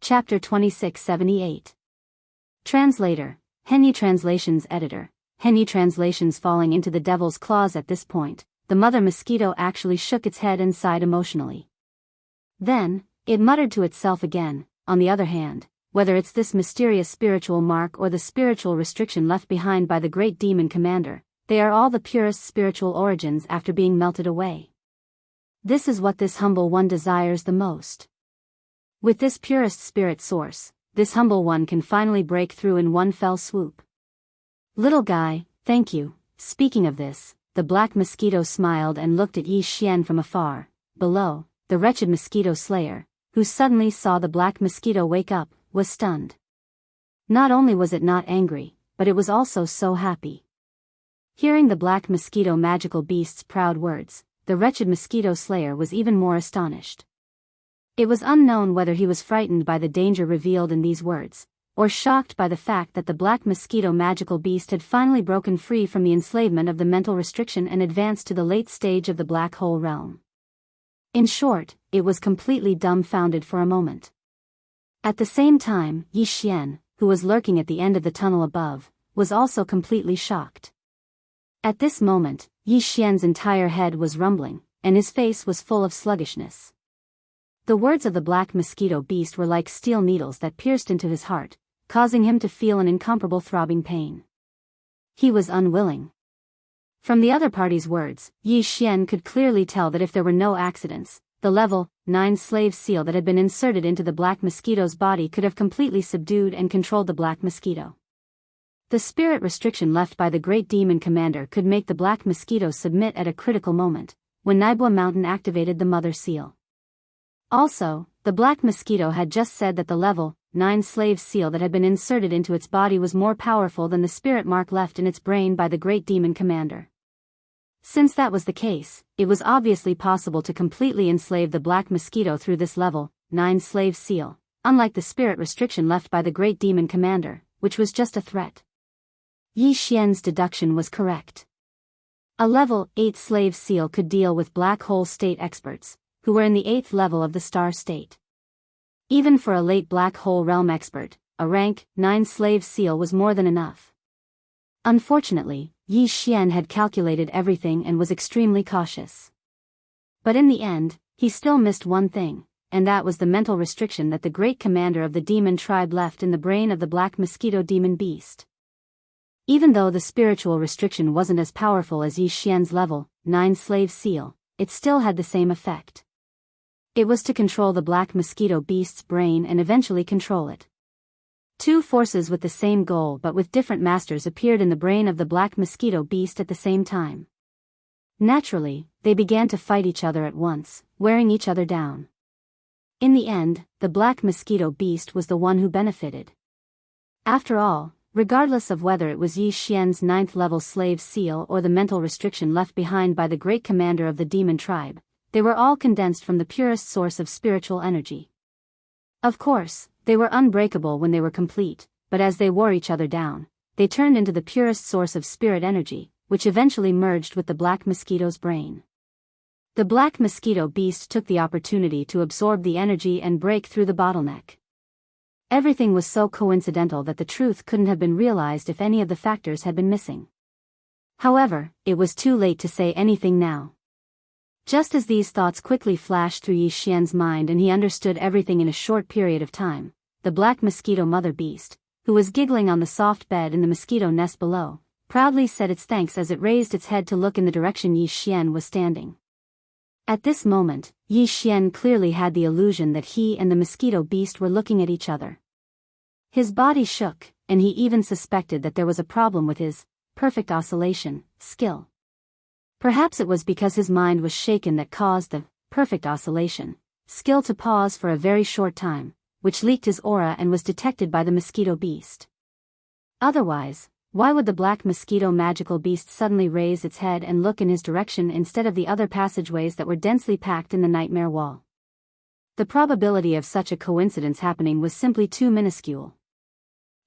Chapter 2678. Translator, Henny Translations Editor. Henny Translations. Falling into the devil's claws. At this point, the mother mosquito actually shook its head and sighed emotionally. Then, it muttered to itself again. On the other hand, whether it's this mysterious spiritual mark or the spiritual restriction left behind by the great demon commander, they are all the purest spiritual origins after being melted away. This is what this humble one desires the most. With this purest spirit source, this humble one can finally break through in one fell swoop. Little guy, thank you. Speaking of this, the black mosquito smiled and looked at Yi Xian from afar. Below, the wretched mosquito slayer, who suddenly saw the black mosquito wake up, was stunned. Not only was it not angry, but it was also so happy. Hearing the black mosquito magical beast's proud words, the wretched mosquito slayer was even more astonished. It was unknown whether he was frightened by the danger revealed in these words, or shocked by the fact that the black mosquito magical beast had finally broken free from the enslavement of the mental restriction and advanced to the late stage of the black hole realm. In short, it was completely dumbfounded for a moment. At the same time, Yi Xian, who was lurking at the end of the tunnel above, was also completely shocked. At this moment, Yi Xian's entire head was rumbling, and his face was full of sluggishness. The words of the black mosquito beast were like steel needles that pierced into his heart, causing him to feel an incomparable throbbing pain. He was unwilling. From the other party's words, Yi Xian could clearly tell that if there were no accidents, the level 9 slave seal that had been inserted into the black mosquito's body could have completely subdued and controlled the black mosquito. The spirit restriction left by the great demon commander could make the black mosquito submit at a critical moment, when Naibua Mountain activated the mother seal. Also, the black mosquito had just said that the level 9 slave seal that had been inserted into its body was more powerful than the spirit mark left in its brain by the great demon commander. Since that was the case, it was obviously possible to completely enslave the black mosquito through this level 9 slave seal, unlike the spirit restriction left by the great demon commander, which was just a threat. Yi Xian's deduction was correct. A level 8 slave seal could deal with black hole state experts, who were in the 8th level of the star state. Even for a late black hole realm expert, a rank 9 slave seal was more than enough. Unfortunately, Yi Xian had calculated everything and was extremely cautious. But in the end, he still missed one thing, and that was the mental restriction that the great commander of the demon tribe left in the brain of the black mosquito demon beast. Even though the spiritual restriction wasn't as powerful as Yi Xian's level 9 slave seal, it still had the same effect. It was to control the black mosquito beast's brain and eventually control it. Two forces with the same goal but with different masters appeared in the brain of the black mosquito beast at the same time. Naturally, they began to fight each other at once, wearing each other down. In the end, the black mosquito beast was the one who benefited. After all, regardless of whether it was Yi Xian's 9th level slave seal or the mental restriction left behind by the great commander of the demon tribe, they were all condensed from the purest source of spiritual energy. Of course, they were unbreakable when they were complete, but as they wore each other down, they turned into the purest source of spirit energy, which eventually merged with the black mosquito's brain. The black mosquito beast took the opportunity to absorb the energy and break through the bottleneck. Everything was so coincidental that the truth couldn't have been realized if any of the factors had been missing. However, it was too late to say anything now. Just as these thoughts quickly flashed through Yi Xian's mind and he understood everything in a short period of time, the black mosquito mother beast, who was giggling on the soft bed in the mosquito nest below, proudly said its thanks as it raised its head to look in the direction Yi Xian was standing. At this moment, Yi Xian clearly had the illusion that he and the mosquito beast were looking at each other. His body shook, and he even suspected that there was a problem with his perfect oscillation skill. Perhaps it was because his mind was shaken that caused the perfect oscillation skill to pause for a very short time, which leaked his aura and was detected by the mosquito beast. Otherwise, why would the black mosquito magical beast suddenly raise its head and look in his direction instead of the other passageways that were densely packed in the nightmare wall? The probability of such a coincidence happening was simply too minuscule.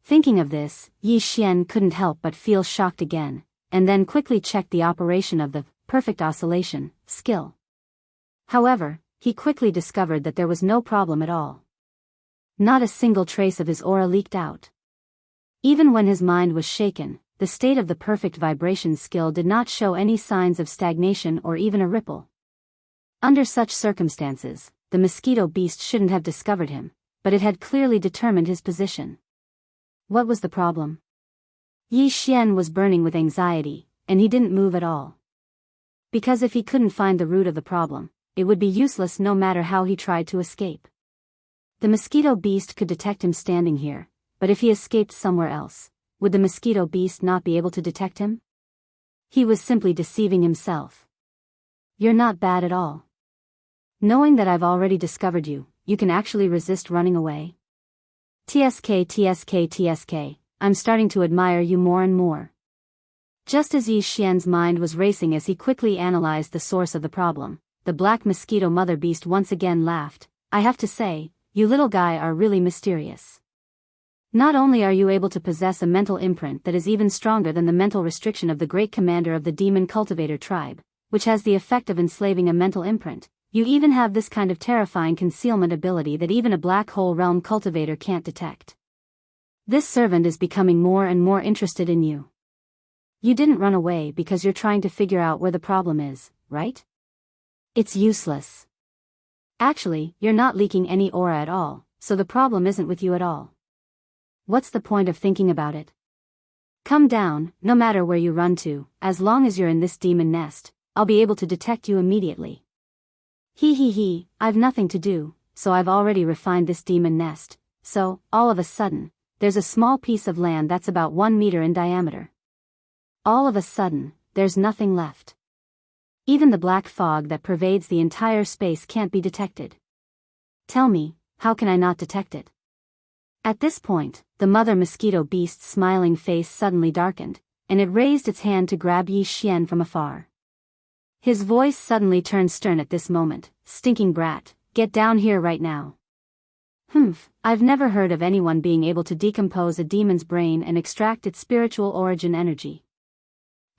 Thinking of this, Yi Xian couldn't help but feel shocked again, and then quickly checked the operation of the perfect oscillation skill. However, he quickly discovered that there was no problem at all. Not a single trace of his aura leaked out. Even when his mind was shaken, the state of the perfect vibration skill did not show any signs of stagnation or even a ripple. Under such circumstances, the mosquito beast shouldn't have discovered him, but it had clearly determined his position. What was the problem? Yi Xian was burning with anxiety, and he didn't move at all. Because if he couldn't find the root of the problem, it would be useless no matter how he tried to escape. The mosquito beast could detect him standing here, but if he escaped somewhere else, would the mosquito beast not be able to detect him? He was simply deceiving himself. You're not bad at all. Knowing that I've already discovered you, you can actually resist running away? TSK, I'm starting to admire you more and more. Just as Yi Xian's mind was racing as he quickly analyzed the source of the problem, the black mosquito mother beast once again laughed. I have to say, you little guy are really mysterious. Not only are you able to possess a mental imprint that is even stronger than the mental restriction of the great commander of the demon cultivator tribe, which has the effect of enslaving a mental imprint, you even have this kind of terrifying concealment ability that even a black hole realm cultivator can't detect. This servant is becoming more and more interested in you. You didn't run away because you're trying to figure out where the problem is, right? It's useless. Actually, you're not leaking any aura at all, so the problem isn't with you at all. What's the point of thinking about it? Come down, no matter where you run to, as long as you're in this demon nest, I'll be able to detect you immediately. I've nothing to do, so I've already refined this demon nest, so, all of a sudden, there's a small piece of land that's about 1 meter in diameter. All of a sudden, there's nothing left. Even the black fog that pervades the entire space can't be detected. Tell me, how can I not detect it? At this point, the mother mosquito beast's smiling face suddenly darkened, and it raised its hand to grab Yi Xian from afar. His voice suddenly turned stern at this moment. Stinking brat, get down here right now. I've never heard of anyone being able to decompose a demon's brain and extract its spiritual origin energy.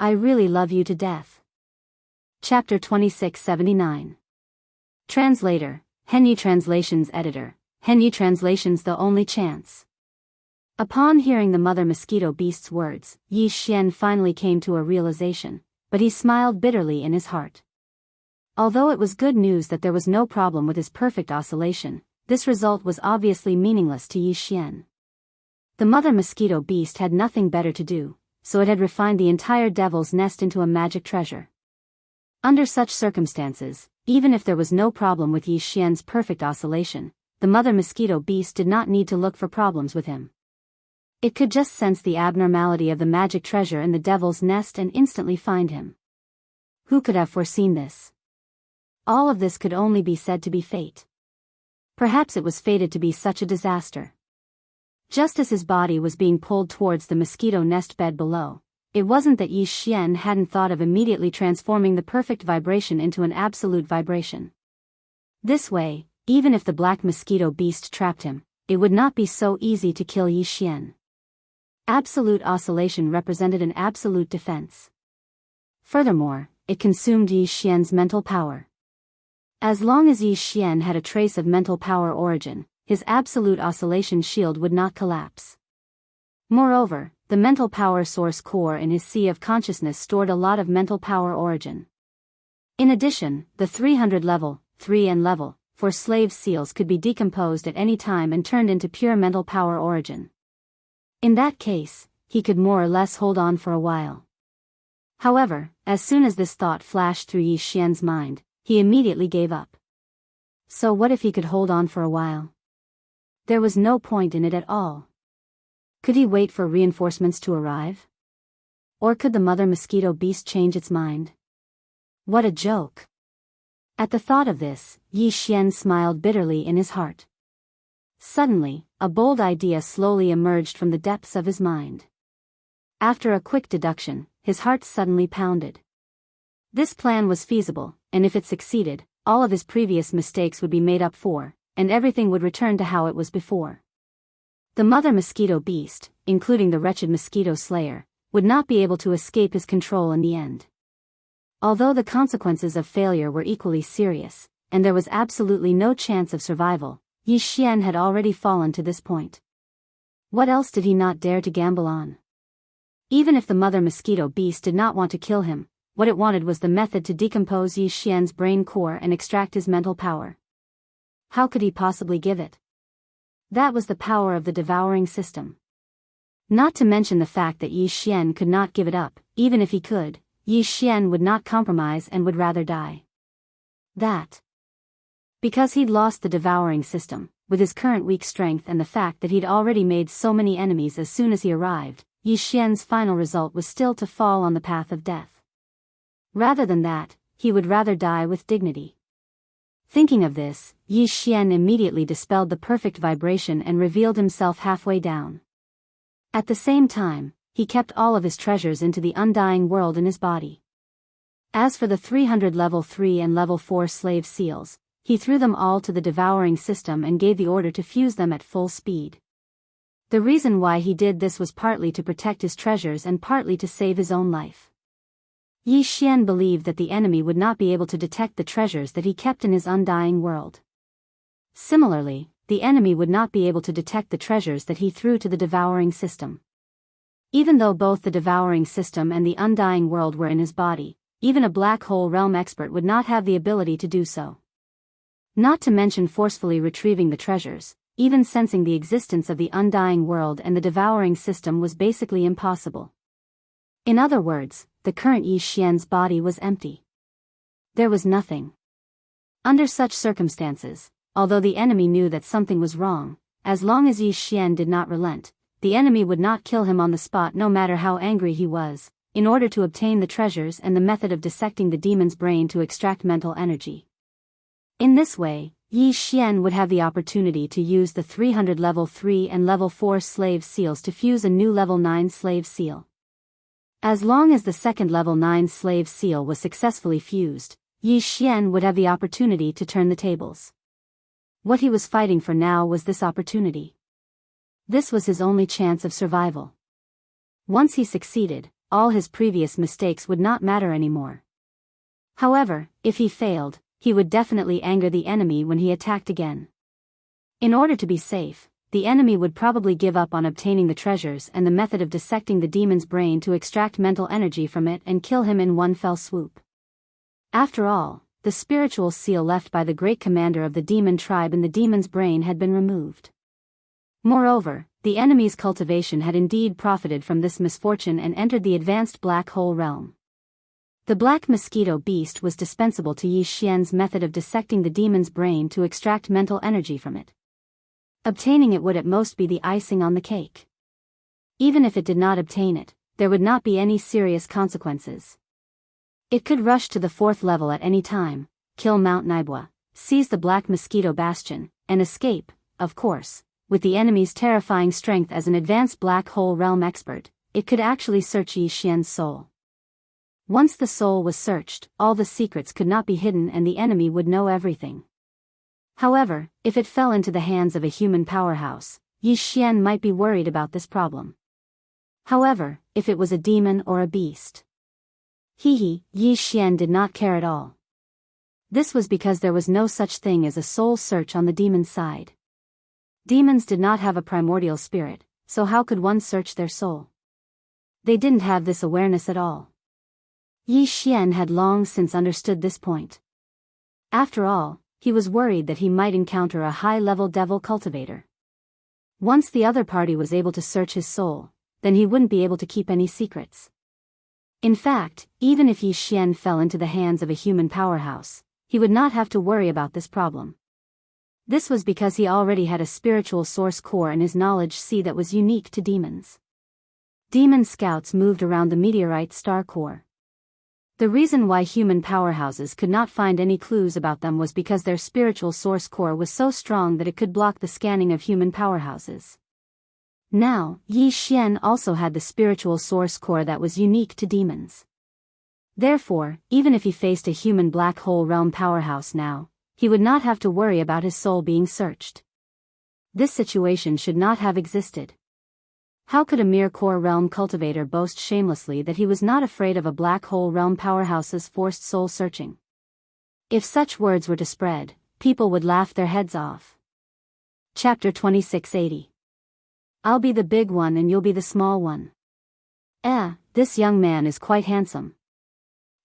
I really love you to death. Chapter 2679. Translator, Henyi Translations Editor, Henyi Translations The Only Chance. Upon hearing the mother mosquito beast's words, Yi Xian finally came to a realization, but he smiled bitterly in his heart. Although it was good news that there was no problem with his perfect oscillation, this result was obviously meaningless to Yi Xian. The mother mosquito beast had nothing better to do, so it had refined the entire devil's nest into a magic treasure. Under such circumstances, even if there was no problem with Yi Xian's perfect oscillation, the mother mosquito beast did not need to look for problems with him. It could just sense the abnormality of the magic treasure in the devil's nest and instantly find him. Who could have foreseen this? All of this could only be said to be fate. Perhaps it was fated to be such a disaster. Just as his body was being pulled towards the mosquito nest bed below, it wasn't that Yi Xian hadn't thought of immediately transforming the perfect vibration into an absolute vibration. This way, even if the black mosquito beast trapped him, it would not be so easy to kill Yi Xian. Absolute oscillation represented an absolute defense. Furthermore, it consumed Yi Xian's mental power. As long as Yi Xian had a trace of mental power origin, his absolute oscillation shield would not collapse. Moreover, the mental power source core in his sea of consciousness stored a lot of mental power origin. In addition, the 300 level, 3N level, for slave seals could be decomposed at any time and turned into pure mental power origin. In that case, he could more or less hold on for a while. However, as soon as this thought flashed through Yi Xian's mind, he immediately gave up. So what if he could hold on for a while? There was no point in it at all. Could he wait for reinforcements to arrive? Or could the mother mosquito beast change its mind? What a joke! At the thought of this, Yi Xian smiled bitterly in his heart. Suddenly, a bold idea slowly emerged from the depths of his mind. After a quick deduction, his heart suddenly pounded. This plan was feasible, and if it succeeded, all of his previous mistakes would be made up for, and everything would return to how it was before. The mother mosquito beast, including the wretched mosquito slayer, would not be able to escape his control in the end. Although the consequences of failure were equally serious, and there was absolutely no chance of survival, Yi Xian had already fallen to this point. What else did he not dare to gamble on? Even if the mother mosquito beast did not want to kill him, what it wanted was the method to decompose Yi Xian's brain core and extract his mental power. How could he possibly give it? That was the power of the devouring system. Not to mention the fact that Yi Xian could not give it up. Even if he could, Yi Xian would not compromise and would rather die. That. Because he'd lost the devouring system, with his current weak strength and the fact that he'd already made so many enemies as soon as he arrived, Yi Xian's final result was still to fall on the path of death. Rather than that, he would rather die with dignity. Thinking of this, Yi Xian immediately dispelled the perfect vibration and revealed himself halfway down. At the same time, he kept all of his treasures into the undying world in his body. As for the 300 level 3 and level 4 slave seals, he threw them all to the devouring system and gave the order to fuse them at full speed. The reason why he did this was partly to protect his treasures and partly to save his own life. Yi Xian believed that the enemy would not be able to detect the treasures that he kept in his undying world. Similarly, the enemy would not be able to detect the treasures that he threw to the devouring system. Even though both the devouring system and the undying world were in his body, even a black hole realm expert would not have the ability to do so. Not to mention forcefully retrieving the treasures, even sensing the existence of the undying world and the devouring system was basically impossible. In other words, the current Yi Xian's body was empty. There was nothing. Under such circumstances, although the enemy knew that something was wrong, as long as Yi Xian did not relent, the enemy would not kill him on the spot no matter how angry he was, in order to obtain the treasures and the method of dissecting the demon's brain to extract mental energy. In this way, Yi Xian would have the opportunity to use the 300 level 3 and level 4 slave seals to fuse a new level 9 slave seal. As long as the second level 9 slave seal was successfully fused, Yi Xian would have the opportunity to turn the tables. What he was fighting for now was this opportunity. This was his only chance of survival. Once he succeeded, all his previous mistakes would not matter anymore. However, if he failed, he would definitely anger the enemy when he attacked again. In order to be safe, the enemy would probably give up on obtaining the treasures and the method of dissecting the demon's brain to extract mental energy from it and kill him in one fell swoop. After all, the spiritual seal left by the great commander of the demon tribe in the demon's brain had been removed. Moreover, the enemy's cultivation had indeed profited from this misfortune and entered the advanced black hole realm. The black mosquito beast was dispensable to Yi Xian's method of dissecting the demon's brain to extract mental energy from it. Obtaining it would at most be the icing on the cake. Even if it did not obtain it, there would not be any serious consequences. It could rush to the 4th level at any time, kill Mount Naibua, seize the Black Mosquito Bastion, and escape, of course. With the enemy's terrifying strength as an advanced black hole realm expert, it could actually search Yi Xian's soul. Once the soul was searched, all the secrets could not be hidden and the enemy would know everything. However, if it fell into the hands of a human powerhouse, Yi Xian might be worried about this problem. However, if it was a demon or a beast, Yi Xian did not care at all. This was because there was no such thing as a soul search on the demon's side. Demons did not have a primordial spirit, so how could one search their soul? They didn't have this awareness at all. Yi Xian had long since understood this point. After all, he was worried that he might encounter a high-level devil cultivator. Once the other party was able to search his soul, then he wouldn't be able to keep any secrets. In fact, even if Yi Xian fell into the hands of a human powerhouse, he would not have to worry about this problem. This was because he already had a spiritual source core in his knowledge sea that was unique to demons. Demon scouts moved around the meteorite star core. The reason why human powerhouses could not find any clues about them was because their spiritual source core was so strong that it could block the scanning of human powerhouses. Now, Yi Xian also had the spiritual source core that was unique to demons. Therefore, even if he faced a human black hole realm powerhouse now, he would not have to worry about his soul being searched. This situation should not have existed. How could a mere core realm cultivator boast shamelessly that he was not afraid of a black hole realm powerhouse's forced soul searching? If such words were to spread, people would laugh their heads off. Chapter 2680. I'll be the big one and you'll be the small one. This young man is quite handsome.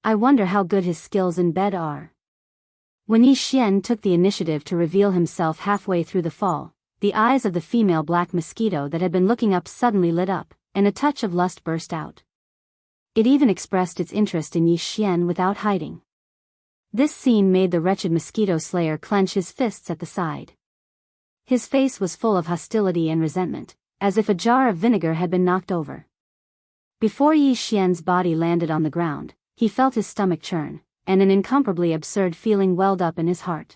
I wonder how good his skills in bed are. When Yi Xian took the initiative to reveal himself halfway through the fall, the eyes of the female black mosquito that had been looking up suddenly lit up, and a touch of lust burst out. It even expressed its interest in Yi Xian without hiding. This scene made the wretched mosquito slayer clench his fists at the side. His face was full of hostility and resentment, as if a jar of vinegar had been knocked over. Before Yi Xian's body landed on the ground, he felt his stomach churn, and an incomparably absurd feeling welled up in his heart.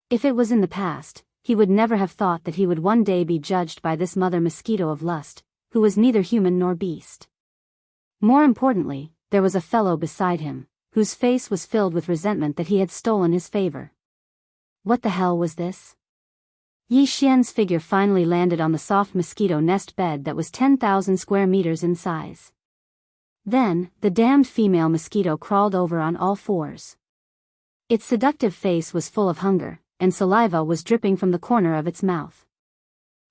If it was in the past, he would never have thought that he would one day be judged by this mother mosquito of lust, who was neither human nor beast. More importantly, there was a fellow beside him, whose face was filled with resentment that he had stolen his favor. What the hell was this? Yi Xian's figure finally landed on the soft mosquito nest bed that was 10,000 square meters in size. Then, the damned female mosquito crawled over on all fours. Its seductive face was full of hunger, and saliva was dripping from the corner of its mouth.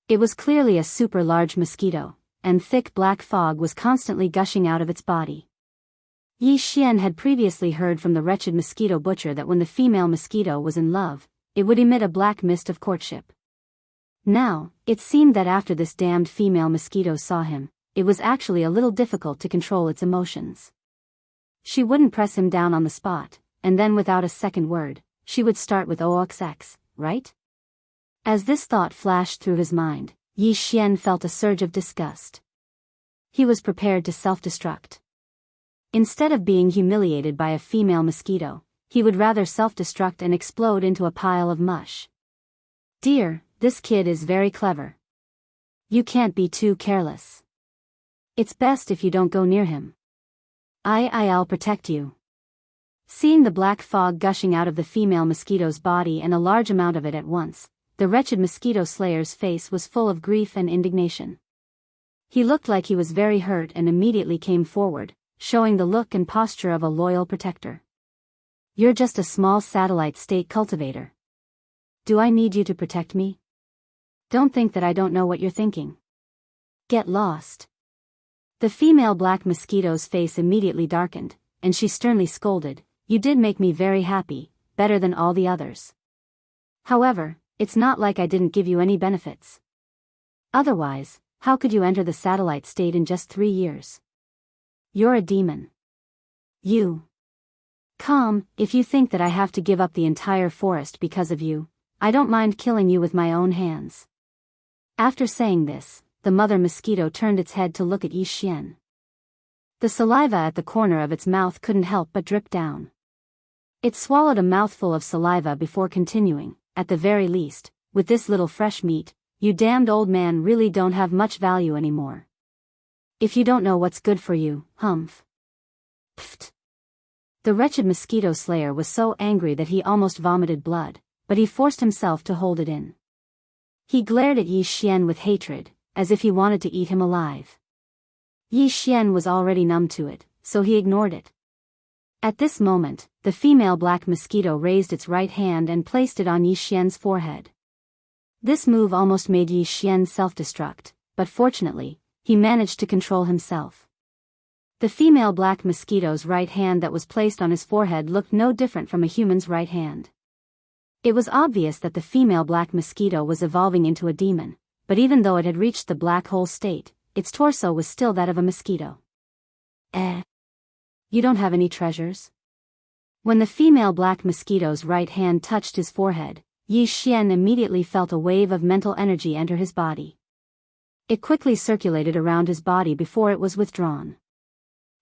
It was clearly a super large mosquito, and thick black fog was constantly gushing out of its body. Yi Xian had previously heard from the wretched mosquito butcher that when the female mosquito was in love, it would emit a black mist of courtship. Now, it seemed that after this damned female mosquito saw him, it was actually a little difficult to control its emotions. She wouldn't press him down on the spot, and then without a second word, she would start with OXX, right? As this thought flashed through his mind, Yi Xian felt a surge of disgust. He was prepared to self-destruct. Instead of being humiliated by a female mosquito, he would rather self-destruct and explode into a pile of mush. Dear, this kid is very clever. You can't be too careless. It's best if you don't go near him. I'll protect you. Seeing the black fog gushing out of the female mosquito's body and a large amount of it at once, the wretched mosquito slayer's face was full of grief and indignation. He looked like he was very hurt and immediately came forward, showing the look and posture of a loyal protector. You're just a small satellite state cultivator. Do I need you to protect me? Don't think that I don't know what you're thinking. Get lost. The female black mosquito's face immediately darkened, and she sternly scolded, You did make me very happy, better than all the others. However, it's not like I didn't give you any benefits. Otherwise, how could you enter the satellite state in just 3 years? You're a demon. You. Calm, if you think that I have to give up the entire forest because of you, I don't mind killing you with my own hands. After saying this, the mother mosquito turned its head to look at Yi Xian. The saliva at the corner of its mouth couldn't help but drip down. It swallowed a mouthful of saliva before continuing, At the very least, with this little fresh meat, you damned old man really don't have much value anymore. If you don't know what's good for you, humph. Pfft. The wretched mosquito slayer was so angry that he almost vomited blood, but he forced himself to hold it in. He glared at Yi Xian with hatred, as if he wanted to eat him alive. Yi Xian was already numb to it, so he ignored it. At this moment, the female black mosquito raised its right hand and placed it on Yi Xian's forehead. This move almost made Yi Xian self-destruct, but fortunately, he managed to control himself. The female black mosquito's right hand that was placed on his forehead looked no different from a human's right hand. It was obvious that the female black mosquito was evolving into a demon, but even though it had reached the black hole state, its torso was still that of a mosquito. You don't have any treasures? When the female black mosquito's right hand touched his forehead, Yi Xian immediately felt a wave of mental energy enter his body. It quickly circulated around his body before it was withdrawn.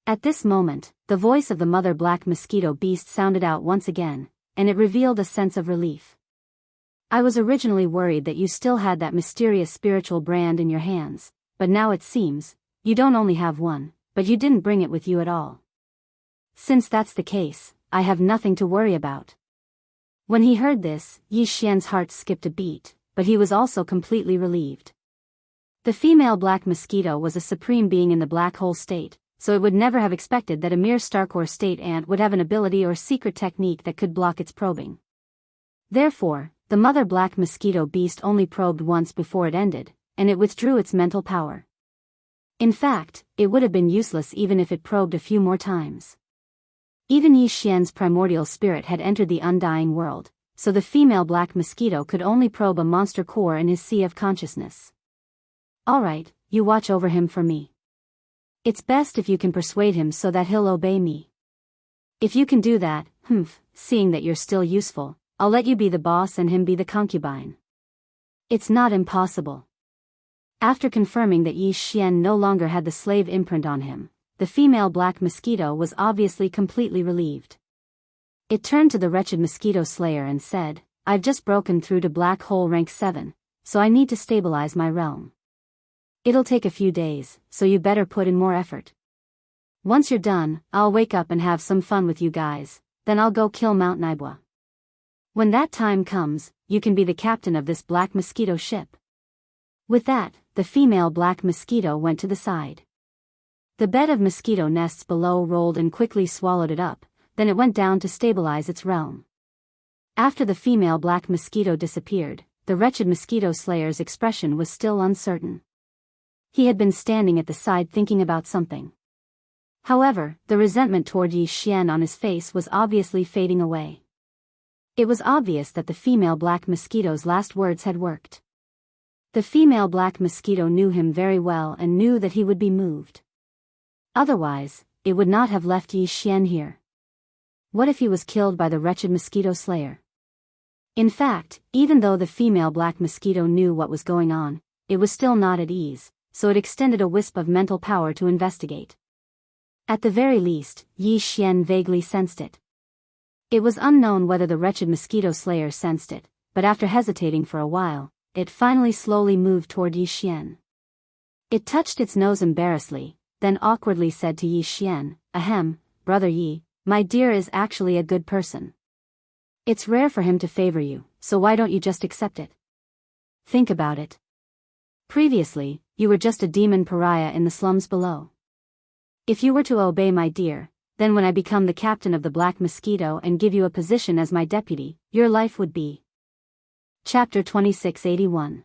At this moment, the voice of the mother black mosquito beast sounded out once again, and it revealed a sense of relief. I was originally worried that you still had that mysterious spiritual brand in your hands, but now it seems, you don't only have one, but you didn't bring it with you at all. Since that's the case, I have nothing to worry about. When he heard this, Yi Xian's heart skipped a beat, but he was also completely relieved. The female black mosquito was a supreme being in the black hole state, so it would never have expected that a mere Starcore state ant would have an ability or secret technique that could block its probing. Therefore, the mother black mosquito beast only probed once before it ended, and it withdrew its mental power. In fact, it would have been useless even if it probed a few more times. Even Yi Xian's primordial spirit had entered the undying world, so the female black mosquito could only probe a monster core in his sea of consciousness. Alright, you watch over him for me. It's best if you can persuade him so that he'll obey me. If you can do that, seeing that you're still useful, I'll let you be the boss and him be the concubine. It's not impossible. After confirming that Yi Xian no longer had the slave imprint on him, the female black mosquito was obviously completely relieved. It turned to the wretched mosquito slayer and said, I've just broken through to black hole rank 7, so I need to stabilize my realm. It'll take a few days, so you better put in more effort. Once you're done, I'll wake up and have some fun with you guys, then I'll go kill Mount Naibua. When that time comes, you can be the captain of this black mosquito ship. With that, the female black mosquito went to the side. The bed of mosquito nests below rolled and quickly swallowed it up, then it went down to stabilize its realm. After the female black mosquito disappeared, the wretched mosquito slayer's expression was still uncertain. He had been standing at the side thinking about something. However, the resentment toward Yi Xian on his face was obviously fading away. It was obvious that the female black mosquito's last words had worked. The female black mosquito knew him very well and knew that he would be moved. Otherwise, it would not have left Yi Xian here. What if he was killed by the wretched mosquito slayer? In fact, even though the female black mosquito knew what was going on, it was still not at ease, so it extended a wisp of mental power to investigate. At the very least, Yi Xian vaguely sensed it. It was unknown whether the wretched mosquito slayer sensed it, but after hesitating for a while, it finally slowly moved toward Yi Xian. It touched its nose embarrassedly, then awkwardly said to Yi Xian, Ahem, brother Yi, my dear is actually a good person. It's rare for him to favor you, so why don't you just accept it? Think about it. Previously, you were just a demon pariah in the slums below. If you were to obey my dear, then when I become the captain of the Black Mosquito and give you a position as my deputy, your life would be. Chapter 2681.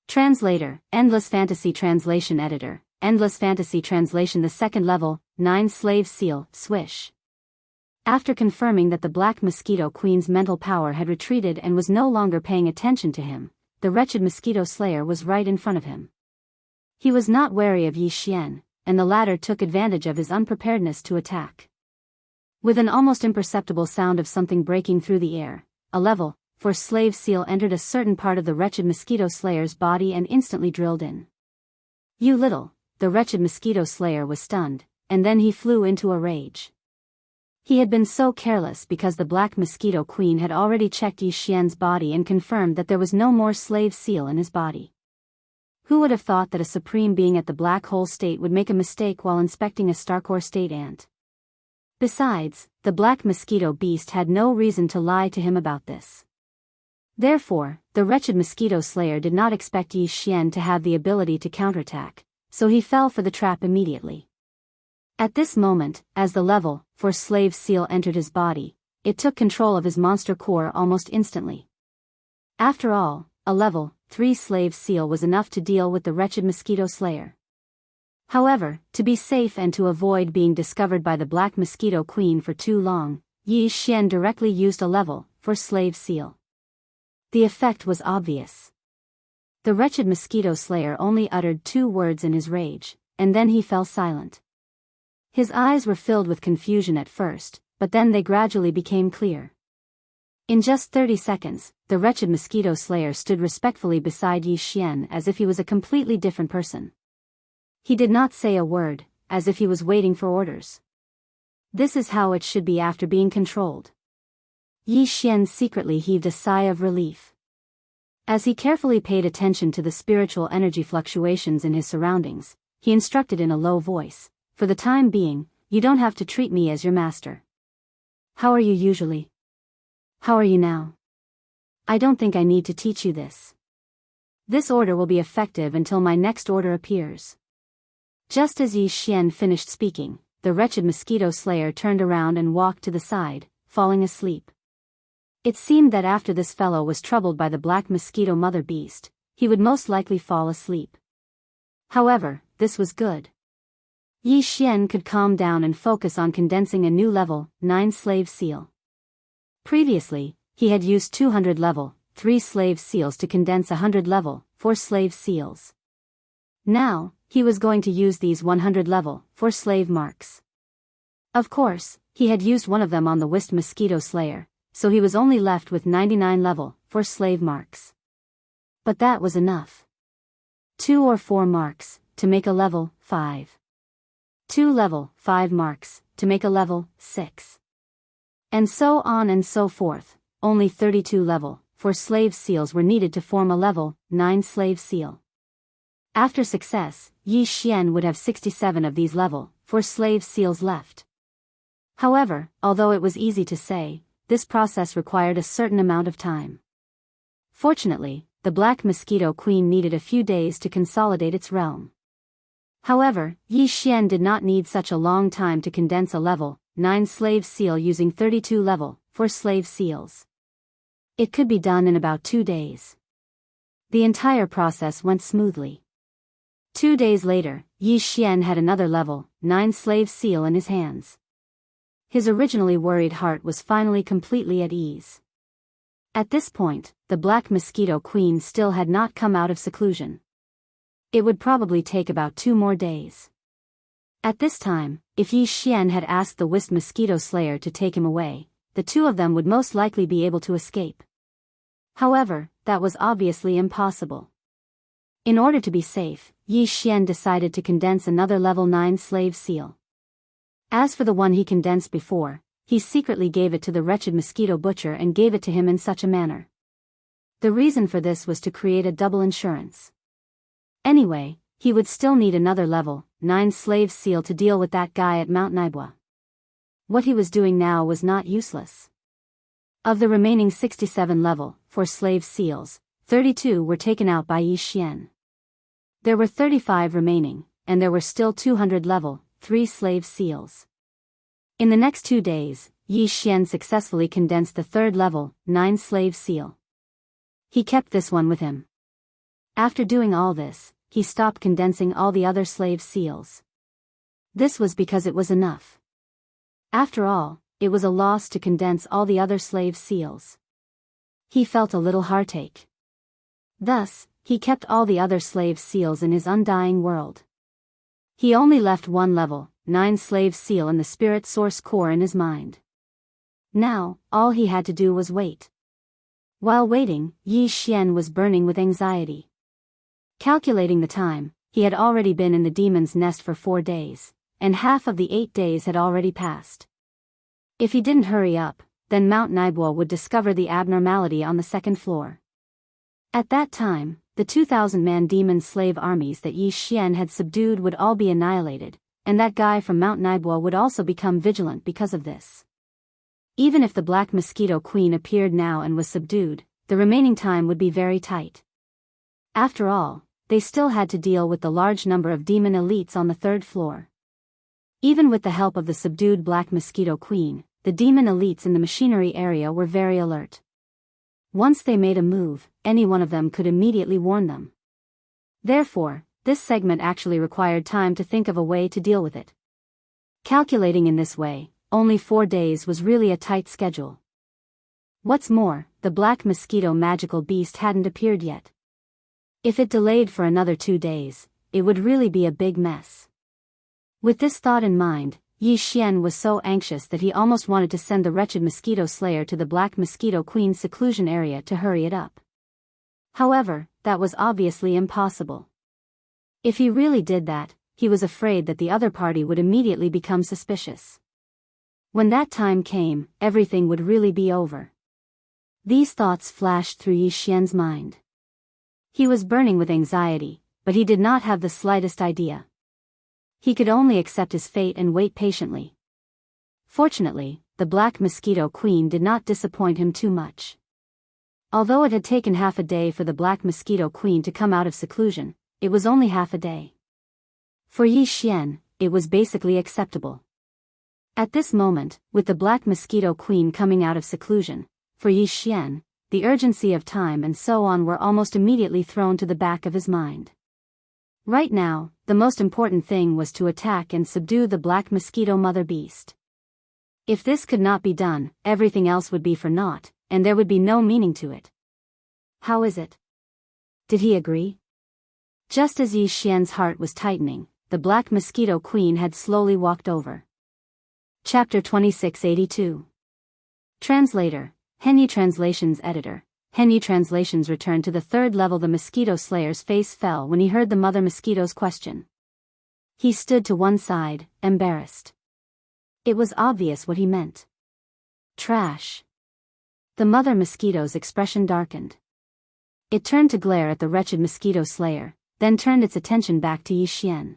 Translator, Endless Fantasy Translation Editor, Endless Fantasy Translation The second level, 9 Slave Seal, Swish. After confirming that the Black Mosquito Queen's mental power had retreated and was no longer paying attention to him, the wretched mosquito slayer was right in front of him. He was not wary of Yi Xian, and the latter took advantage of his unpreparedness to attack. With an almost imperceptible sound of something breaking through the air, a level 4 slave seal entered a certain part of the wretched mosquito slayer's body and instantly drilled in. You little, the wretched mosquito slayer was stunned, and then he flew into a rage. He had been so careless because the Black Mosquito Queen had already checked Yi Xian's body and confirmed that there was no more slave seal in his body. Who would have thought that a supreme being at the black hole state would make a mistake while inspecting a Starcore state ant? Besides, the Black Mosquito beast had no reason to lie to him about this. Therefore, the wretched mosquito slayer did not expect Yi Xian to have the ability to counterattack, so he fell for the trap immediately. At this moment, as the level 4 slave seal entered his body, it took control of his monster core almost instantly. After all, a level 3 slave seal was enough to deal with the wretched mosquito slayer. However, to be safe and to avoid being discovered by the Black Mosquito Queen for too long, Yi Xian directly used a level 4 slave seal. The effect was obvious. The wretched mosquito slayer only uttered 2 words in his rage, and then he fell silent. His eyes were filled with confusion at first, but then they gradually became clear. In just 30 seconds, the wretched mosquito slayer stood respectfully beside Yi Xian as if he was a completely different person. He did not say a word, as if he was waiting for orders. This is how it should be after being controlled. Yi Xian secretly heaved a sigh of relief. As he carefully paid attention to the spiritual energy fluctuations in his surroundings, he instructed in a low voice, For the time being, you don't have to treat me as your master. How are you usually? How are you now? I don't think I need to teach you this. This order will be effective until my next order appears. Just as Yi Xian finished speaking, the wretched mosquito slayer turned around and walked to the side, falling asleep. It seemed that after this fellow was troubled by the black mosquito mother beast, he would most likely fall asleep. However, this was good. Yi Xian could calm down and focus on condensing a new level 9 slave seal. Previously, he had used 200 level 3 slave seals to condense 100 level 4 slave seals. Now, he was going to use these 100 level 4 slave marks. Of course, he had used one of them on the Whist Mosquito Slayer, so he was only left with 99 level 4 slave marks. But that was enough. 2 or 4 marks, to make a level 5. 2 level 5 marks, to make a level 6. And so on and so forth. Only 32 level 4 slave seals were needed to form a level 9 slave seal. After success, Yi Xian would have 67 of these level 4 slave seals left. However, although it was easy to say, this process required a certain amount of time. Fortunately, the Black Mosquito Queen needed a few days to consolidate its realm. However, Yi Xian did not need such a long time to condense a level 9 slave seal using 32 level 4 slave seals. It could be done in about 2 days. The entire process went smoothly. 2 days later, Yi Xian had another level 9 slave seal in his hands. His originally worried heart was finally completely at ease. At this point, the Black Mosquito Queen still had not come out of seclusion. It would probably take about 2 more days. At this time, if Yi Xian had asked the Whist Mosquito Slayer to take him away, the two of them would most likely be able to escape. However, that was obviously impossible. In order to be safe, Yi Xian decided to condense another level 9 slave seal. As for the one he condensed before, he secretly gave it to the wretched mosquito butcher and gave it to him in such a manner. The reason for this was to create a double insurance. Anyway, he would still need another level 9 slave seal to deal with that guy at Mount Naibua. What he was doing now was not useless. Of the remaining 67 level 4 slave seals, 32 were taken out by Yi Xian. There were 35 remaining, and there were still 200 level 3 slave seals. In the next 2 days, Yi Xian successfully condensed the third level 9 slave seal. He kept this one with him. After doing all this, he stopped condensing all the other slave seals. This was because it was enough. After all, it was a loss to condense all the other slave seals. He felt a little heartache. Thus, he kept all the other slave seals in his undying world. He only left one level 9 slave seal in the spirit source core in his mind. Now, all he had to do was wait. While waiting, Yi Xian was burning with anxiety. Calculating the time, he had already been in the demon's nest for 4 days, and half of the 8 days had already passed. If he didn't hurry up, then Mount Naibua would discover the abnormality on the 2nd floor. At that time, the 2,000-man demon slave armies that Yi Xian had subdued would all be annihilated, and that guy from Mount Naibua would also become vigilant because of this. Even if the Black Mosquito Queen appeared now and was subdued, the remaining time would be very tight. After all, they still had to deal with the large number of demon elites on the 3rd floor. Even with the help of the subdued Black Mosquito Queen, the demon elites in the machinery area were very alert. Once they made a move, any one of them could immediately warn them. Therefore, this segment actually required time to think of a way to deal with it. Calculating in this way, only 4 days was really a tight schedule. What's more, the Black Mosquito magical beast hadn't appeared yet. If it delayed for another 2 days, it would really be a big mess. With this thought in mind, Yi Xian was so anxious that he almost wanted to send the wretched mosquito slayer to the Black Mosquito Queen's seclusion area to hurry it up. However, that was obviously impossible. If he really did that, he was afraid that the other party would immediately become suspicious. When that time came, everything would really be over. These thoughts flashed through Yi Xian's mind. He was burning with anxiety, but he did not have the slightest idea. He could only accept his fate and wait patiently. Fortunately, the Black Mosquito Queen did not disappoint him too much. Although it had taken half a day for the Black Mosquito Queen to come out of seclusion, it was only half a day. For Yi Xian, it was basically acceptable. At this moment, with the Black Mosquito Queen coming out of seclusion, for Yi Xian, the urgency of time and so on were almost immediately thrown to the back of his mind. Right now, the most important thing was to attack and subdue the black mosquito mother beast. If this could not be done, everything else would be for naught, and there would be no meaning to it. How is it? Did he agree? Just as Yi Xian's heart was tightening, the black mosquito queen had slowly walked over. Chapter 2682. Translator, Henyi Translations Editor. Henyi Translations returned to the third level. The mosquito slayer's face fell when he heard the mother mosquito's question. He stood to one side, embarrassed. It was obvious what he meant. Trash. The mother mosquito's expression darkened. It turned to glare at the wretched mosquito slayer, then turned its attention back to Yi Xian.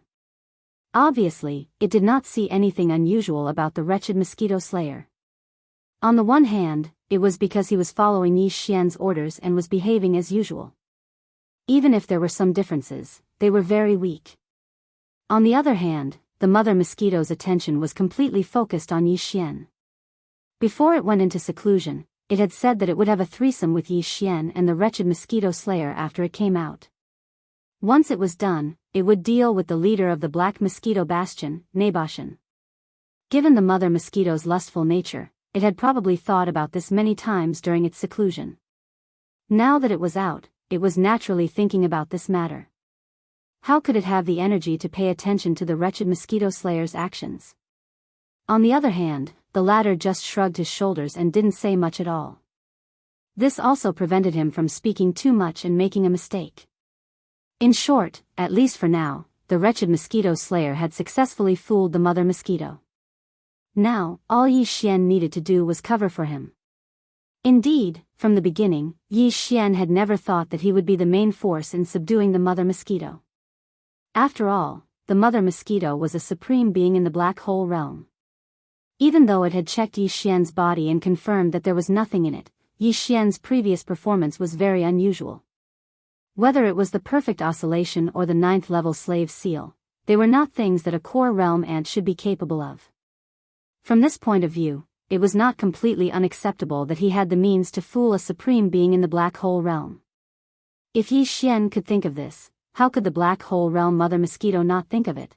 Obviously, it did not see anything unusual about the wretched mosquito slayer. On the one hand, it was because he was following Yi Xian's orders and was behaving as usual. Even if there were some differences, they were very weak. On the other hand, the mother mosquito's attention was completely focused on Yi Xian. Before it went into seclusion, it had said that it would have a threesome with Yi Xian and the wretched mosquito slayer after it came out. Once it was done, it would deal with the leader of the black mosquito bastion, Nabashan. Given the mother mosquito's lustful nature, it had probably thought about this many times during its seclusion. Now that it was out, it was naturally thinking about this matter. How could it have the energy to pay attention to the wretched mosquito slayer's actions? On the other hand, the latter just shrugged his shoulders and didn't say much at all. This also prevented him from speaking too much and making a mistake. In short, at least for now, the wretched mosquito slayer had successfully fooled the mother mosquito. Now, all Yi Xian needed to do was cover for him. Indeed, from the beginning, Yi Xian had never thought that he would be the main force in subduing the mother mosquito. After all, the mother mosquito was a supreme being in the black hole realm. Even though it had checked Yi Xian's body and confirmed that there was nothing in it, Yi Xian's previous performance was very unusual. Whether it was the perfect oscillation or the 9th level slave seal, they were not things that a core realm ant should be capable of. From this point of view, it was not completely unacceptable that he had the means to fool a supreme being in the black hole realm. If Yi Xian could think of this, how could the black hole realm mother mosquito not think of it?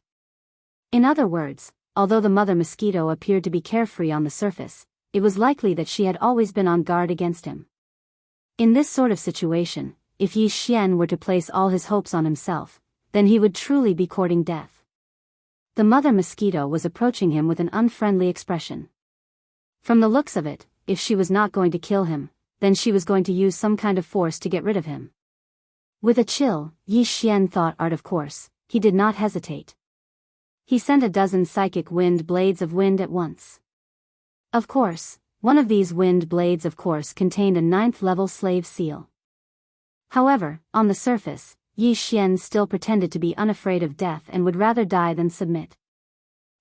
In other words, although the mother mosquito appeared to be carefree on the surface, it was likely that she had always been on guard against him. In this sort of situation, if Yi Xian were to place all his hopes on himself, then he would truly be courting death. The mother mosquito was approaching him with an unfriendly expression. From the looks of it, if she was not going to kill him, then she was going to use some kind of force to get rid of him. With a chill, Yi Xian thought of course, he did not hesitate. He sent a dozen psychic wind blades of wind at once. Of course, one of these wind blades contained a 9th level slave seal. However, on the surface, Yi Xian still pretended to be unafraid of death and would rather die than submit.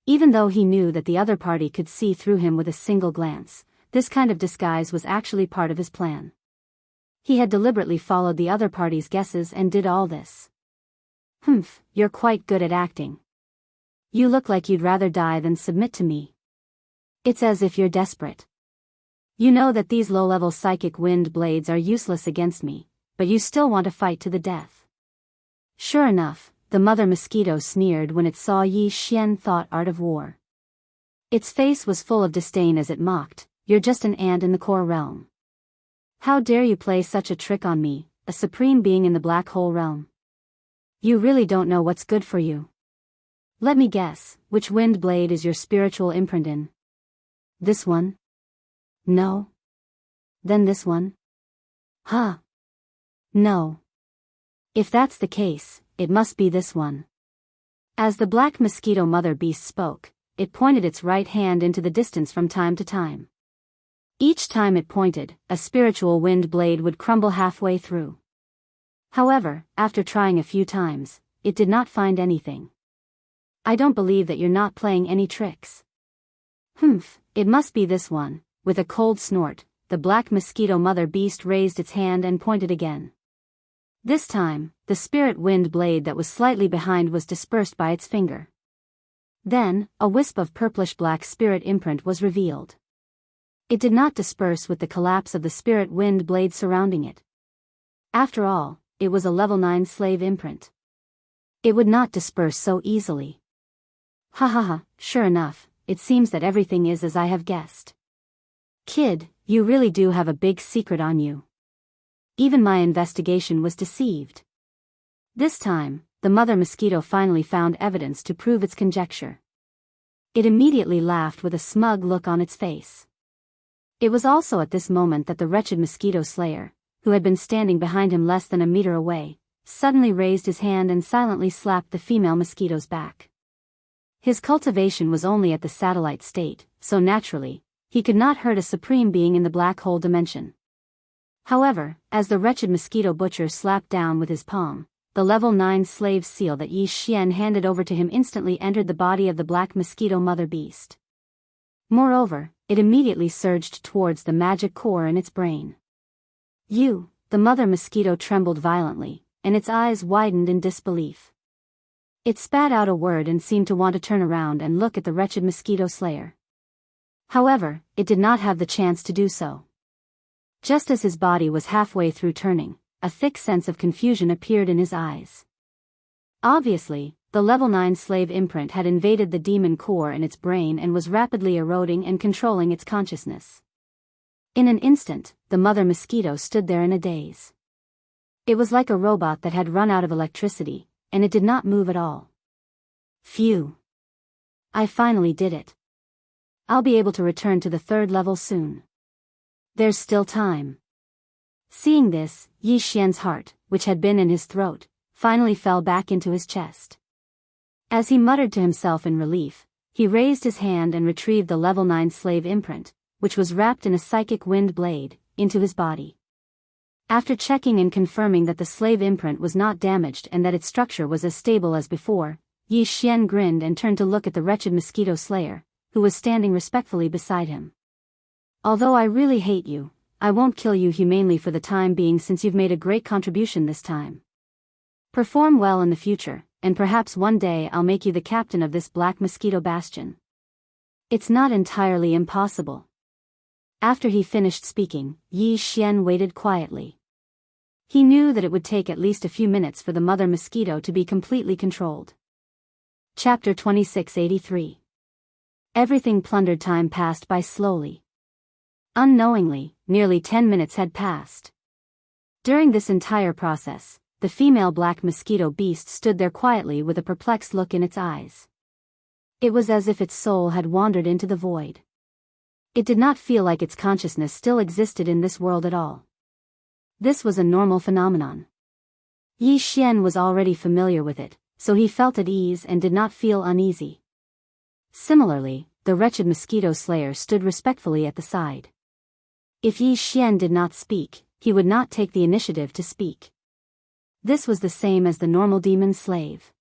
Even though he knew that the other party could see through him with a single glance, this kind of disguise was actually part of his plan. He had deliberately followed the other party's guesses and did all this. Humph, you're quite good at acting. You look like you'd rather die than submit to me. It's as if you're desperate. You know that these low-level psychic wind blades are useless against me, but you still want to fight to the death. Sure enough, the mother mosquito sneered when it saw Yi Xian thought of war. Its face was full of disdain as it mocked, "You're just an ant in the core realm. How dare you play such a trick on me, a supreme being in the black hole realm? You really don't know what's good for you. Let me guess, which wind blade is your spiritual imprint in? This one? No. Then this one? Huh. No. If that's the case, it must be this one." As the black mosquito mother beast spoke, it pointed its right hand into the distance from time to time. Each time it pointed, a spiritual wind blade would crumble halfway through. However, after trying a few times, it did not find anything. "I don't believe that you're not playing any tricks." "Humph, it must be this one." With a cold snort, the black mosquito mother beast raised its hand and pointed again. This time, the spirit wind blade that was slightly behind was dispersed by its finger. Then, a wisp of purplish-black spirit imprint was revealed. It did not disperse with the collapse of the spirit wind blade surrounding it. After all, it was a level 9 slave imprint. It would not disperse so easily. Ha ha ha, sure enough, it seems that everything is as I have guessed. Kid, you really do have a big secret on you. Even my investigation was deceived. This time, the mother mosquito finally found evidence to prove its conjecture. It immediately laughed with a smug look on its face. It was also at this moment that the wretched mosquito slayer, who had been standing behind him less than a meter away, suddenly raised his hand and silently slapped the female mosquito's back. His cultivation was only at the satellite state, so naturally, he could not hurt a supreme being in the black hole dimension. However, as the wretched mosquito butcher slapped down with his palm, the level 9 slave seal that Yi Xian handed over to him instantly entered the body of the black mosquito mother beast. Moreover, it immediately surged towards the magic core in its brain. The mother mosquito trembled violently, and its eyes widened in disbelief. It spat out a word and seemed to want to turn around and look at the wretched mosquito slayer. However, it did not have the chance to do so. Just as his body was halfway through turning, a thick sense of confusion appeared in his eyes. Obviously, the level 9 slave imprint had invaded the demon core in its brain and was rapidly eroding and controlling its consciousness. In an instant, the mother mosquito stood there in a daze. It was like a robot that had run out of electricity, and it did not move at all. Phew! I finally did it. I'll be able to return to the 3rd level soon. There's still time. Seeing this, Yi Xian's heart, which had been in his throat, finally fell back into his chest. As he muttered to himself in relief, he raised his hand and retrieved the level 9 slave imprint, which was wrapped in a psychic wind blade, into his body. After checking and confirming that the slave imprint was not damaged and that its structure was as stable as before, Yi Xian grinned and turned to look at the wretched mosquito slayer, who was standing respectfully beside him. Although I really hate you, I won't kill you humanely for the time being since you've made a great contribution this time. Perform well in the future, and perhaps one day I'll make you the captain of this black mosquito bastion. It's not entirely impossible. After he finished speaking, Yi Xian waited quietly. He knew that it would take at least a few minutes for the mother mosquito to be completely controlled. Chapter 2683. Everything plundered. Time passed by slowly. Unknowingly, nearly 10 minutes had passed. During this entire process, the female black mosquito beast stood there quietly with a perplexed look in its eyes. It was as if its soul had wandered into the void. It did not feel like its consciousness still existed in this world at all. This was a normal phenomenon. Yi Xian was already familiar with it, so he felt at ease and did not feel uneasy. Similarly, the wretched mosquito slayer stood respectfully at the side. If Yi Xian did not speak, he would not take the initiative to speak. This was the same as the normal demon slave.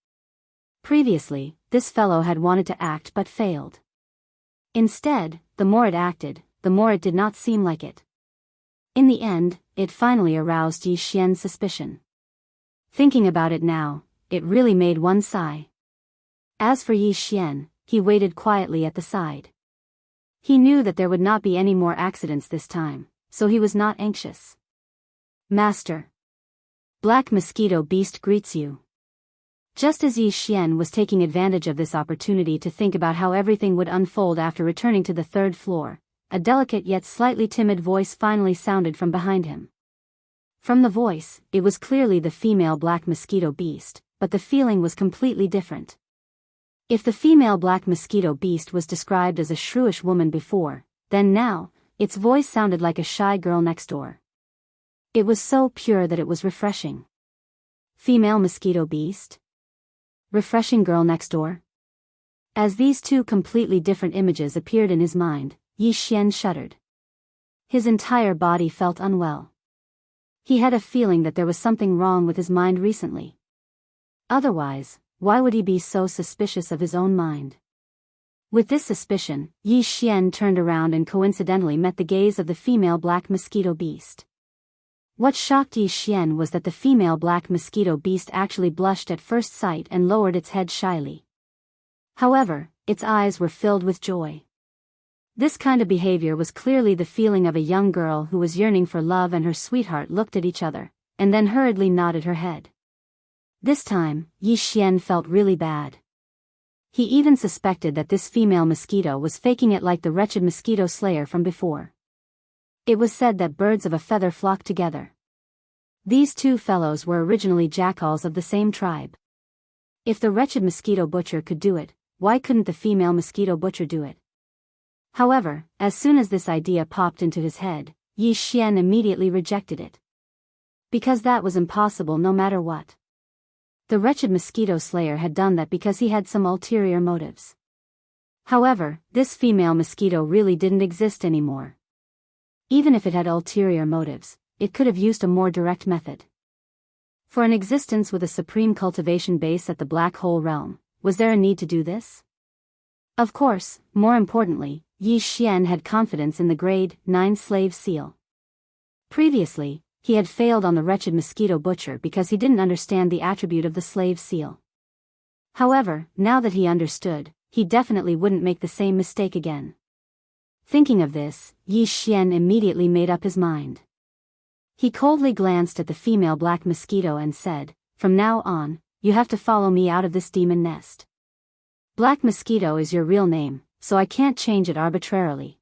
Previously, this fellow had wanted to act but failed. Instead, the more it acted, the more it did not seem like it. In the end, it finally aroused Yi Xian's suspicion. Thinking about it now, it really made one sigh. As for Yi Xian, he waited quietly at the side. He knew that there would not be any more accidents this time, so he was not anxious. Master. Black Mosquito Beast greets you. Just as Yi Xian was taking advantage of this opportunity to think about how everything would unfold after returning to the 3rd floor, a delicate yet slightly timid voice finally sounded from behind him. From the voice, it was clearly the female black mosquito beast, but the feeling was completely different. If the female black mosquito beast was described as a shrewish woman before, then now, its voice sounded like a shy girl next door. It was so pure that it was refreshing. Female mosquito beast? Refreshing girl next door? As these two completely different images appeared in his mind, Yi Xian shuddered. His entire body felt unwell. He had a feeling that there was something wrong with his mind recently. Otherwise, why would he be so suspicious of his own mind? With this suspicion, Yi Xian turned around and coincidentally met the gaze of the female black mosquito beast. What shocked Yi Xian was that the female black mosquito beast actually blushed at first sight and lowered its head shyly. However, its eyes were filled with joy. This kind of behavior was clearly the feeling of a young girl who was yearning for love, and her sweetheart looked at each other, and then hurriedly nodded her head. This time, Yi Xian felt really bad. He even suspected that this female mosquito was faking it like the wretched mosquito slayer from before. It was said that birds of a feather flock together. These two fellows were originally jackals of the same tribe. If the wretched mosquito butcher could do it, why couldn't the female mosquito butcher do it? However, as soon as this idea popped into his head, Yi Xian immediately rejected it. Because that was impossible no matter what. The wretched mosquito slayer had done that because he had some ulterior motives. However, this female mosquito really didn't exist anymore. Even if it had ulterior motives, it could have used a more direct method. For an existence with a supreme cultivation base at the black hole realm, was there a need to do this? Of course, more importantly, Yi Xian had confidence in the grade 9 slave seal. Previously, he had failed on the wretched mosquito butcher because he didn't understand the attribute of the slave seal. However, now that he understood, he definitely wouldn't make the same mistake again. Thinking of this, Yi Xian immediately made up his mind. He coldly glanced at the female black mosquito and said, "From now on, you have to follow me out of this demon nest. Black Mosquito is your real name, so I can't change it arbitrarily.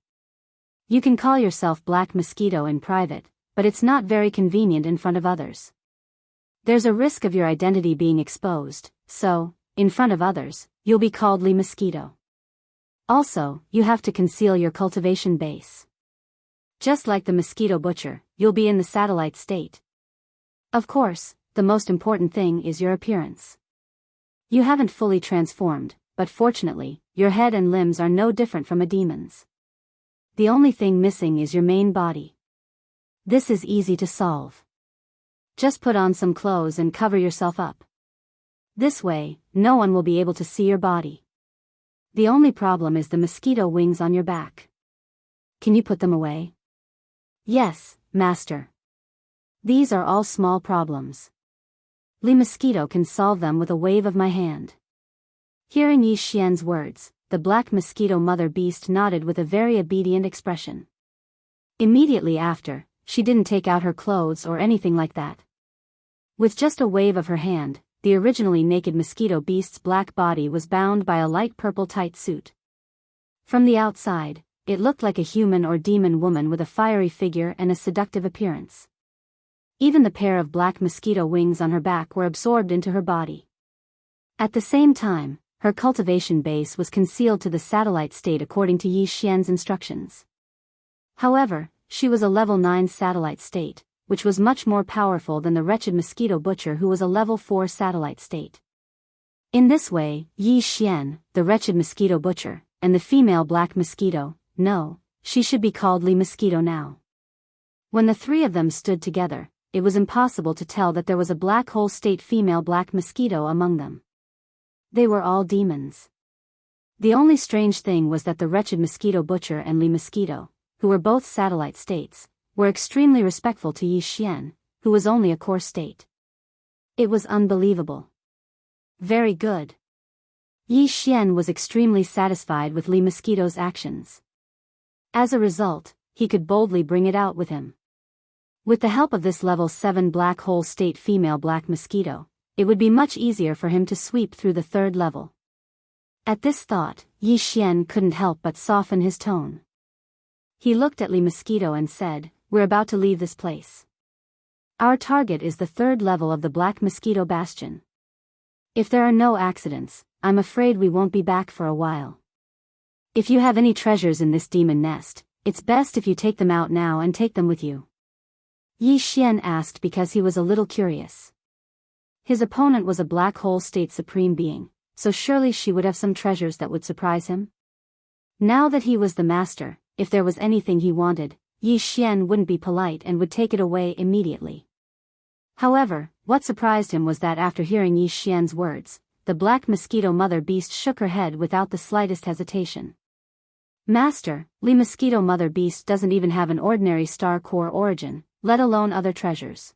You can call yourself Black Mosquito in private, but it's not very convenient in front of others. There's a risk of your identity being exposed, so, in front of others, you'll be called Li Mosquito. Also, you have to conceal your cultivation base. Just like the mosquito butcher, you'll be in the satellite state. Of course, the most important thing is your appearance. You haven't fully transformed, but fortunately, your head and limbs are no different from a demon's. The only thing missing is your main body. This is easy to solve. Just put on some clothes and cover yourself up. This way, no one will be able to see your body. The only problem is the mosquito wings on your back. Can you put them away?" "Yes, master. These are all small problems. Li Mosquito can solve them with a wave of my hand." Hearing Yi Xian's words, the black mosquito mother beast nodded with a very obedient expression. Immediately after, she didn't take out her clothes or anything like that. With just a wave of her hand, the originally naked mosquito beast's black body was bound by a light purple tight suit. From the outside, it looked like a human or demon woman with a fiery figure and a seductive appearance. Even the pair of black mosquito wings on her back were absorbed into her body. At the same time, her cultivation base was concealed to the satellite state according to Yi Xian's instructions. However, she was a level 9 satellite state, which was much more powerful than the wretched mosquito butcher who was a level 4 satellite state. In this way, Yi Xian, the wretched mosquito butcher, and the female black mosquito, no, she should be called Li Mosquito now. When the three of them stood together, it was impossible to tell that there was a black hole state female black mosquito among them. They were all demons. The only strange thing was that the wretched mosquito butcher and Li Mosquito, who were both satellite states, were extremely respectful to Yi Xian, who was only a core state. It was unbelievable. Very good. Yi Xian was extremely satisfied with Li Mosquito's actions. As a result, he could boldly bring it out with him. With the help of this level 7 black hole state female black mosquito, it would be much easier for him to sweep through the 3rd level. At this thought, Yi Xian couldn't help but soften his tone. He looked at Li Mosquito and said, "We're about to leave this place. Our target is the 3rd level of the Black Mosquito Bastion. If there are no accidents, I'm afraid we won't be back for a while. If you have any treasures in this demon nest, it's best if you take them out now and take them with you." Yi Xian asked because he was a little curious. His opponent was a black hole state supreme being, so surely she would have some treasures that would surprise him. Now that he was the master, if there was anything he wanted, Yi Xian wouldn't be polite and would take it away immediately. However, what surprised him was that after hearing Yi Xian's words, the black mosquito mother beast shook her head without the slightest hesitation. "Master, Li Mosquito mother beast doesn't even have an ordinary star core origin, let alone other treasures.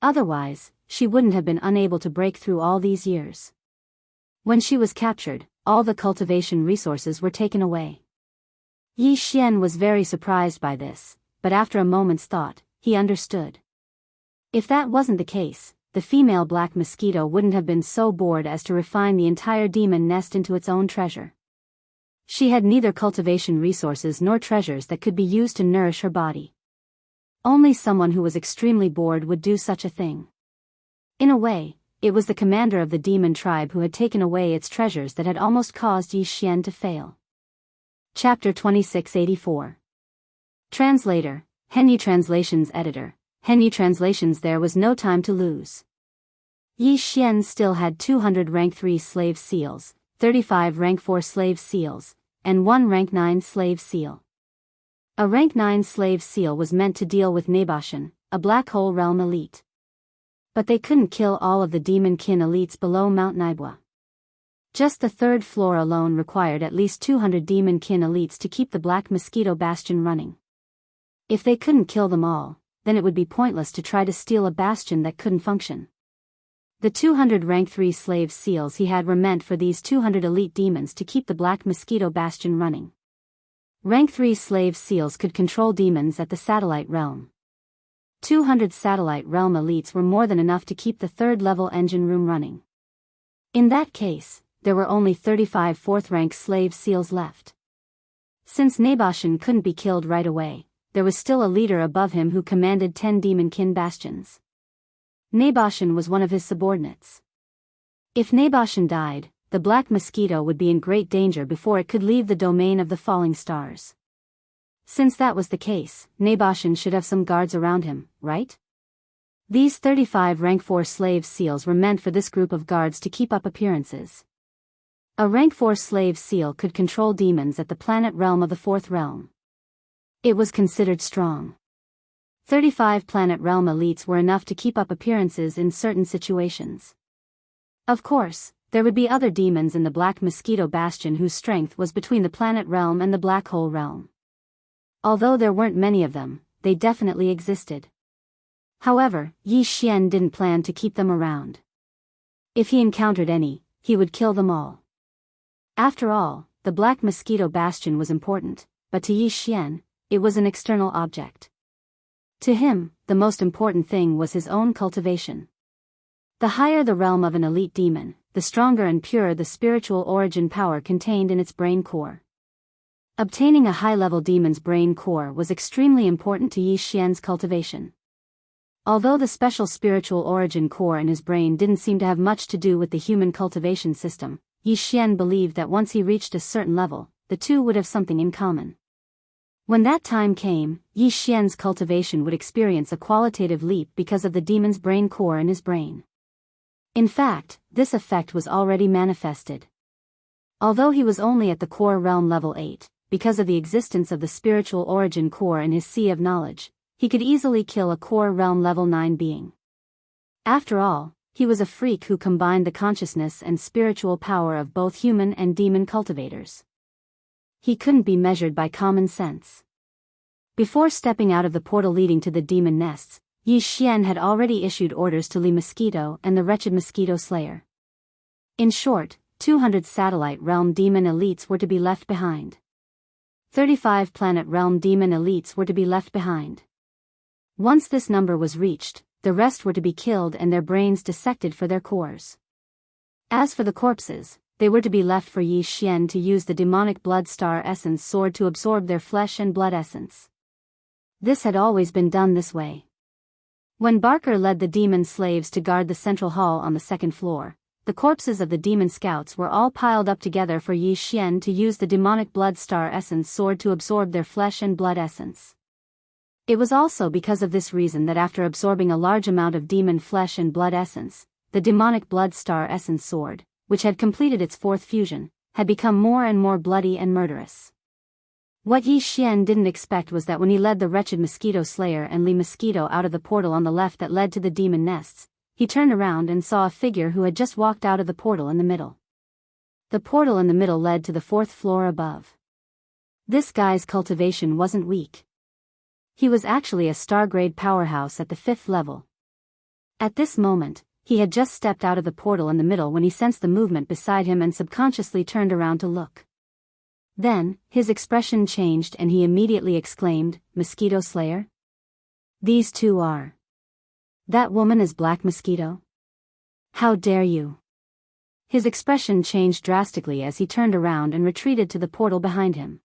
Otherwise, she wouldn't have been unable to break through all these years. When she was captured, all the cultivation resources were taken away. Yi Xian was very surprised by this, but after a moment's thought, he understood. If that wasn't the case, the female black mosquito wouldn't have been so bored as to refine the entire demon nest into its own treasure. She had neither cultivation resources nor treasures that could be used to nourish her body. Only someone who was extremely bored would do such a thing. In a way, it was the commander of the demon tribe who had taken away its treasures that had almost caused Yi Xian to fail. Chapter 2684. Translator, Henyi Translations Editor, Henyi Translations. There was no time to lose. Yi Xian still had 200 rank 3 slave seals, 35 rank 4 slave seals, and 1 rank 9 slave seal. A rank 9 slave seal was meant to deal with Naboshan, a black hole realm elite. But they couldn't kill all of the demon kin elites below Mount Naibwa. Just the third floor alone required at least 200 demon kin elites to keep the Black Mosquito Bastion running. If they couldn't kill them all, then it would be pointless to try to steal a bastion that couldn't function. The 200 rank 3 slave seals he had were meant for these 200 elite demons to keep the Black Mosquito Bastion running. Rank 3 slave seals could control demons at the satellite realm. 200 satellite realm elites were more than enough to keep the third-level engine room running. In that case, there were only 35 fourth-rank slave seals left. Since Naboshan couldn't be killed right away, there was still a leader above him who commanded 10 demon-kin bastions. Naboshan was one of his subordinates. If Naboshan died, the Black Mosquito would be in great danger before it could leave the domain of the falling stars. Since that was the case, Naboshan should have some guards around him, right? These 35 rank 4 slave seals were meant for this group of guards to keep up appearances. A rank 4 slave seal could control demons at the planet realm of the fourth realm. It was considered strong. 35 planet realm elites were enough to keep up appearances in certain situations. Of course, there would be other demons in the Black Mosquito Bastion whose strength was between the planet realm and the black hole realm. Although there weren't many of them, they definitely existed. However, Yi Xian didn't plan to keep them around. If he encountered any, he would kill them all. After all, the Black Mosquito Bastion was important, but to Yi Xian, it was an external object. To him, the most important thing was his own cultivation. The higher the realm of an elite demon, the stronger and purer the spiritual origin power contained in its brain core. Obtaining a high-level demon's brain core was extremely important to Yi Xian's cultivation. Although the special spiritual origin core in his brain didn't seem to have much to do with the human cultivation system, Yi Xian believed that once he reached a certain level, the two would have something in common. When that time came, Yi Xian's cultivation would experience a qualitative leap because of the demon's brain core in his brain. In fact, this effect was already manifested. Although he was only at the core realm level 8, because of the existence of the spiritual origin core in his sea of knowledge, he could easily kill a core realm level 9 being. After all, he was a freak who combined the consciousness and spiritual power of both human and demon cultivators. He couldn't be measured by common sense. Before stepping out of the portal leading to the demon nests, Yi Xian had already issued orders to Li Mosquito and the wretched Mosquito Slayer. In short, 200 satellite realm demon elites were to be left behind. 35 planet realm demon elites were to be left behind. Once this number was reached, the rest were to be killed and their brains dissected for their cores. As for the corpses, they were to be left for Yi Xian to use the demonic blood star essence sword to absorb their flesh and blood essence. This had always been done this way. When Barker led the demon slaves to guard the central hall on the second floor, the corpses of the demon scouts were all piled up together for Yi Xian to use the demonic blood star essence sword to absorb their flesh and blood essence. It was also because of this reason that after absorbing a large amount of demon flesh and blood essence, the demonic blood star essence sword, which had completed its fourth fusion, had become more and more bloody and murderous. What Yi Xian didn't expect was that when he led the wretched Mosquito Slayer and Li Mosquito out of the portal on the left that led to the demon nests, he turned around and saw a figure who had just walked out of the portal in the middle. The portal in the middle led to the fourth floor above. This guy's cultivation wasn't weak. He was actually a star-grade powerhouse at the 5th level. At this moment, he had just stepped out of the portal in the middle when he sensed the movement beside him and subconsciously turned around to look. Then, his expression changed and he immediately exclaimed, "Mosquito Slayer? These two are. That woman is Black Mosquito? How dare you?" His expression changed drastically as he turned around and retreated to the portal behind him.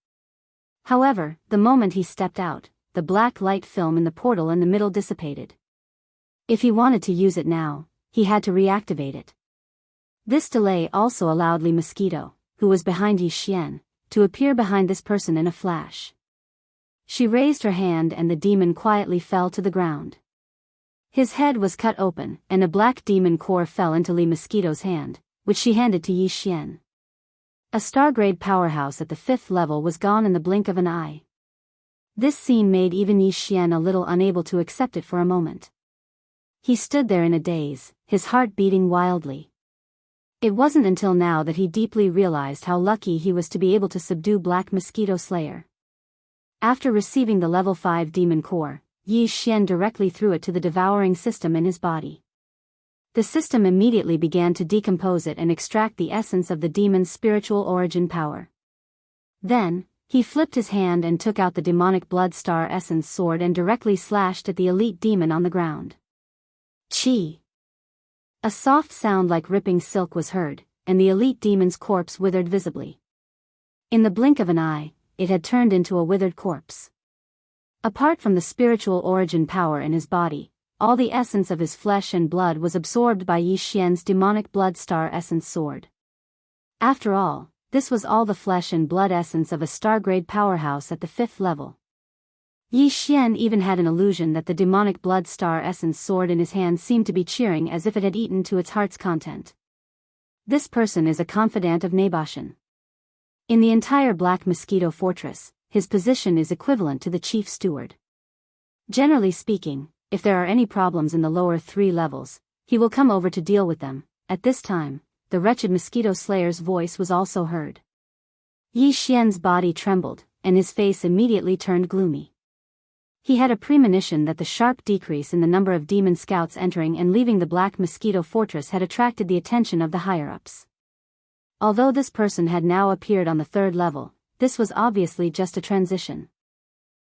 However, the moment he stepped out, the black light film in the portal in the middle dissipated. If he wanted to use it now, he had to reactivate it. This delay also allowed Li Mosquito, who was behind Yi Xian, to appear behind this person in a flash. She raised her hand and the demon quietly fell to the ground. His head was cut open, and a black demon core fell into Li Mosquito's hand, which she handed to Yi Xian. A star-grade powerhouse at the 5th level was gone in the blink of an eye. This scene made even Yi Xian a little unable to accept it for a moment. He stood there in a daze, his heart beating wildly. It wasn't until now that he deeply realized how lucky he was to be able to subdue Black Mosquito Slayer. After receiving the level 5 demon core, Yi Xian directly threw it to the devouring system in his body. The system immediately began to decompose it and extract the essence of the demon's spiritual origin power. Then, he flipped his hand and took out the demonic blood star essence sword and directly slashed at the elite demon on the ground. Chi! A soft sound like ripping silk was heard, and the elite demon's corpse withered visibly. In the blink of an eye, it had turned into a withered corpse. Apart from the spiritual origin power in his body, all the essence of his flesh and blood was absorbed by Yi Xian's demonic blood star essence sword. After all, this was all the flesh and blood essence of a star-grade powerhouse at the 5th level. Yi Xian even had an illusion that the demonic blood star essence sword in his hand seemed to be cheering as if it had eaten to its heart's content. This person is a confidant of Naboshan. In the entire Black Mosquito Fortress, his position is equivalent to the chief steward. Generally speaking, if there are any problems in the lower 3 levels, he will come over to deal with them. At this time, the wretched Mosquito Slayer's voice was also heard. Yi Xian's body trembled, and his face immediately turned gloomy. He had a premonition that the sharp decrease in the number of demon scouts entering and leaving the Black Mosquito Fortress had attracted the attention of the higher-ups. Although this person had now appeared on the 3rd level, this was obviously just a transition.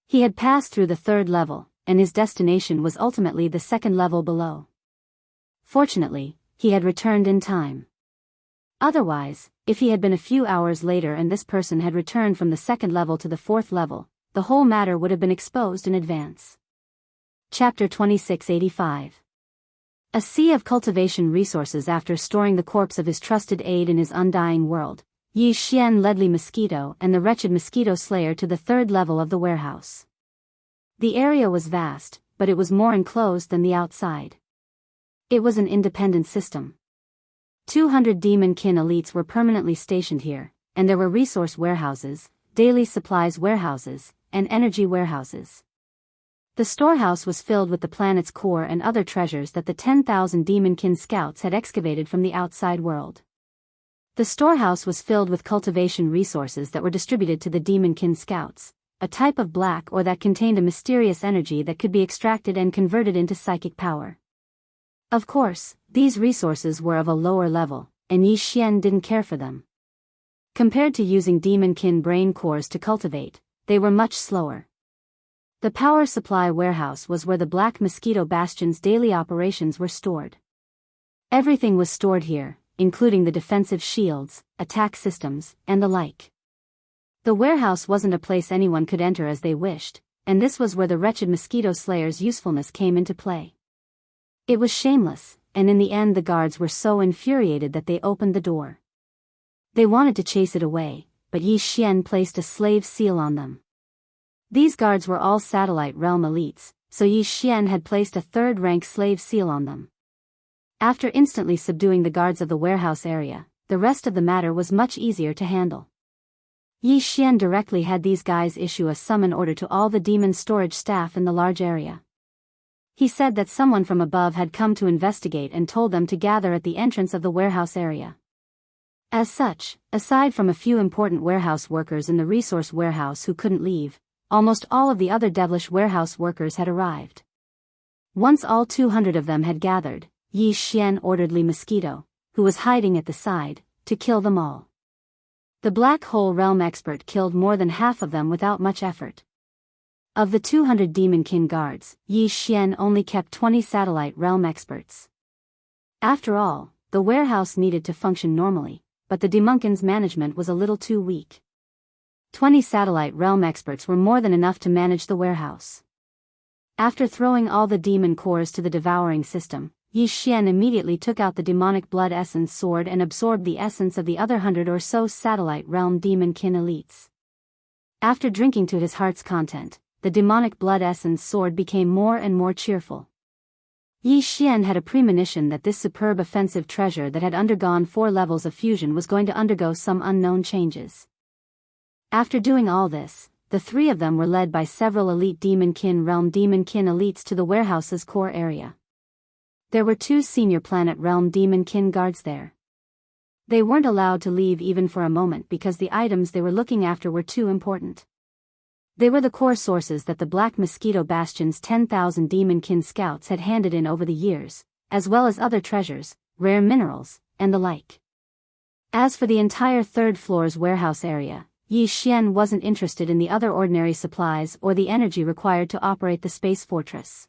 He had passed through the 3rd level, and his destination was ultimately the 2nd level below. Fortunately, he had returned in time. Otherwise, if he had been a few hours later and this person had returned from the 2nd level to the 4th level, the whole matter would have been exposed in advance. Chapter 2685. A sea of cultivation resources. After storing the corpse of his trusted aide in his undying world, Yi Xian led Li Mosquito and the wretched Mosquito Slayer to the 3rd level of the warehouse. The area was vast, but it was more enclosed than the outside. It was an independent system. 200 demon kin elites were permanently stationed here, and there were resource warehouses, daily supplies warehouses, and energy warehouses. The storehouse was filled with the planet's core and other treasures that the 10,000 demonkin scouts had excavated from the outside world. The storehouse was filled with cultivation resources that were distributed to the demonkin scouts, a type of black ore that contained a mysterious energy that could be extracted and converted into psychic power. Of course, these resources were of a lower level, and Yi Xian didn't care for them. Compared to using demonkin brain cores to cultivate, they were much slower. The power supply warehouse was where the Black Mosquito Bastion's daily operations were stored. Everything was stored here, including the defensive shields, attack systems, and the like. The warehouse wasn't a place anyone could enter as they wished, and this was where the wretched Mosquito Slayer's usefulness came into play. It was shameless, and in the end the guards were so infuriated that they opened the door. They wanted to chase it away, but Yi Xian placed a slave seal on them. These guards were all satellite realm elites, so Yi Xian had placed a 3rd-rank slave seal on them. After instantly subduing the guards of the warehouse area, the rest of the matter was much easier to handle. Yi Xian directly had these guys issue a summon order to all the demon storage staff in the large area. He said that someone from above had come to investigate and told them to gather at the entrance of the warehouse area. As such, aside from a few important warehouse workers in the resource warehouse who couldn't leave, almost all of the other devilish warehouse workers had arrived. Once all 200 of them had gathered, Yi Xian ordered Li Mosquito, who was hiding at the side, to kill them all. The Black Hole Realm expert killed more than half of them without much effort. Of the 200 Demonkin guards, Yi Xian only kept 20 Satellite Realm experts. After all, the warehouse needed to function normally, but the Demonkin's management was a little too weak. 20 Satellite Realm experts were more than enough to manage the warehouse. After throwing all the demon cores to the devouring system, Yi Xian immediately took out the demonic blood essence sword and absorbed the essence of the other 100 or so Satellite Realm Demonkin elites. After drinking to his heart's content, the demonic blood essence sword became more and more cheerful. Yi Xian had a premonition that this superb offensive treasure that had undergone 4 levels of fusion was going to undergo some unknown changes. After doing all this, the 3 of them were led by several elite Demonkin Realm Demonkin elites to the warehouse's core area. There were 2 senior Planet Realm Demonkin guards there. They weren't allowed to leave even for a moment because the items they were looking after were too important. They were the core sources that the Black Mosquito Bastion's 10,000 Demonkin scouts had handed in over the years, as well as other treasures, rare minerals, and the like. As for the entire 3rd floor's warehouse area, Yi Xian wasn't interested in the other ordinary supplies or the energy required to operate the space fortress.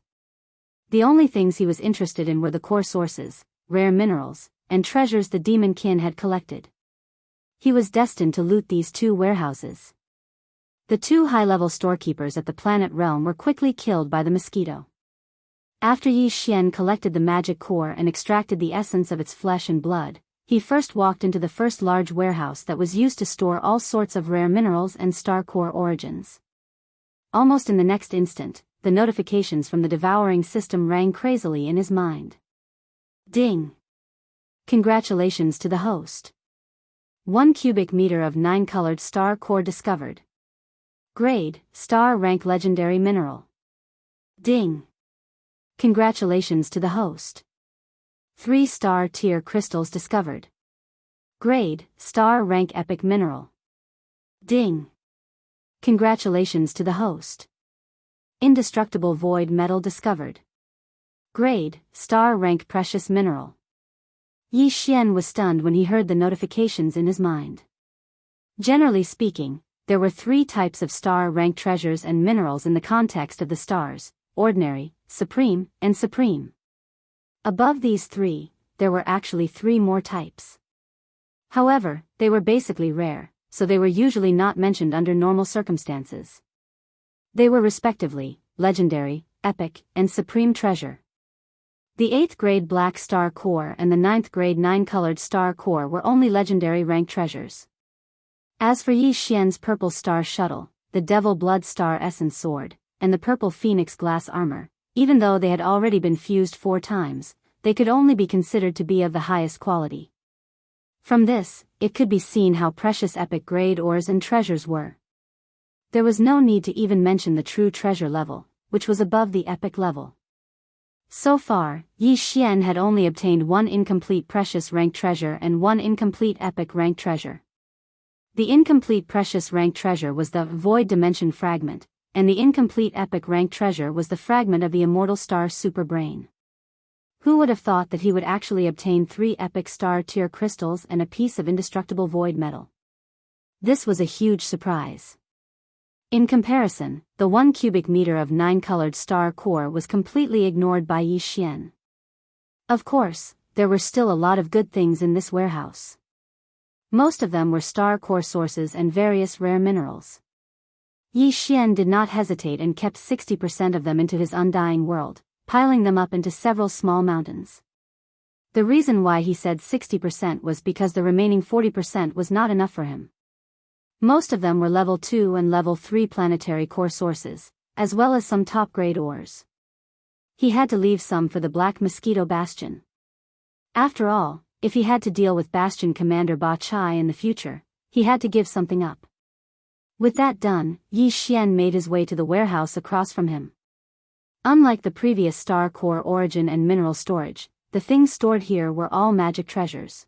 The only things he was interested in were the core sources, rare minerals, and treasures the Demonkin had collected. He was destined to loot these 2 warehouses. The 2 high-level storekeepers at the planet realm were quickly killed by the mosquito. After Yi Xian collected the magic core and extracted the essence of its flesh and blood, he first walked into the first large warehouse that was used to store all sorts of rare minerals and star core origins. Almost in the next instant, the notifications from the devouring system rang crazily in his mind. Ding! Congratulations to the host. 1 cubic meter of 9-colored star core discovered. Grade, Star Rank Legendary Mineral. Ding! Congratulations to the host. 3-star tier crystals discovered. Grade, Star Rank Epic Mineral. Ding! Congratulations to the host. Indestructible Void Metal discovered. Grade, Star Rank Precious Mineral. Yi Xian was stunned when he heard the notifications in his mind. Generally speaking, there were 3 types of star-rank treasures and minerals in the context of the stars: ordinary, supreme, and supreme. Above these 3, there were actually 3 more types. However, they were basically rare, so they were usually not mentioned under normal circumstances. They were respectively, legendary, epic, and supreme treasure. The 8th grade Black Star Core and the 9th grade 9-colored Star Core were only legendary rank treasures. As for Yi Xian's Purple Star Shuttle, the Devil Blood Star Essence Sword, and the Purple Phoenix Glass Armor, even though they had already been fused 4 times, they could only be considered to be of the highest quality. From this, it could be seen how precious epic grade ores and treasures were. There was no need to even mention the true treasure level, which was above the epic level. So far, Yi Xian had only obtained 1 incomplete precious rank treasure and 1 incomplete epic rank treasure. The incomplete precious rank treasure was the Void Dimension Fragment, and the incomplete epic rank treasure was the fragment of the Immortal Star Super Brain. Who would have thought that he would actually obtain 3 epic star tier crystals and a piece of indestructible void metal? This was a huge surprise. In comparison, the 1 cubic meter of 9-colored star core was completely ignored by Yi Xian. Of course, there were still a lot of good things in this warehouse. Most of them were star core sources and various rare minerals. Yi Xian did not hesitate and kept 60% of them into his undying world, piling them up into several small mountains. The reason why he said 60% was because the remaining 40% was not enough for him. Most of them were level 2 and level 3 planetary core sources, as well as some top-grade ores. He had to leave some for the Black Mosquito Bastion. After all, if he had to deal with Bastion Commander Ba Chai in the future, he had to give something up. With that done, Yi Xian made his way to the warehouse across from him. Unlike the previous Star Core origin and mineral storage, the things stored here were all magic treasures.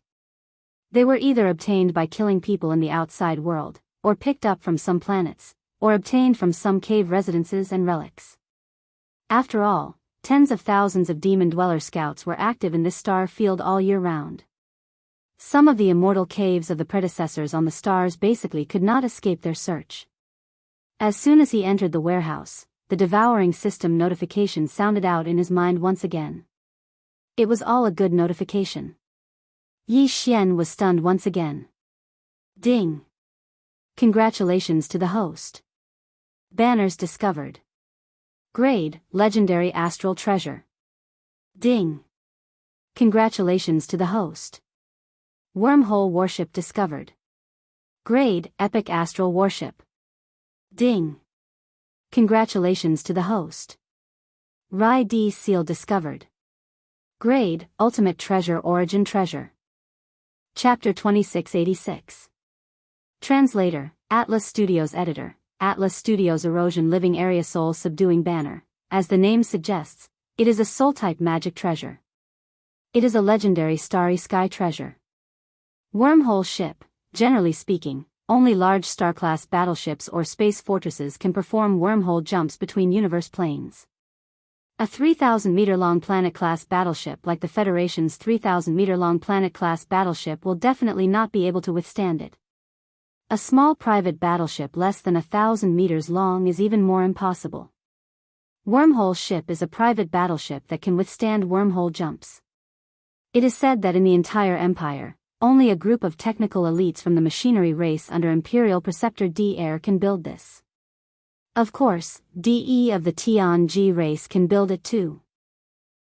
They were either obtained by killing people in the outside world, or picked up from some planets, or obtained from some cave residences and relics. After all, tens of thousands of Demon Dweller scouts were active in this star field all year round. Some of the immortal caves of the predecessors on the stars basically could not escape their search. As soon as he entered the warehouse, the devouring system notification sounded out in his mind once again. It was all a good notification. Yi Xian was stunned once again. Ding! Congratulations to the host. Banners discovered. Grade, Legendary Astral Treasure. Ding! Congratulations to the host. Wormhole Warship discovered. Grade, Epic Astral Warship. Ding! Congratulations to the host. Rai D Seal discovered. Grade, Ultimate Treasure Origin Treasure. Chapter 2686. Translator, Atlas Studios Editor, Atlas Studios Erosion Living Area Soul Subduing Banner. As the name suggests, it is a soul-type magic treasure. It is a legendary starry sky treasure. Wormhole ship. Generally speaking, only large star-class battleships or space fortresses can perform wormhole jumps between universe planes. A 3,000-meter-long planet-class battleship like the Federation's 3,000-meter-long planet-class battleship will definitely not be able to withstand it. A small private battleship less than 1,000 meters long is even more impossible. Wormhole ship is a private battleship that can withstand wormhole jumps. It is said that in the entire empire, only a group of technical elites from the machinery race under Imperial Preceptor D Air can build this. Of course, DE of the Tian-G race can build it too.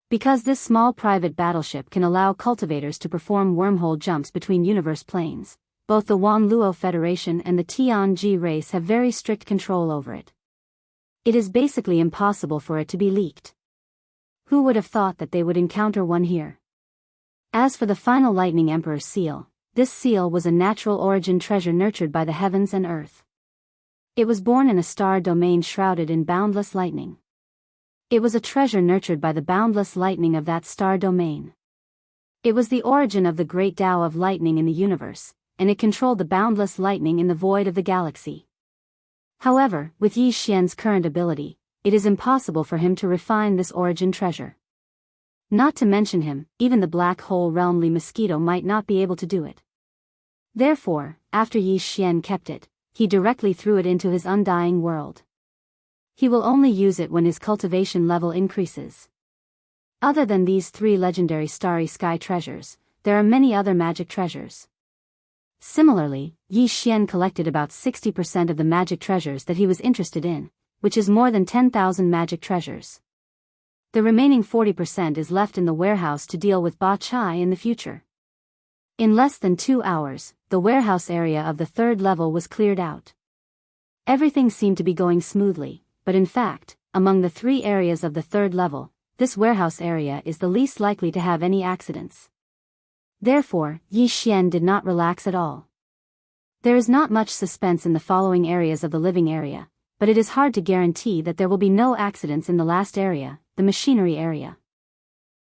Because this small private battleship can allow cultivators to perform wormhole jumps between universe planes, both the Wanluo Federation and the Tian-G race have very strict control over it. It is basically impossible for it to be leaked. Who would have thought that they would encounter one here? As for the final Lightning Emperor seal, this seal was a natural origin treasure nurtured by the heavens and earth. It was born in a star domain shrouded in boundless lightning. It was a treasure nurtured by the boundless lightning of that star domain. It was the origin of the great Tao of lightning in the universe, and it controlled the boundless lightning in the void of the galaxy. However, with Yi Xian's current ability, it is impossible for him to refine this origin treasure. Not to mention him, even the black hole realm Li Mosquito might not be able to do it. Therefore, after Yi Xian kept it, he directly threw it into his undying world. He will only use it when his cultivation level increases. Other than these three legendary starry sky treasures, there are many other magic treasures. Similarly, Yi Xian collected about 60% of the magic treasures that he was interested in, which is more than 10,000 magic treasures. The remaining 40% is left in the warehouse to deal with Ba Chai in the future. In less than 2 hours, the warehouse area of the third level was cleared out. Everything seemed to be going smoothly, but in fact, among the 3 areas of the third level, this warehouse area is the least likely to have any accidents. Therefore, Yi Xian did not relax at all. There is not much suspense in the following areas of the living area, but it is hard to guarantee that there will be no accidents in the last area, the machinery area.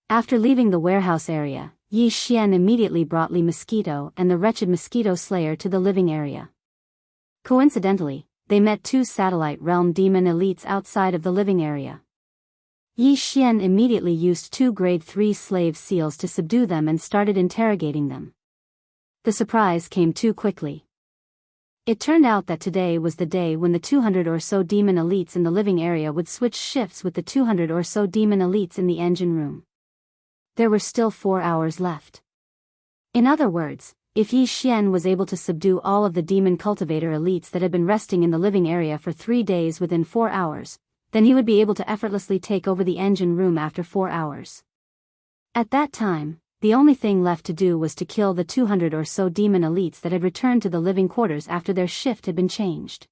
After leaving the warehouse area, Yi Xian immediately brought Li Mosquito and the wretched mosquito slayer to the living area. Coincidentally, they met 2 satellite realm demon elites outside of the living area. Yi Xian immediately used 2 grade 3 slave seals to subdue them and started interrogating them. The surprise came too quickly. It turned out that today was the day when the 200 or so demon elites in the living area would switch shifts with the 200 or so demon elites in the engine room. There were still 4 hours left. In other words, if Yi Xian was able to subdue all of the demon cultivator elites that had been resting in the living area for 3 days within 4 hours, then he would be able to effortlessly take over the engine room after 4 hours. At that time, the only thing left to do was to kill the 200 or so demon elites that had returned to the living quarters after their shift had been changed.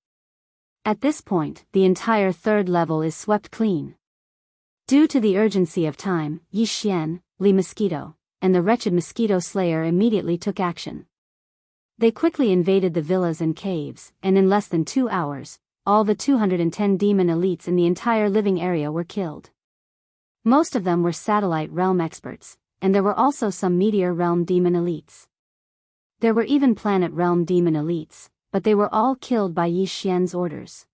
At this point, the entire third level is swept clean. Due to the urgency of time, Yi Xian, Li Mosquito, and the wretched mosquito slayer immediately took action. They quickly invaded the villas and caves, and in less than 2 hours, all the 210 demon elites in the entire living area were killed. Most of them were satellite realm experts, and there were also some meteor realm demon elites. There were even planet realm demon elites, but they were all killed by Yi Xian's orders.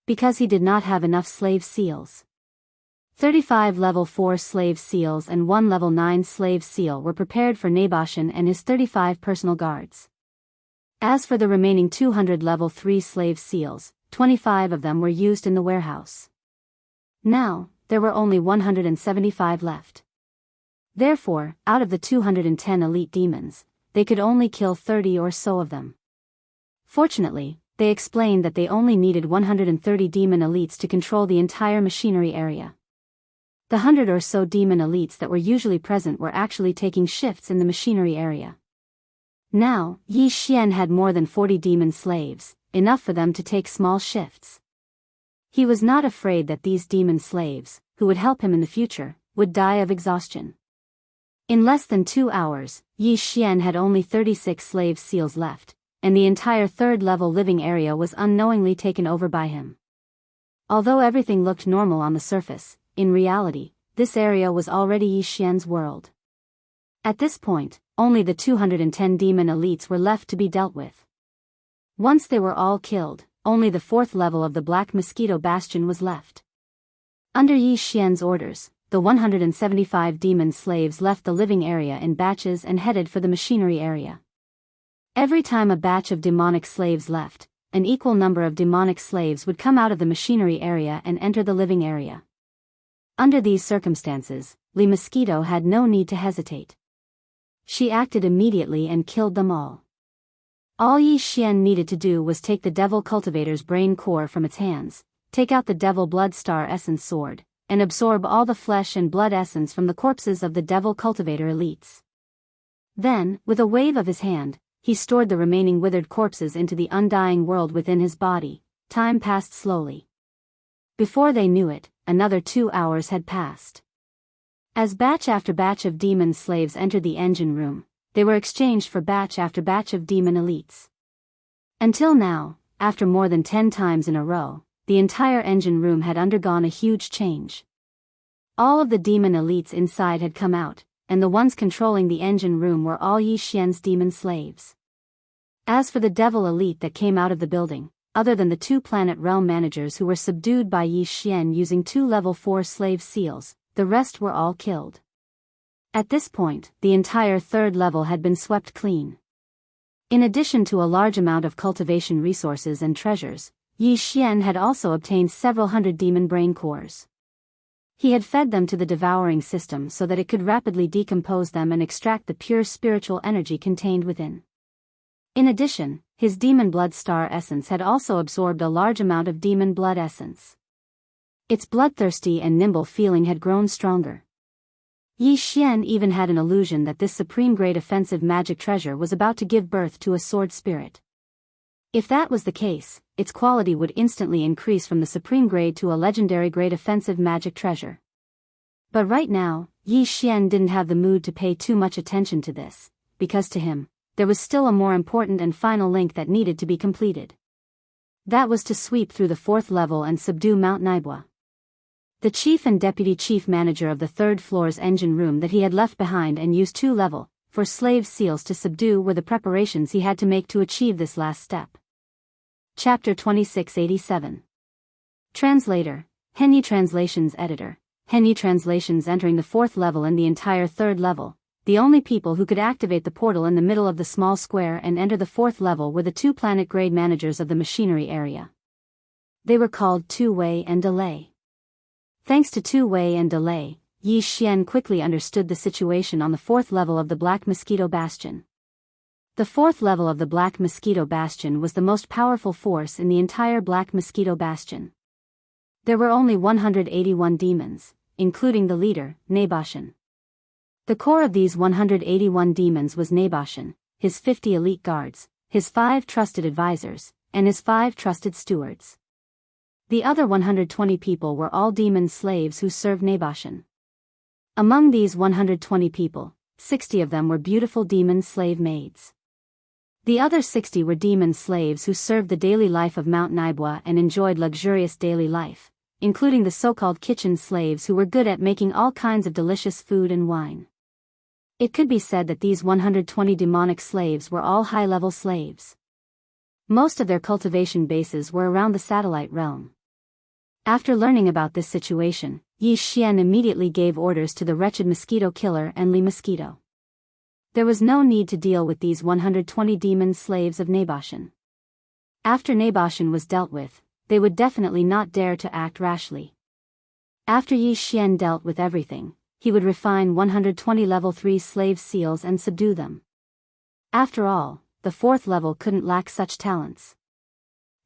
Because he did not have enough slave seals. 35 level 4 slave seals and 1 level 9 slave seal were prepared for Nabashan and his 35 personal guards. As for the remaining 200 level 3 slave seals, 25 of them were used in the warehouse. Now, there were only 175 left. Therefore, out of the 210 elite demons, they could only kill 30 or so of them. Fortunately, they explained that they only needed 130 demon elites to control the entire machinery area. The 100 or so demon elites that were usually present were actually taking shifts in the machinery area. Now, Yi Xian had more than 40 demon slaves, enough for them to take small shifts. He was not afraid that these demon slaves, who would help him in the future, would die of exhaustion. In less than 2 hours, Yi Xian had only 36 slave seals left, and the entire third-level living area was unknowingly taken over by him. Although everything looked normal on the surface, in reality, this area was already Yi Xian's world. At this point, only the 210 demon elites were left to be dealt with. Once they were all killed, only the 4th level of the Black Mosquito Bastion was left. Under Yi Xian's orders, the 175 demon slaves left the living area in batches and headed for the machinery area. Every time a batch of demonic slaves left, an equal number of demonic slaves would come out of the machinery area and enter the living area. Under these circumstances, Li Mosquito had no need to hesitate. She acted immediately and killed them all. All Yi Xian needed to do was take the Devil Cultivator's brain core from its hands, take out the Devil Blood Star Essence sword, and absorb all the flesh and blood essence from the corpses of the Devil Cultivator elites. Then, with a wave of his hand, he stored the remaining withered corpses into the undying world within his body. Time passed slowly. Before they knew it, another 2 hours had passed. As batch after batch of demon slaves entered the engine room, they were exchanged for batch after batch of demon elites. Until now, after more than 10 times in a row, the entire engine room had undergone a huge change. All of the demon elites inside had come out, and the ones controlling the engine room were all Yi Xian's demon slaves. As for the devil elite that came out of the building, other than the 2 planet realm managers who were subdued by Yi Xian using 2 level 4 slave seals, the rest were all killed. At this point, the entire 3rd level had been swept clean. In addition to a large amount of cultivation resources and treasures, Yi Xian had also obtained several hundred demon brain cores. He had fed them to the devouring system so that it could rapidly decompose them and extract the pure spiritual energy contained within. In addition, his demon blood star essence had also absorbed a large amount of demon blood essence. Its bloodthirsty and nimble feeling had grown stronger. Yi Xian even had an illusion that this supreme-grade offensive magic treasure was about to give birth to a sword spirit. If that was the case, its quality would instantly increase from the supreme grade to a legendary grade offensive magic treasure. But right now, Yi Xian didn't have the mood to pay too much attention to this, because to him, there was still a more important and final link that needed to be completed. That was to sweep through the 4th level and subdue Mount Naibua. The chief and deputy chief manager of the 3rd floor's engine room that he had left behind and used 2 level 4 slave seals to subdue were the preparations he had to make to achieve this last step. Chapter 2687. Translator, Henyi Translations Editor, Henyi Translations entering the 4th level and the entire 3rd level. The only people who could activate the portal in the middle of the small square and enter the 4th level were the 2 planet grade managers of the machinery area. They were called Two Wei and Delay. Thanks to Two Wei and Delay, Yi Xian quickly understood the situation on the 4th level of the Black Mosquito Bastion. The 4th level of the Black Mosquito Bastion was the most powerful force in the entire Black Mosquito Bastion. There were only 181 demons, including the leader, Nabashan. The core of these 181 demons was Nabashan, his 50 elite guards, his 5 trusted advisors, and his 5 trusted stewards. The other 120 people were all demon slaves who served Nabashan. Among these 120 people, 60 of them were beautiful demon slave maids. The other 60 were demon slaves who served the daily life of Mount Naibua and enjoyed luxurious daily life, including the so-called kitchen slaves who were good at making all kinds of delicious food and wine. It could be said that these 120 demonic slaves were all high-level slaves. Most of their cultivation bases were around the satellite realm. After learning about this situation, Yi Xian immediately gave orders to the wretched mosquito killer and Li Mosquito. There was no need to deal with these 120 demon slaves of Naboshan. After Naboshan was dealt with, they would definitely not dare to act rashly. After Yi Xian dealt with everything, he would refine 120 level 3 slave seals and subdue them. After all, the 4th level couldn't lack such talents.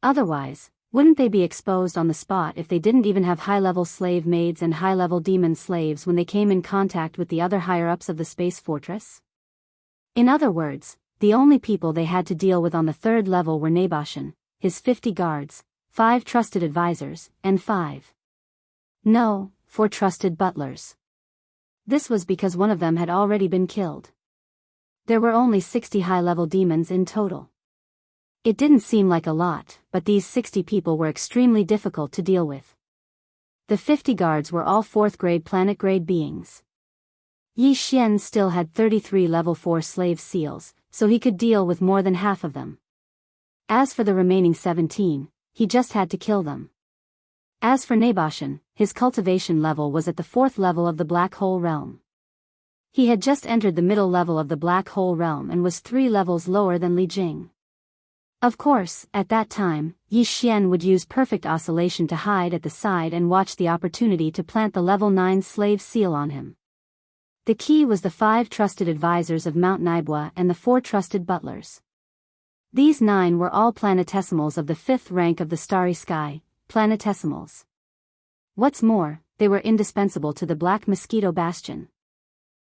Otherwise, wouldn't they be exposed on the spot if they didn't even have high-level slave maids and high-level demon slaves when they came in contact with the other higher-ups of the space fortress? In other words, the only people they had to deal with on the 3rd level were Naboshan, his 50 guards, 5 trusted advisors, and 4 trusted butlers. This was because one of them had already been killed. There were only 60 high-level demons in total. It didn't seem like a lot, but these 60 people were extremely difficult to deal with. The 50 guards were all 4th-grade planet-grade beings. Yi Xian still had 33 level 4 slave seals, so he could deal with more than half of them. As for the remaining 17, he just had to kill them. As for Naboshan, his cultivation level was at the 4th level of the Black Hole Realm. He had just entered the middle level of the Black Hole Realm and was 3 levels lower than Li Jing. Of course, at that time, Yi Xian would use perfect oscillation to hide at the side and watch the opportunity to plant the level 9 slave seal on him. The key was the 5 trusted advisors of Mount Naibua and the 4 trusted butlers. These 9 were all planetesimals of the 5th rank of the starry sky, planetesimals. What's more, they were indispensable to the Black Mosquito Bastion.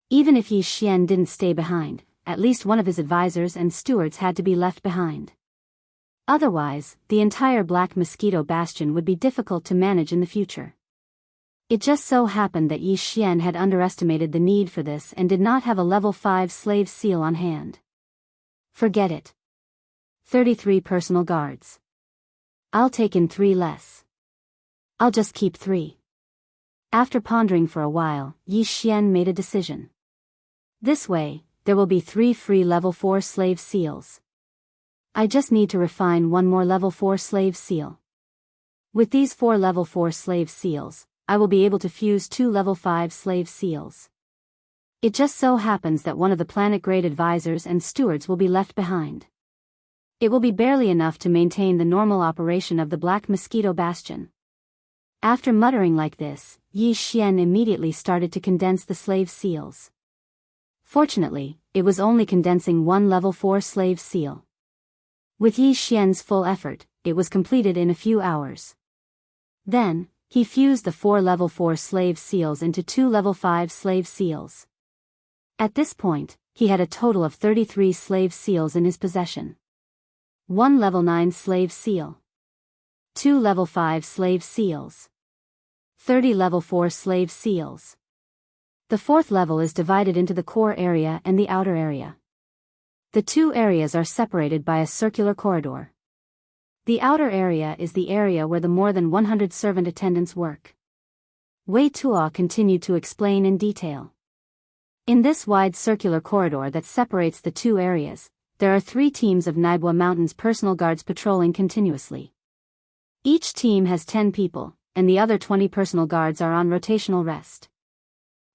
Even if Yi Xian didn't stay behind, at least one of his advisors and stewards had to be left behind. Otherwise, the entire Black Mosquito Bastion would be difficult to manage in the future. It just so happened that Yi Xian had underestimated the need for this and did not have a level 5 slave seal on hand. Forget it. 33 personal guards. I'll take in 3 less. I'll just keep 3. After pondering for a while, Yi Xian made a decision. This way, there will be 3 free level 4 slave seals. I just need to refine 1 more level 4 slave seal. With these 4 level 4 slave seals, I will be able to fuse 2 level 5 slave seals. It just so happens that one of the planet-grade advisors and stewards will be left behind. It will be barely enough to maintain the normal operation of the Black Mosquito Bastion. After muttering like this, Yi Xian immediately started to condense the slave seals. Fortunately, it was only condensing 1 level 4 slave seal. With Yi Xian's full effort, it was completed in a few hours. Then, he fused the 4 level 4 slave seals into 2 level 5 slave seals. At this point, he had a total of 33 slave seals in his possession. 1 level 9 slave seal. 2 level 5 slave seals. 30 level 4 slave seals. The 4th level is divided into the core area and the outer area. The 2 areas are separated by a circular corridor. The outer area is the area where the more than 100 servant attendants work. Wei Tuo continued to explain in detail. In this wide circular corridor that separates the 2 areas, there are 3 teams of Naibua Mountain's personal guards patrolling continuously. Each team has 10 people, and the other 20 personal guards are on rotational rest.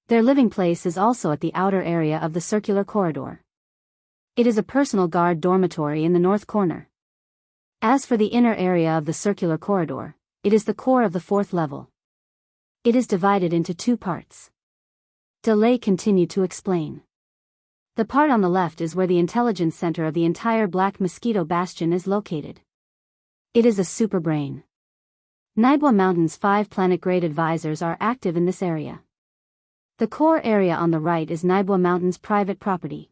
Their living place is also at the outer area of the circular corridor. It is a personal guard dormitory in the north corner. As for the inner area of the circular corridor, it is the core of the 4th level. It is divided into 2 parts. DeLay continued to explain. The part on the left is where the intelligence center of the entire Black Mosquito Bastion is located. It is a superbrain. Naibua Mountain's 5 planet-grade advisors are active in this area. The core area on the right is Naibua Mountain's private property.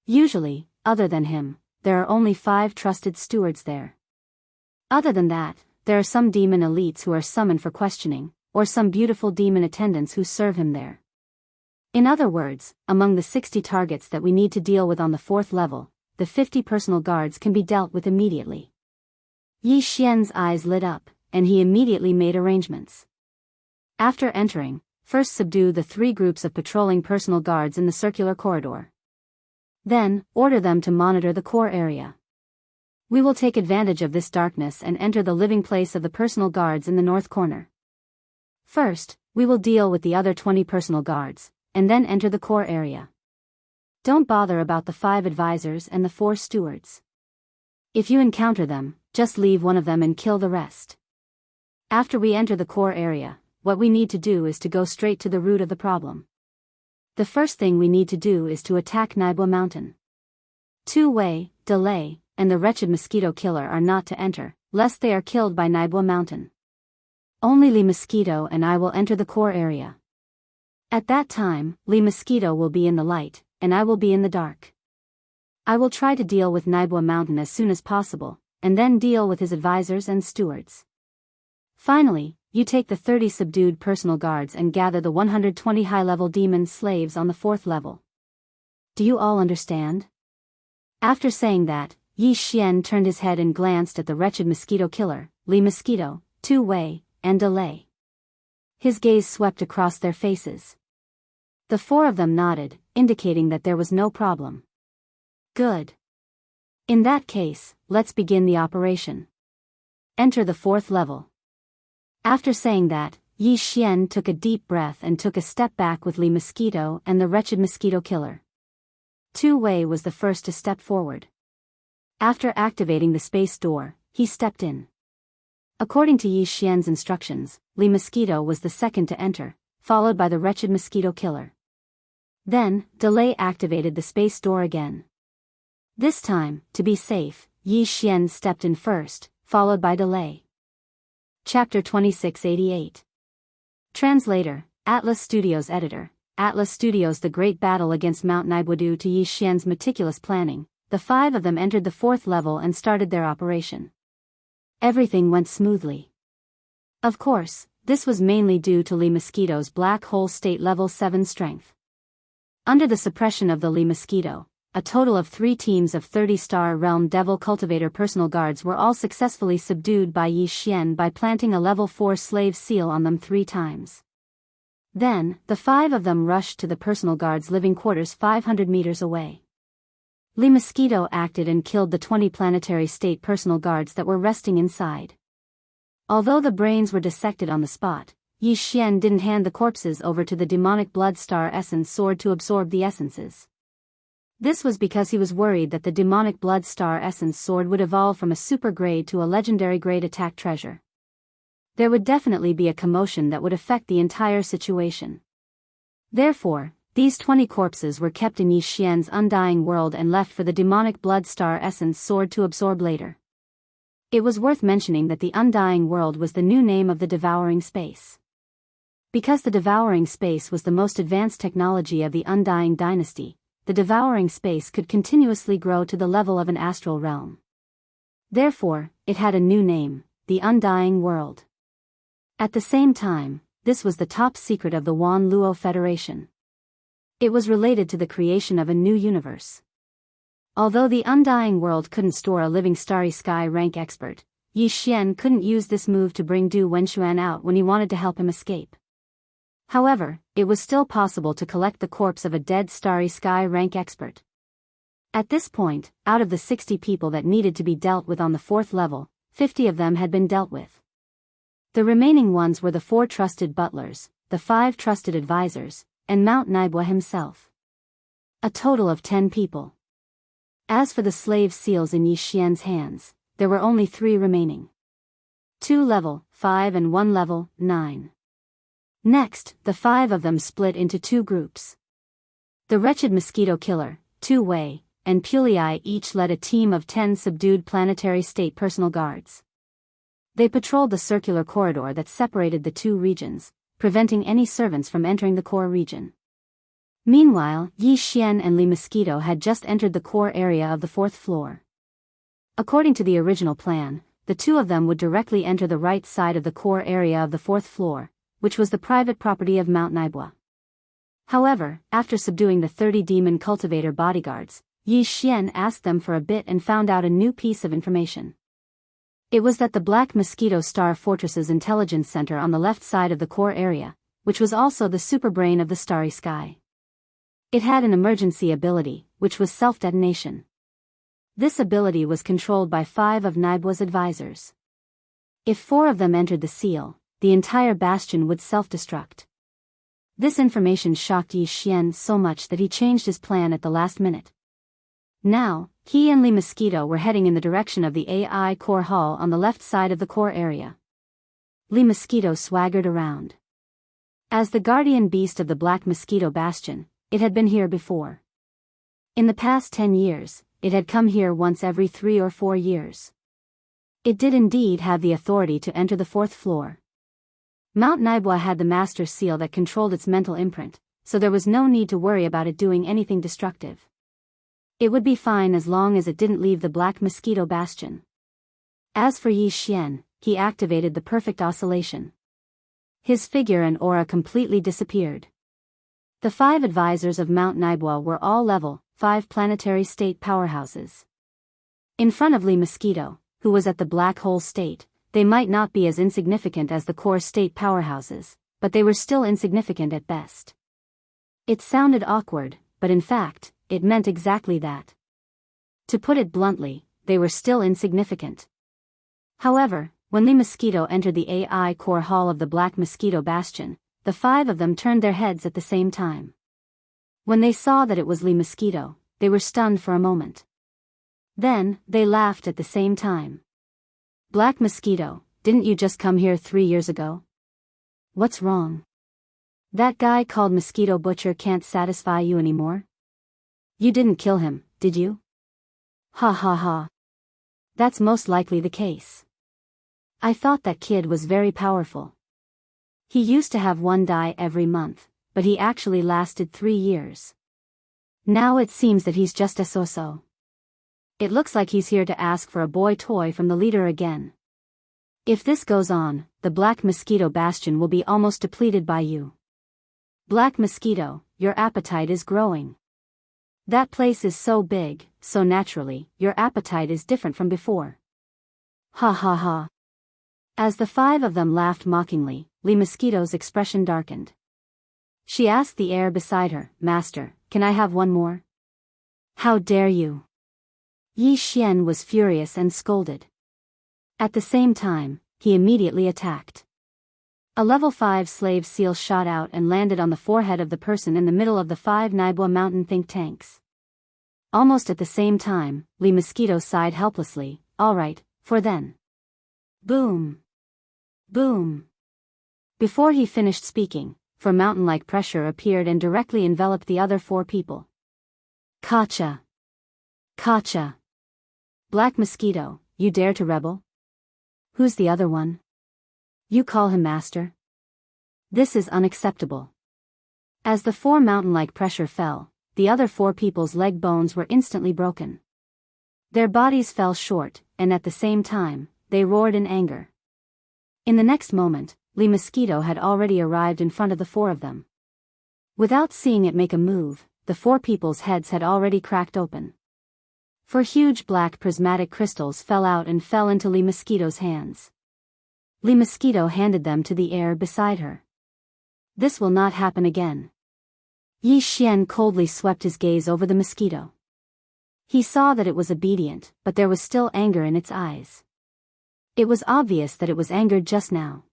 Usually, other than him, there are only 5 trusted stewards there. Other than that, there are some demon elites who are summoned for questioning, or some beautiful demon attendants who serve him there. In other words, among the 60 targets that we need to deal with on the 4th level, the 50 personal guards can be dealt with immediately. Yi Xian's eyes lit up, and he immediately made arrangements. After entering, first subdue the 3 groups of patrolling personal guards in the circular corridor. Then, order them to monitor the core area. We will take advantage of this darkness and enter the living place of the personal guards in the north corner. First, We will deal with the other 20 personal guards, and then enter the core area. Don't bother about the 5 advisors and the 4 stewards. If you encounter them, just leave one of them and kill the rest. After we enter the core area, what we need to do is to go straight to the root of the problem. The first thing we need to do is to attack Naibwa Mountain. Two-Way, Delay, and the wretched mosquito killer are not to enter, lest they are killed by Naibwa Mountain. Only Lee Mosquito and I will enter the core area. At that time, Lee Mosquito will be in the light, and I will be in the dark. I will try to deal with Naibwa Mountain as soon as possible, and then deal with his advisors and stewards. Finally, you take the 30 subdued personal guards and gather the 120 high-level demon slaves on the 4th level. Do you all understand? After saying that, Yi Xian turned his head and glanced at the wretched mosquito killer, Lee Mosquito, Two-Way, and Delay. His gaze swept across their faces. The 4 of them nodded, indicating that there was no problem. Good. In that case, let's begin the operation. Enter the 4th level. After saying that, Yi Xian took a deep breath and took a step back with Lee Mosquito and the wretched mosquito killer. Two-Way was the first to step forward. After activating the space door, he stepped in. According to Yi Xian's instructions, Lee Mosquito was the second to enter, followed by the wretched mosquito killer. Then, Delay activated the space door again. This time, to be safe, Yi Xian stepped in first, followed by Delay. Chapter 2688. Translator, Atlas Studios Editor. Atlas Studios. The great battle against Mount Naibwa. Due to Yi Xian's meticulous planning, the 5 of them entered the 4th level and started their operation. Everything went smoothly. Of course, this was mainly due to Lee Mosquito's black hole state level 7 strength. Under the suppression of the Lee Mosquito, a total of 3 teams of 30-star Realm Devil Cultivator personal guards were all successfully subdued by Yi Xian by planting a level 4 slave seal on them 3 times. Then, the 5 of them rushed to the personal guards' living quarters 500 meters away. Lee Mosquito acted and killed the 20 planetary state personal guards that were resting inside. Although the brains were dissected on the spot, Yi Xian didn't hand the corpses over to the demonic blood star essence sword to absorb the essences. This was because he was worried that the demonic blood star essence sword would evolve from a super grade to a legendary grade attack treasure. There would definitely be a commotion that would affect the entire situation. Therefore, these 20 corpses were kept in Yi Xian's undying world and left for the demonic blood star essence sword to absorb later. It was worth mentioning that the undying world was the new name of the devouring space. Because the devouring space was the most advanced technology of the undying dynasty, the devouring space could continuously grow to the level of an astral realm. Therefore, it had a new name, the Undying World. At the same time, this was the top secret of the Wan Luo Federation. It was related to the creation of a new universe. Although the Undying World couldn't store a living starry sky rank expert, Yi Xian couldn't use this move to bring Du Wenxuan out when he wanted to help him escape. However, it was still possible to collect the corpse of a dead starry sky rank expert. At this point, out of the 60 people that needed to be dealt with on the 4th level, 50 of them had been dealt with. The remaining ones were the 4 trusted butlers, the 5 trusted advisors, and Mount Naibwa himself. A total of 10 people. As for the slave seals in Yi Xian's hands, there were only 3 remaining. 2 level 5 and 1 level 9. Next, the 5 of them split into 2 groups. The wretched mosquito killer, Two-Way, and Pulei each led a team of 10 subdued planetary state personal guards. They patrolled the circular corridor that separated the 2 regions, preventing any servants from entering the core region. Meanwhile, Yi Xian and Lee Mosquito had just entered the core area of the 4th floor. According to the original plan, the 2 of them would directly enter the right side of the core area of the 4th floor, which was the private property of Mount Naibwa. However, after subduing the 30 demon cultivator bodyguards, Yi Xian asked them for a bit and found out a new piece of information. It was that the Black Mosquito Star Fortress's intelligence center on the left side of the core area, which was also the superbrain of the starry sky. It had an emergency ability, which was self-detonation. This ability was controlled by 5 of Naibwa's advisors. If 4 of them entered the seal, the entire bastion would self-destruct. This information shocked Yi Xian so much that he changed his plan at the last minute. Now, he and Li Mosquito were heading in the direction of the AI core hall on the left side of the core area. Li Mosquito swaggered around. As the guardian beast of the Black Mosquito Bastion, it had been here before. In the past 10 years, it had come here once every 3 or 4 years. It did indeed have the authority to enter the 4th floor. Mount Naibwa had the master seal that controlled its mental imprint, so there was no need to worry about it doing anything destructive. It would be fine as long as it didn't leave the Black Mosquito Bastion. As for Yi Xian, he activated the perfect oscillation. His figure and aura completely disappeared. The 5 advisors of Mount Naibwa were all level 5 planetary state powerhouses. In front of Li Mosquito, who was at the black hole state, they might not be as insignificant as the core state powerhouses, but they were still insignificant at best. It sounded awkward, but in fact, it meant exactly that. To put it bluntly, they were still insignificant. However, when Li Mosquito entered the AI core hall of the Black Mosquito Bastion, the 5 of them turned their heads at the same time. When they saw that it was Li Mosquito, they were stunned for a moment. Then, they laughed at the same time. Black Mosquito, didn't you just come here 3 years ago? What's wrong? That guy called Mosquito Butcher can't satisfy you anymore? You didn't kill him, did you? Ha ha ha. That's most likely the case. I thought that kid was very powerful. He used to have 1 die every month, but he actually lasted 3 years. Now it seems that he's just a so-so. It looks like he's here to ask for a boy toy from the leader again. If this goes on, the Black Mosquito Bastion will be almost depleted by you. Black Mosquito, your appetite is growing. That place is so big, so naturally, your appetite is different from before. Ha ha ha. As the 5 of them laughed mockingly, Li Mosquito's expression darkened. She asked the air beside her, Master, can I have one more? How dare you? Yi Xian was furious and scolded. At the same time, he immediately attacked. A level 5 slave seal shot out and landed on the forehead of the person in the middle of the 5 Naibwa mountain think tanks. Almost at the same time, Li Mosquito sighed helplessly, alright, for then. Boom. Boom. Before he finished speaking, for mountain-like pressure appeared and directly enveloped the other 4 people. Kacha. Kacha. Black Mosquito, you dare to rebel? Who's the other one? You call him master? This is unacceptable. As the 4 mountain-like pressure fell, the other 4 people's leg bones were instantly broken. Their bodies fell short, and at the same time, they roared in anger. In the next moment, Li Mosquito had already arrived in front of the 4 of them. Without seeing it make a move, the 4 people's heads had already cracked open. 4 huge black prismatic crystals fell out and fell into Li Mosquito's hands. Li Mosquito handed them to the air beside her. This will not happen again. Yi Xian coldly swept his gaze over the mosquito. He saw that it was obedient, but there was still anger in its eyes. It was obvious that it was angered just now.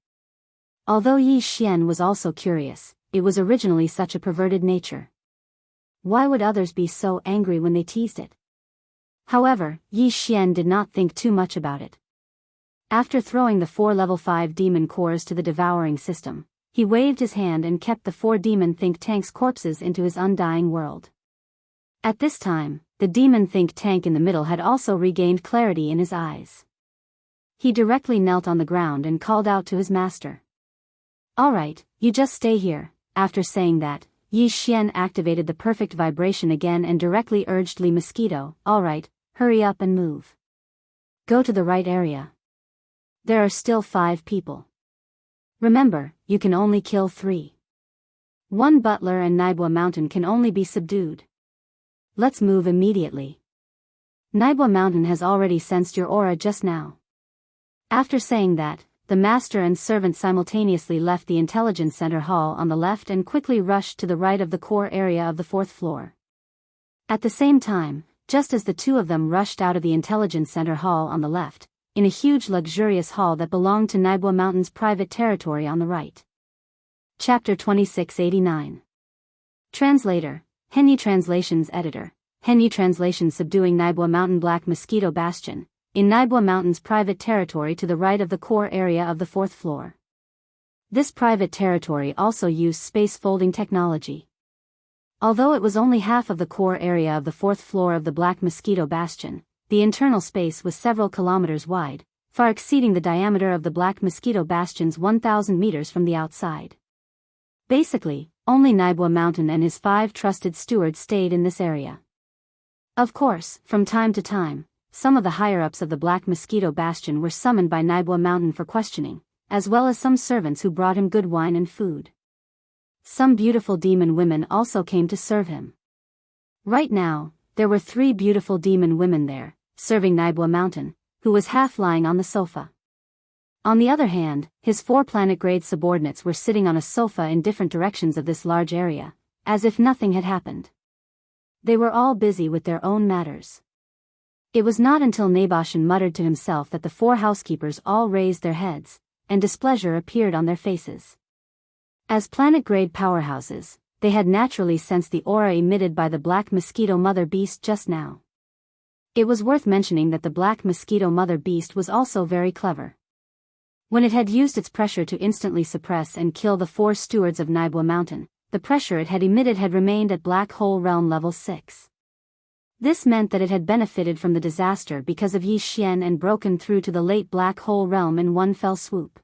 Although Yi Xian was also curious, it was originally such a perverted nature. Why would others be so angry when they teased it? However, Yi Xian did not think too much about it. After throwing the 4 level 5 demon cores to the devouring system, he waved his hand and kept the 4 demon think tanks' corpses into his undying world. At this time, the demon think tank in the middle had also regained clarity in his eyes. He directly knelt on the ground and called out to his master. Alright, you just stay here. After saying that, Yi Xian activated the perfect vibration again and directly urged Li Mosquito, alright, hurry up and move. Go to the right area. There are still 5 people. Remember, you can only kill 3. 1 butler and Naibwa Mountain can only be subdued. Let's move immediately. Naibwa Mountain has already sensed your aura just now. After saying that, the master and servant simultaneously left the intelligence center hall on the left and quickly rushed to the right of the core area of the 4th floor. At the same time, just as the 2 of them rushed out of the intelligence center hall on the left, in a huge luxurious hall that belonged to Naibwa Mountain's private territory on the right. Chapter 2689. Translator, Henny Translations Editor, Henny Translations Subduing Naibwa Mountain Black Mosquito Bastion, in Naibwa Mountain's private territory to the right of the core area of the fourth floor. This private territory also used space folding technology. Although it was only half of the core area of the fourth floor of the Black Mosquito Bastion, the internal space was several kilometers wide, far exceeding the diameter of the Black Mosquito Bastion's 1,000 meters from the outside. Basically, only Naibwa Mountain and his 5 trusted stewards stayed in this area. Of course, from time to time, some of the higher-ups of the Black Mosquito Bastion were summoned by Naibwa Mountain for questioning, as well as some servants who brought him good wine and food. Some beautiful demon women also came to serve him. Right now, there were 3 beautiful demon women there, serving Naibwa Mountain, who was half lying on the sofa. On the other hand, his 4 planet-grade subordinates were sitting on a sofa in different directions of this large area, as if nothing had happened. They were all busy with their own matters. It was not until Naboshin muttered to himself that the 4 housekeepers all raised their heads, and displeasure appeared on their faces. As planet-grade powerhouses, they had naturally sensed the aura emitted by the Black Mosquito Mother Beast just now. It was worth mentioning that the Black Mosquito Mother Beast was also very clever. When it had used its pressure to instantly suppress and kill the 4 stewards of Naibwa Mountain, the pressure it had emitted had remained at Black Hole Realm Level 6. This meant that it had benefited from the disaster because of Yi Xian and broken through to the late Black Hole Realm in one fell swoop.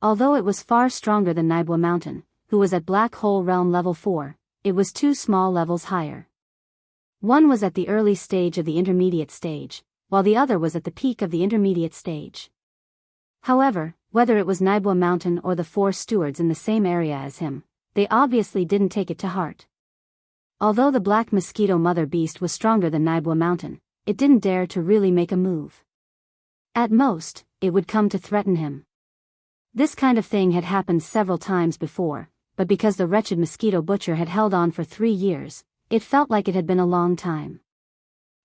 Although it was far stronger than Naibwa Mountain, who was at Black Hole Realm Level 4, it was 2 small levels higher. One was at the early stage of the intermediate stage, while the other was at the peak of the intermediate stage. However, whether it was Naibwa Mountain or the 4 stewards in the same area as him, they obviously didn't take it to heart. Although the Black Mosquito Mother Beast was stronger than Naibwa Mountain, it didn't dare to really make a move. At most, it would come to threaten him. This kind of thing had happened several times before, but because the wretched mosquito butcher had held on for 3 years, it felt like it had been a long time.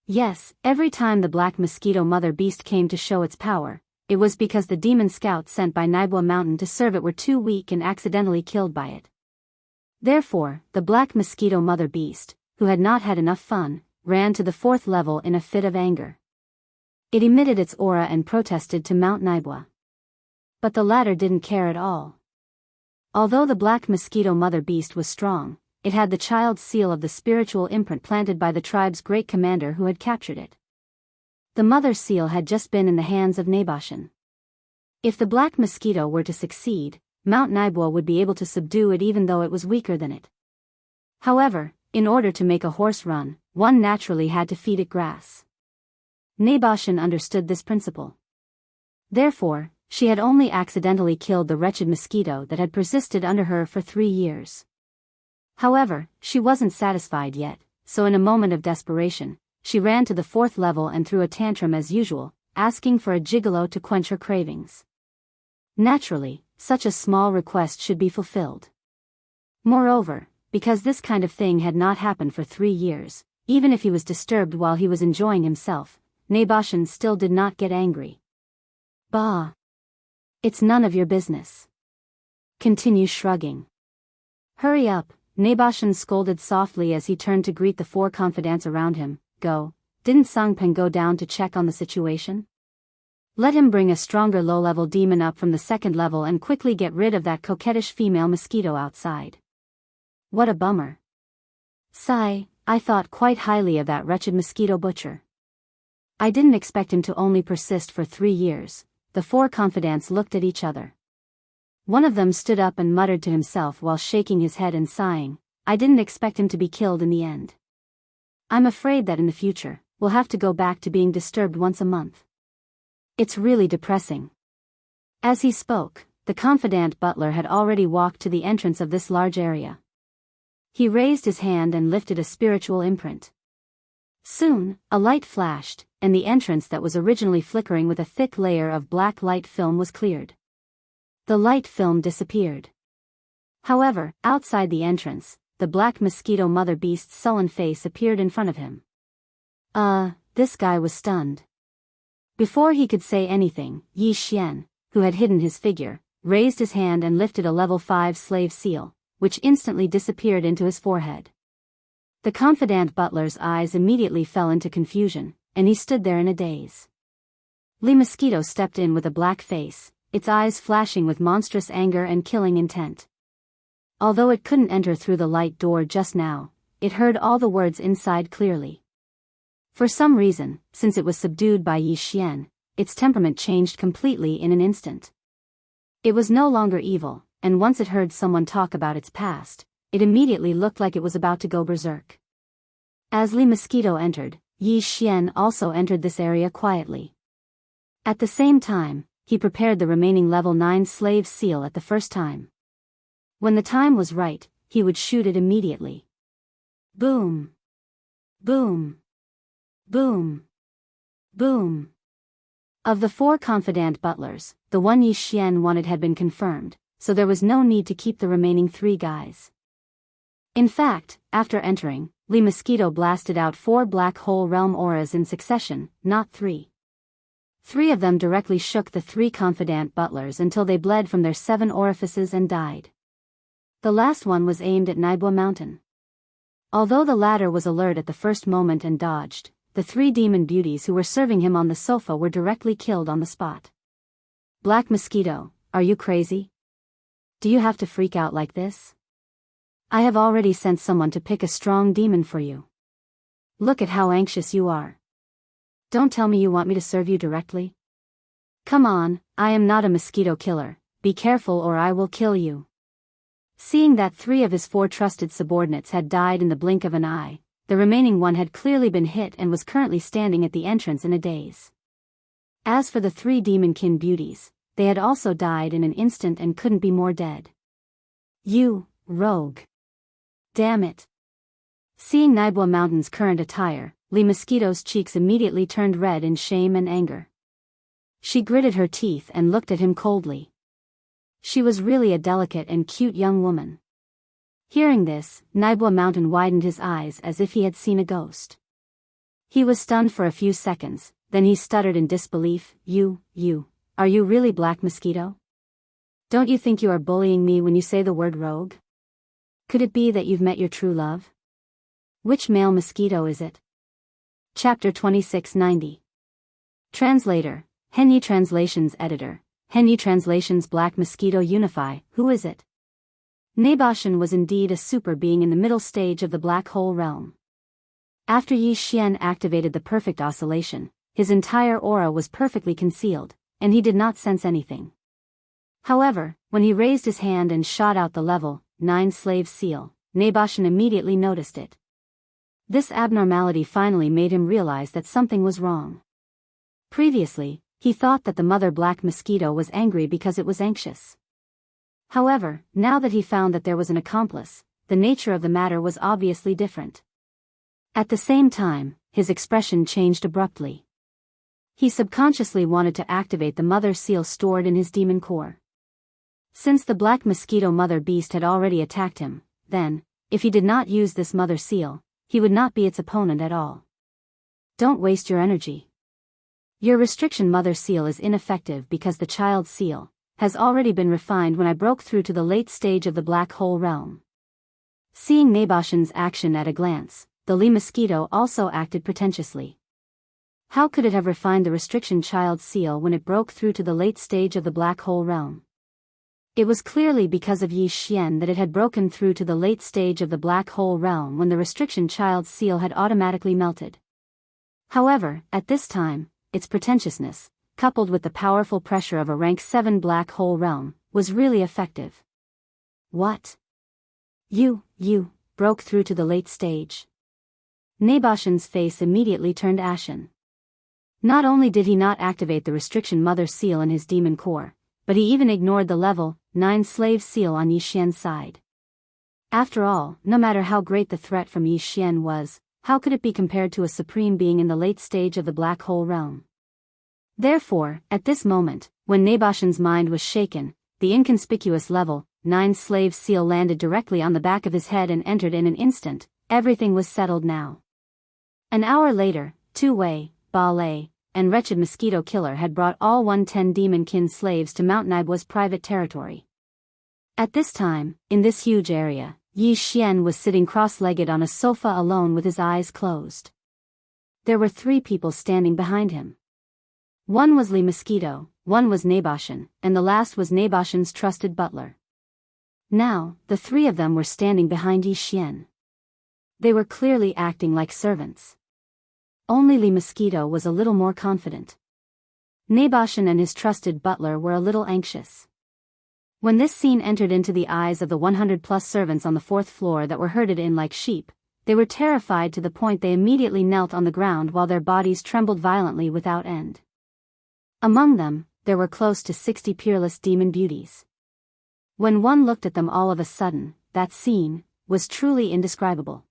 Yes, every time the Black Mosquito Mother Beast came to show its power, it was because the demon scouts sent by Naibwa Mountain to serve it were too weak and accidentally killed by it. Therefore, the Black Mosquito Mother Beast, who had not had enough fun, ran to the 4th level in a fit of anger. It emitted its aura and protested to Mount Naibwa. But the latter didn't care at all. Although the Black Mosquito Mother Beast was strong, it had the child seal of the spiritual imprint planted by the tribe's great commander who had captured it. The mother seal had just been in the hands of Naboshin. If the Black Mosquito were to succeed, Mount Naibwa would be able to subdue it even though it was weaker than it. However, in order to make a horse run, one naturally had to feed it grass. Naboshin understood this principle. Therefore, she had only accidentally killed the wretched mosquito that had persisted under her for 3 years. However, she wasn't satisfied yet, so in a moment of desperation, she ran to the 4th level and threw a tantrum as usual, asking for a gigolo to quench her cravings. Naturally, such a small request should be fulfilled. Moreover, because this kind of thing had not happened for 3 years, even if he was disturbed while he was enjoying himself, Naboshin still did not get angry. Bah! It's none of your business. Continue shrugging. Hurry up, Naboshin scolded softly as he turned to greet the 4 confidants around him. Go, didn't Sangpeng go down to check on the situation? Let him bring a stronger low-level demon up from the 2nd level and quickly get rid of that coquettish female mosquito outside. What a bummer. Sigh, I thought quite highly of that wretched mosquito butcher. I didn't expect him to only persist for 3 years. The 4 confidants looked at each other. One of them stood up and muttered to himself while shaking his head and sighing, I didn't expect him to be killed in the end. I'm afraid that in the future, we'll have to go back to being disturbed once a month. It's really depressing. As he spoke, the confidant butler had already walked to the entrance of this large area. He raised his hand and lifted a spiritual imprint. Soon, a light flashed, and the entrance that was originally flickering with a thick layer of black light film was cleared. The light film disappeared. However, outside the entrance, the Black Mosquito Mother Beast's sullen face appeared in front of him. This guy was stunned. Before he could say anything, Yi Xian, who had hidden his figure, raised his hand and lifted a level 5 slave seal, which instantly disappeared into his forehead. The confidant butler's eyes immediately fell into confusion, and he stood there in a daze. Lee Mosquito stepped in with a black face, its eyes flashing with monstrous anger and killing intent. Although it couldn't enter through the light door just now, it heard all the words inside clearly. For some reason, since it was subdued by Yi Xian, its temperament changed completely in an instant. It was no longer evil, and once it heard someone talk about its past, it immediately looked like it was about to go berserk. As Lee Mosquito entered, Yi Xian also entered this area quietly. At the same time, he prepared the remaining level 9 slave seal at the first time. When the time was right, he would shoot it immediately. Boom! Boom! Boom! Boom! Of the 4 confidant butlers, the one Yi Xian wanted had been confirmed, so there was no need to keep the remaining 3 guys. In fact, after entering, Lee Mosquito blasted out 4 black hole realm auras in succession, not 3. 3 of them directly shook the 3 confidant butlers until they bled from their 7 orifices and died. The last one was aimed at Naibua Mountain. Although the latter was alert at the first moment and dodged, the 3 demon beauties who were serving him on the sofa were directly killed on the spot. Black Mosquito, are you crazy? Do you have to freak out like this? I have already sent someone to pick a strong demon for you. Look at how anxious you are. Don't tell me you want me to serve you directly. Come on, I am not a mosquito killer, be careful or I will kill you. Seeing that 3 of his 4 trusted subordinates had died in the blink of an eye, the remaining one had clearly been hit and was currently standing at the entrance in a daze. As for the 3 demon-kin beauties, they had also died in an instant and couldn't be more dead. You, rogue. Damn it. Seeing Naibua Mountain's current attire, Lee Mosquito's cheeks immediately turned red in shame and anger. She gritted her teeth and looked at him coldly. She was really a delicate and cute young woman. Hearing this, Naibua Mountain widened his eyes as if he had seen a ghost. He was stunned for a few seconds, then he stuttered in disbelief, are you really Black Mosquito? Don't you think you are bullying me when you say the word rogue? Could it be that you've met your true love? Which male mosquito is it? Chapter 2690. Translator, Henyi Translations Editor, Henyi Translations Black Mosquito Unify, who is it? Naboshan was indeed a super being in the middle stage of the black hole realm. After Yi Xian activated the perfect oscillation, his entire aura was perfectly concealed, and he did not sense anything. However, when he raised his hand and shot out the level 9 slave seal, Naboshan immediately noticed it. This abnormality finally made him realize that something was wrong. Previously, he thought that the mother black mosquito was angry because it was anxious. However, now that he found that there was an accomplice, the nature of the matter was obviously different. At the same time, his expression changed abruptly. He subconsciously wanted to activate the mother seal stored in his demon core. Since the black mosquito mother beast had already attacked him, then, if he did not use this mother seal, he would not be its opponent at all. Don't waste your energy. Your restriction mother seal is ineffective because the child seal has already been refined when I broke through to the late stage of the black hole realm. Seeing Naboshan's action at a glance, the Lee mosquito also acted pretentiously. How could it have refined the restriction child seal when it broke through to the late stage of the black hole realm? It was clearly because of Yi Xian that it had broken through to the late stage of the black hole realm when the restriction child seal had automatically melted. However, at this time, its pretentiousness, coupled with the powerful pressure of a rank 7 black hole realm, was really effective. What? You broke through to the late stage? Naboshan's face immediately turned ashen. Not only did he not activate the restriction mother seal in his demon core, but he even ignored the level 9 slave seal on Yi Xian's side. After all, no matter how great the threat from Yi Xian was, how could it be compared to a supreme being in the late stage of the black hole realm? Therefore, at this moment, when Naboshan's mind was shaken, the inconspicuous level 9 slave seal landed directly on the back of his head and entered in an instant. Everything was settled now. An hour later, Tu Wei, Ba Lei, and wretched mosquito killer had brought all 110 demon-kin slaves to Mount Naibua's private territory. At this time, in this huge area, Yi Xian was sitting cross-legged on a sofa alone with his eyes closed. There were 3 people standing behind him. One was Li Mosquito, one was Naboshan, and the last was Naboshan's trusted butler. Now, the 3 of them were standing behind Yi Xian. They were clearly acting like servants. Only Li Mosquito was a little more confident. Naboshan and his trusted butler were a little anxious. When this scene entered into the eyes of the 100-plus servants on the 4th floor that were herded in like sheep, they were terrified to the point they immediately knelt on the ground while their bodies trembled violently without end. Among them, there were close to 60 peerless demon beauties. When one looked at them all of a sudden, that scene was truly indescribable.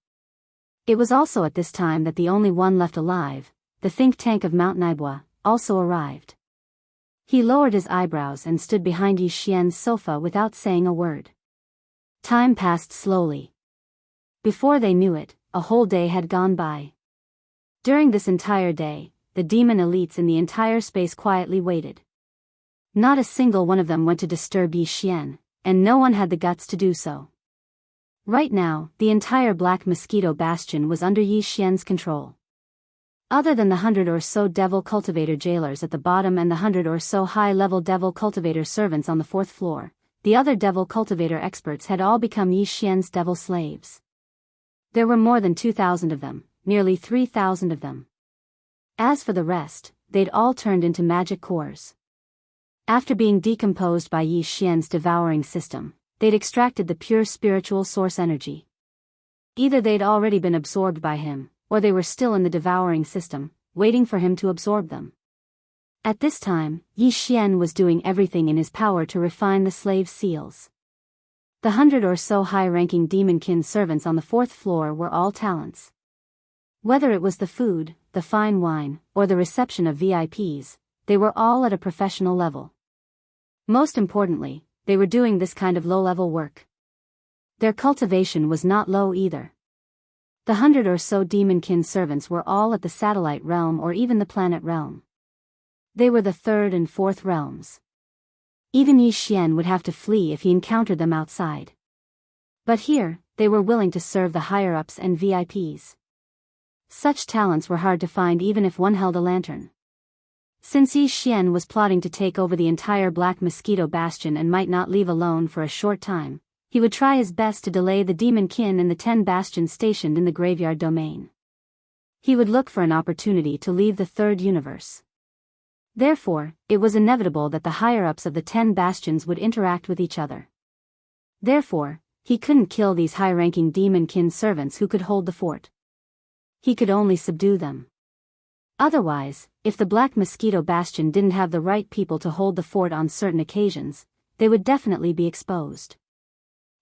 It was also at this time that the only one left alive, the think tank of Mount Naibua, also arrived. He lowered his eyebrows and stood behind Yi Xian's sofa without saying a word. Time passed slowly. Before they knew it, a whole day had gone by. During this entire day, the demon elites in the entire space quietly waited. Not a single one of them went to disturb Yi Xian, and no one had the guts to do so. Right now, the entire Black Mosquito Bastion was under Yi Xian's control. Other than the 100 or so devil cultivator jailers at the bottom and the 100 or so high-level devil cultivator servants on the 4th floor, the other devil cultivator experts had all become Yi Xian's devil slaves. There were more than 2,000 of them, nearly 3,000 of them. As for the rest, they'd all turned into magic cores. After being decomposed by Yi Xian's devouring system, they'd extracted the pure spiritual source energy. Either they'd already been absorbed by him, or they were still in the devouring system, waiting for him to absorb them. At this time, Yi Xian was doing everything in his power to refine the slave seals. The 100 or so high-ranking demon-kin servants on the 4th floor were all talents. Whether it was the food, the fine wine, or the reception of VIPs, they were all at a professional level. Most importantly, they were doing this kind of low-level work. Their cultivation was not low either. The 100 or so demon-kin servants were all at the satellite realm or even the planet realm. They were the 3rd and 4th realms. Even Yi Xian would have to flee if he encountered them outside. But here, they were willing to serve the higher-ups and VIPs. Such talents were hard to find even if one held a lantern. Since Yi Xian was plotting to take over the entire Black Mosquito Bastion and might not leave alone for a short time, he would try his best to delay the demon-kin in the 10 bastions stationed in the graveyard domain. He would look for an opportunity to leave the 3rd universe. Therefore, it was inevitable that the higher-ups of the 10 bastions would interact with each other. Therefore, he couldn't kill these high-ranking demon-kin servants who could hold the fort. He could only subdue them. Otherwise, if the Black Mosquito Bastion didn't have the right people to hold the fort on certain occasions, they would definitely be exposed.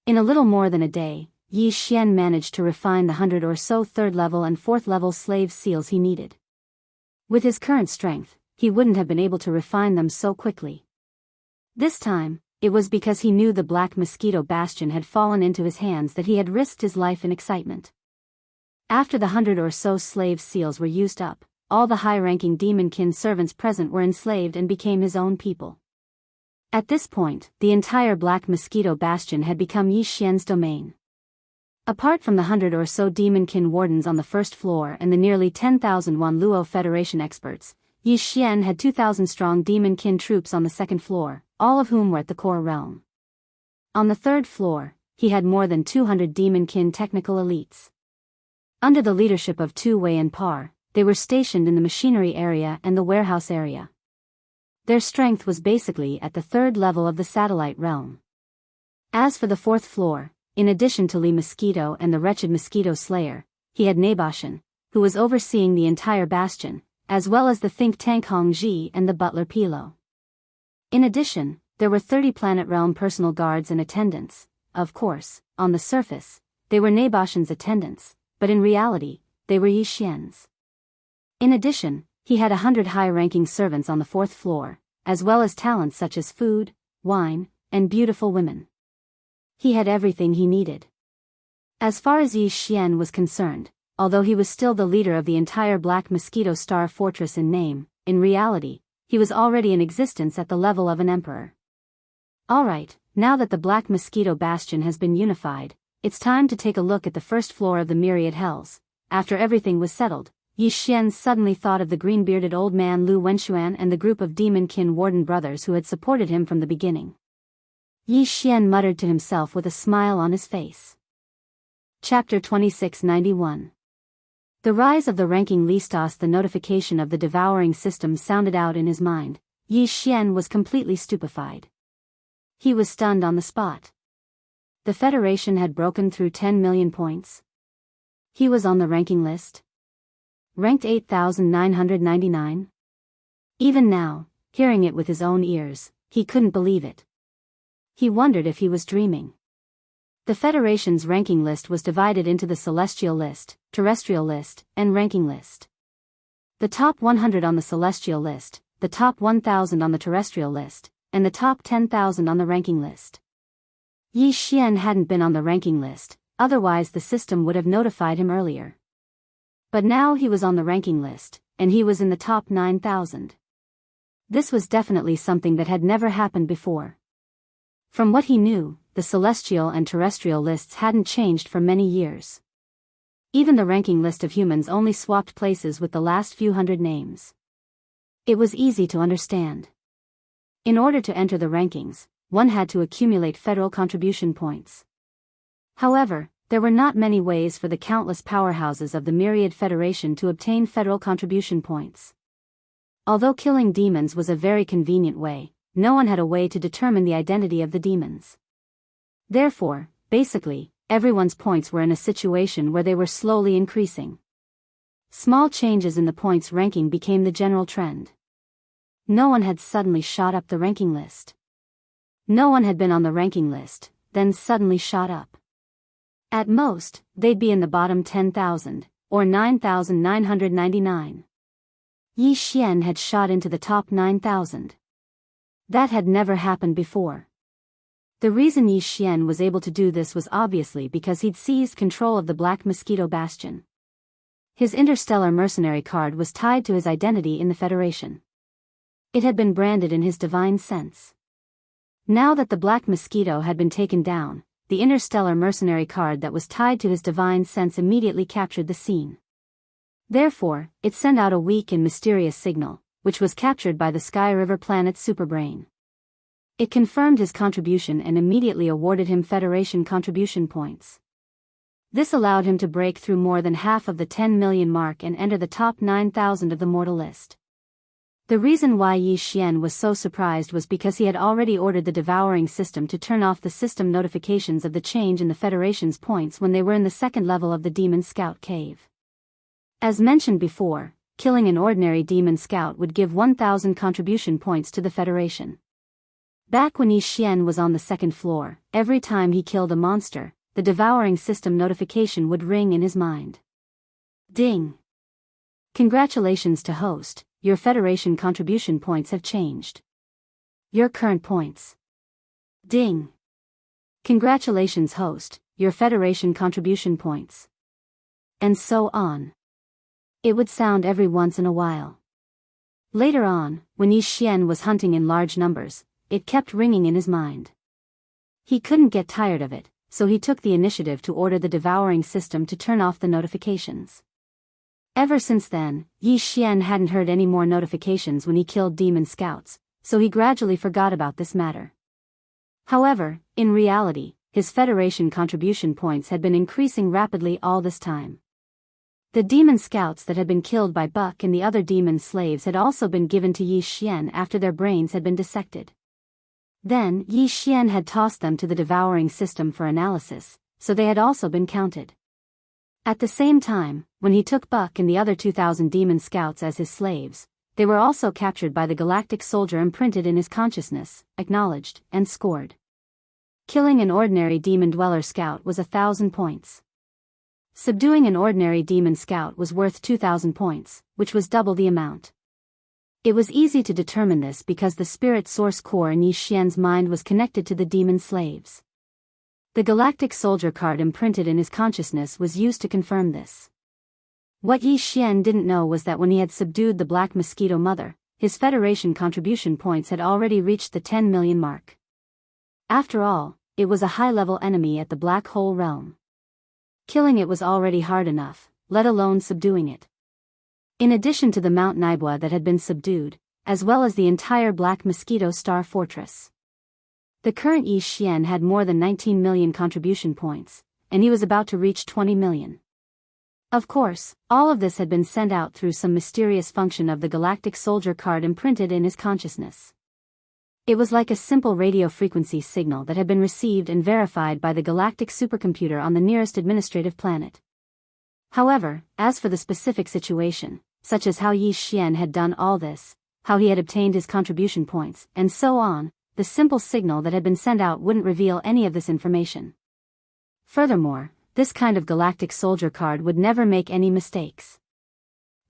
In a little more than a day, Yi Xian managed to refine the 100 or so 3rd level and 4th level slave seals he needed. With his current strength, he wouldn't have been able to refine them so quickly. This time, it was because he knew the Black Mosquito Bastion had fallen into his hands that he had risked his life in excitement. After the 100 or so slave seals were used up, all the high-ranking demon-kin servants present were enslaved and became his own people. At this point, the entire Black Mosquito Bastion had become Yi Xian's domain. Apart from the 100 or so demon-kin wardens on the 1st floor and the nearly 10,000 Wanluo Federation experts, Yi Xian had 2,000-strong demon-kin troops on the 2nd floor, all of whom were at the core realm. On the 3rd floor, he had more than 200 demon-kin technical elites. Under the leadership of Tu Wei and Par, they were stationed in the machinery area and the warehouse area. Their strength was basically at the 3rd level of the satellite realm. As for the 4th floor, in addition to Li Mosquito and the wretched Mosquito Slayer, he had Naboshan, who was overseeing the entire bastion, as well as the think tank Hong Ji and the butler Pilo. In addition, there were 30 planet realm personal guards and attendants. Of course, on the surface, they were Naboshan's attendants, but in reality, they were Yi Xian's. In addition, he had 100 high-ranking servants on the 4th floor, as well as talents such as food, wine, and beautiful women. He had everything he needed. As far as Yi Xian was concerned, although he was still the leader of the entire Black Mosquito Star Fortress in name, in reality, he was already in existence at the level of an emperor. Alright, now that the Black Mosquito Bastion has been unified, it's time to take a look at the first floor of the Myriad Hells. After everything was settled, Yi Xian suddenly thought of the green-bearded old man Lu Wenxuan and the group of demon-kin warden brothers who had supported him from the beginning. Yi Xian muttered to himself with a smile on his face. Chapter 2691. The rise of the ranking listos. The notification of the devouring system sounded out in his mind. Yi Xian was completely stupefied. He was stunned on the spot. The Federation had broken through 10 million points. He was on the ranking list. Ranked 8,999. Even now, hearing it with his own ears, he couldn't believe it. He wondered if he was dreaming. The Federation's ranking list was divided into the Celestial List, Terrestrial List, and Ranking List. The top 100 on the Celestial List, the top 1,000 on the Terrestrial List, and the top 10,000 on the Ranking List. Yi Xian hadn't been on the ranking list, otherwise the system would have notified him earlier. But now he was on the ranking list, and he was in the top 9,000. This was definitely something that had never happened before. From what he knew, the celestial and terrestrial lists hadn't changed for many years. Even the ranking list of humans only swapped places with the last few hundred names. It was easy to understand. In order to enter the rankings, one had to accumulate federal contribution points. However, there were not many ways for the countless powerhouses of the Myriad Federation to obtain federal contribution points. Although killing demons was a very convenient way, no one had a way to determine the identity of the demons. Therefore, basically, everyone's points were in a situation where they were slowly increasing. Small changes in the points ranking became the general trend. No one had suddenly shot up the ranking list. No one had been on the ranking list, then suddenly shot up. At most, they'd be in the bottom 10,000, or 9,999. Yi Xian had shot into the top 9,000. That had never happened before. The reason Yi Xian was able to do this was obviously because he'd seized control of the Black Mosquito Bastion. His interstellar mercenary card was tied to his identity in the Federation. It had been branded in his divine sense. Now that the Black Mosquito had been taken down, the interstellar mercenary card that was tied to his divine sense immediately captured the scene. Therefore, it sent out a weak and mysterious signal, which was captured by the Sky River planet's superbrain. It confirmed his contribution and immediately awarded him Federation contribution points. This allowed him to break through more than half of the 10 million mark and enter the top 9,000 of the mortal list. The reason why Yi Xian was so surprised was because he had already ordered the devouring system to turn off the system notifications of the change in the Federation's points when they were in the second level of the Demon Scout Cave. As mentioned before, killing an ordinary Demon Scout would give 1,000 contribution points to the Federation. Back when Yi Xian was on the second floor, every time he killed a monster, the devouring system notification would ring in his mind. Ding! Congratulations to host, your Federation contribution points have changed. Your current points. Ding! Congratulations host, your Federation contribution points. And so on. It would sound every once in a while. Later on, when Yi Xian was hunting in large numbers, it kept ringing in his mind. He couldn't get tired of it, so he took the initiative to order the devouring system to turn off the notifications. Ever since then, Yi Xian hadn't heard any more notifications when he killed demon scouts, so he gradually forgot about this matter. However, in reality, his Federation contribution points had been increasing rapidly all this time. The demon scouts that had been killed by Buck and the other demon slaves had also been given to Yi Xian after their brains had been dissected. Then, Yi Xian had tossed them to the devouring system for analysis, so they had also been counted. At the same time, when he took Buck and the other 2,000 demon scouts as his slaves, they were also captured by the galactic soldier imprinted in his consciousness, acknowledged, and scored. Killing an ordinary demon dweller scout was 1,000 points. Subduing an ordinary demon scout was worth 2,000 points, which was double the amount. It was easy to determine this because the spirit source core in Yi Xian's mind was connected to the demon slaves. The galactic soldier card imprinted in his consciousness was used to confirm this. What Yi Xian didn't know was that when he had subdued the Black Mosquito Mother, his Federation contribution points had already reached the 10 million mark. After all, it was a high-level enemy at the Black Hole realm. Killing it was already hard enough, let alone subduing it. In addition to the Mount Naibua that had been subdued, as well as the entire Black Mosquito Star Fortress. The current Yi Xian had more than 19 million contribution points, and he was about to reach 20 million. Of course, all of this had been sent out through some mysterious function of the Galactic Soldier card imprinted in his consciousness. It was like a simple radio frequency signal that had been received and verified by the galactic supercomputer on the nearest administrative planet. However, as for the specific situation, such as how Yi Xian had done all this, how he had obtained his contribution points, and so on, the simple signal that had been sent out wouldn't reveal any of this information. Furthermore, this kind of galactic soldier card would never make any mistakes.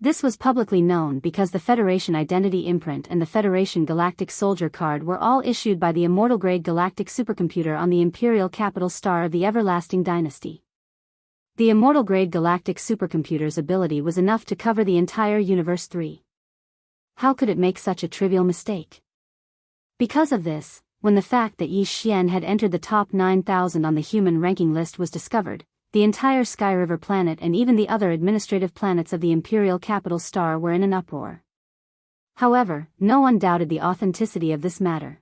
This was publicly known because the Federation Identity Imprint and the Federation Galactic Soldier card were all issued by the immortal-grade galactic supercomputer on the Imperial Capital Star of the Everlasting Dynasty. The immortal-grade galactic supercomputer's ability was enough to cover the entire Universe 3. How could it make such a trivial mistake? Because of this, when the fact that Yi Xian had entered the top 9,000 on the human ranking list was discovered, the entire Sky River planet and even the other administrative planets of the Imperial Capital Star were in an uproar. However, no one doubted the authenticity of this matter.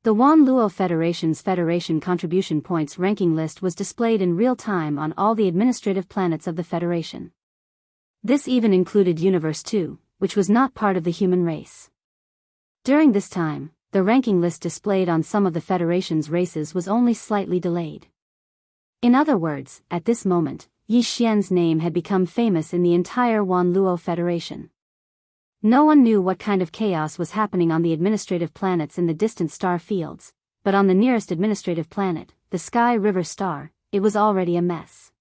The Wan Luo Federation's Federation Contribution Points ranking list was displayed in real time on all the administrative planets of the Federation. This even included Universe 2, which was not part of the human race. During this time, the ranking list displayed on some of the Federation's races was only slightly delayed. In other words, at this moment, Yi Xian's name had become famous in the entire Wan Luo Federation. No one knew what kind of chaos was happening on the administrative planets in the distant star fields, but on the nearest administrative planet, the Sky River Star, it was already a mess.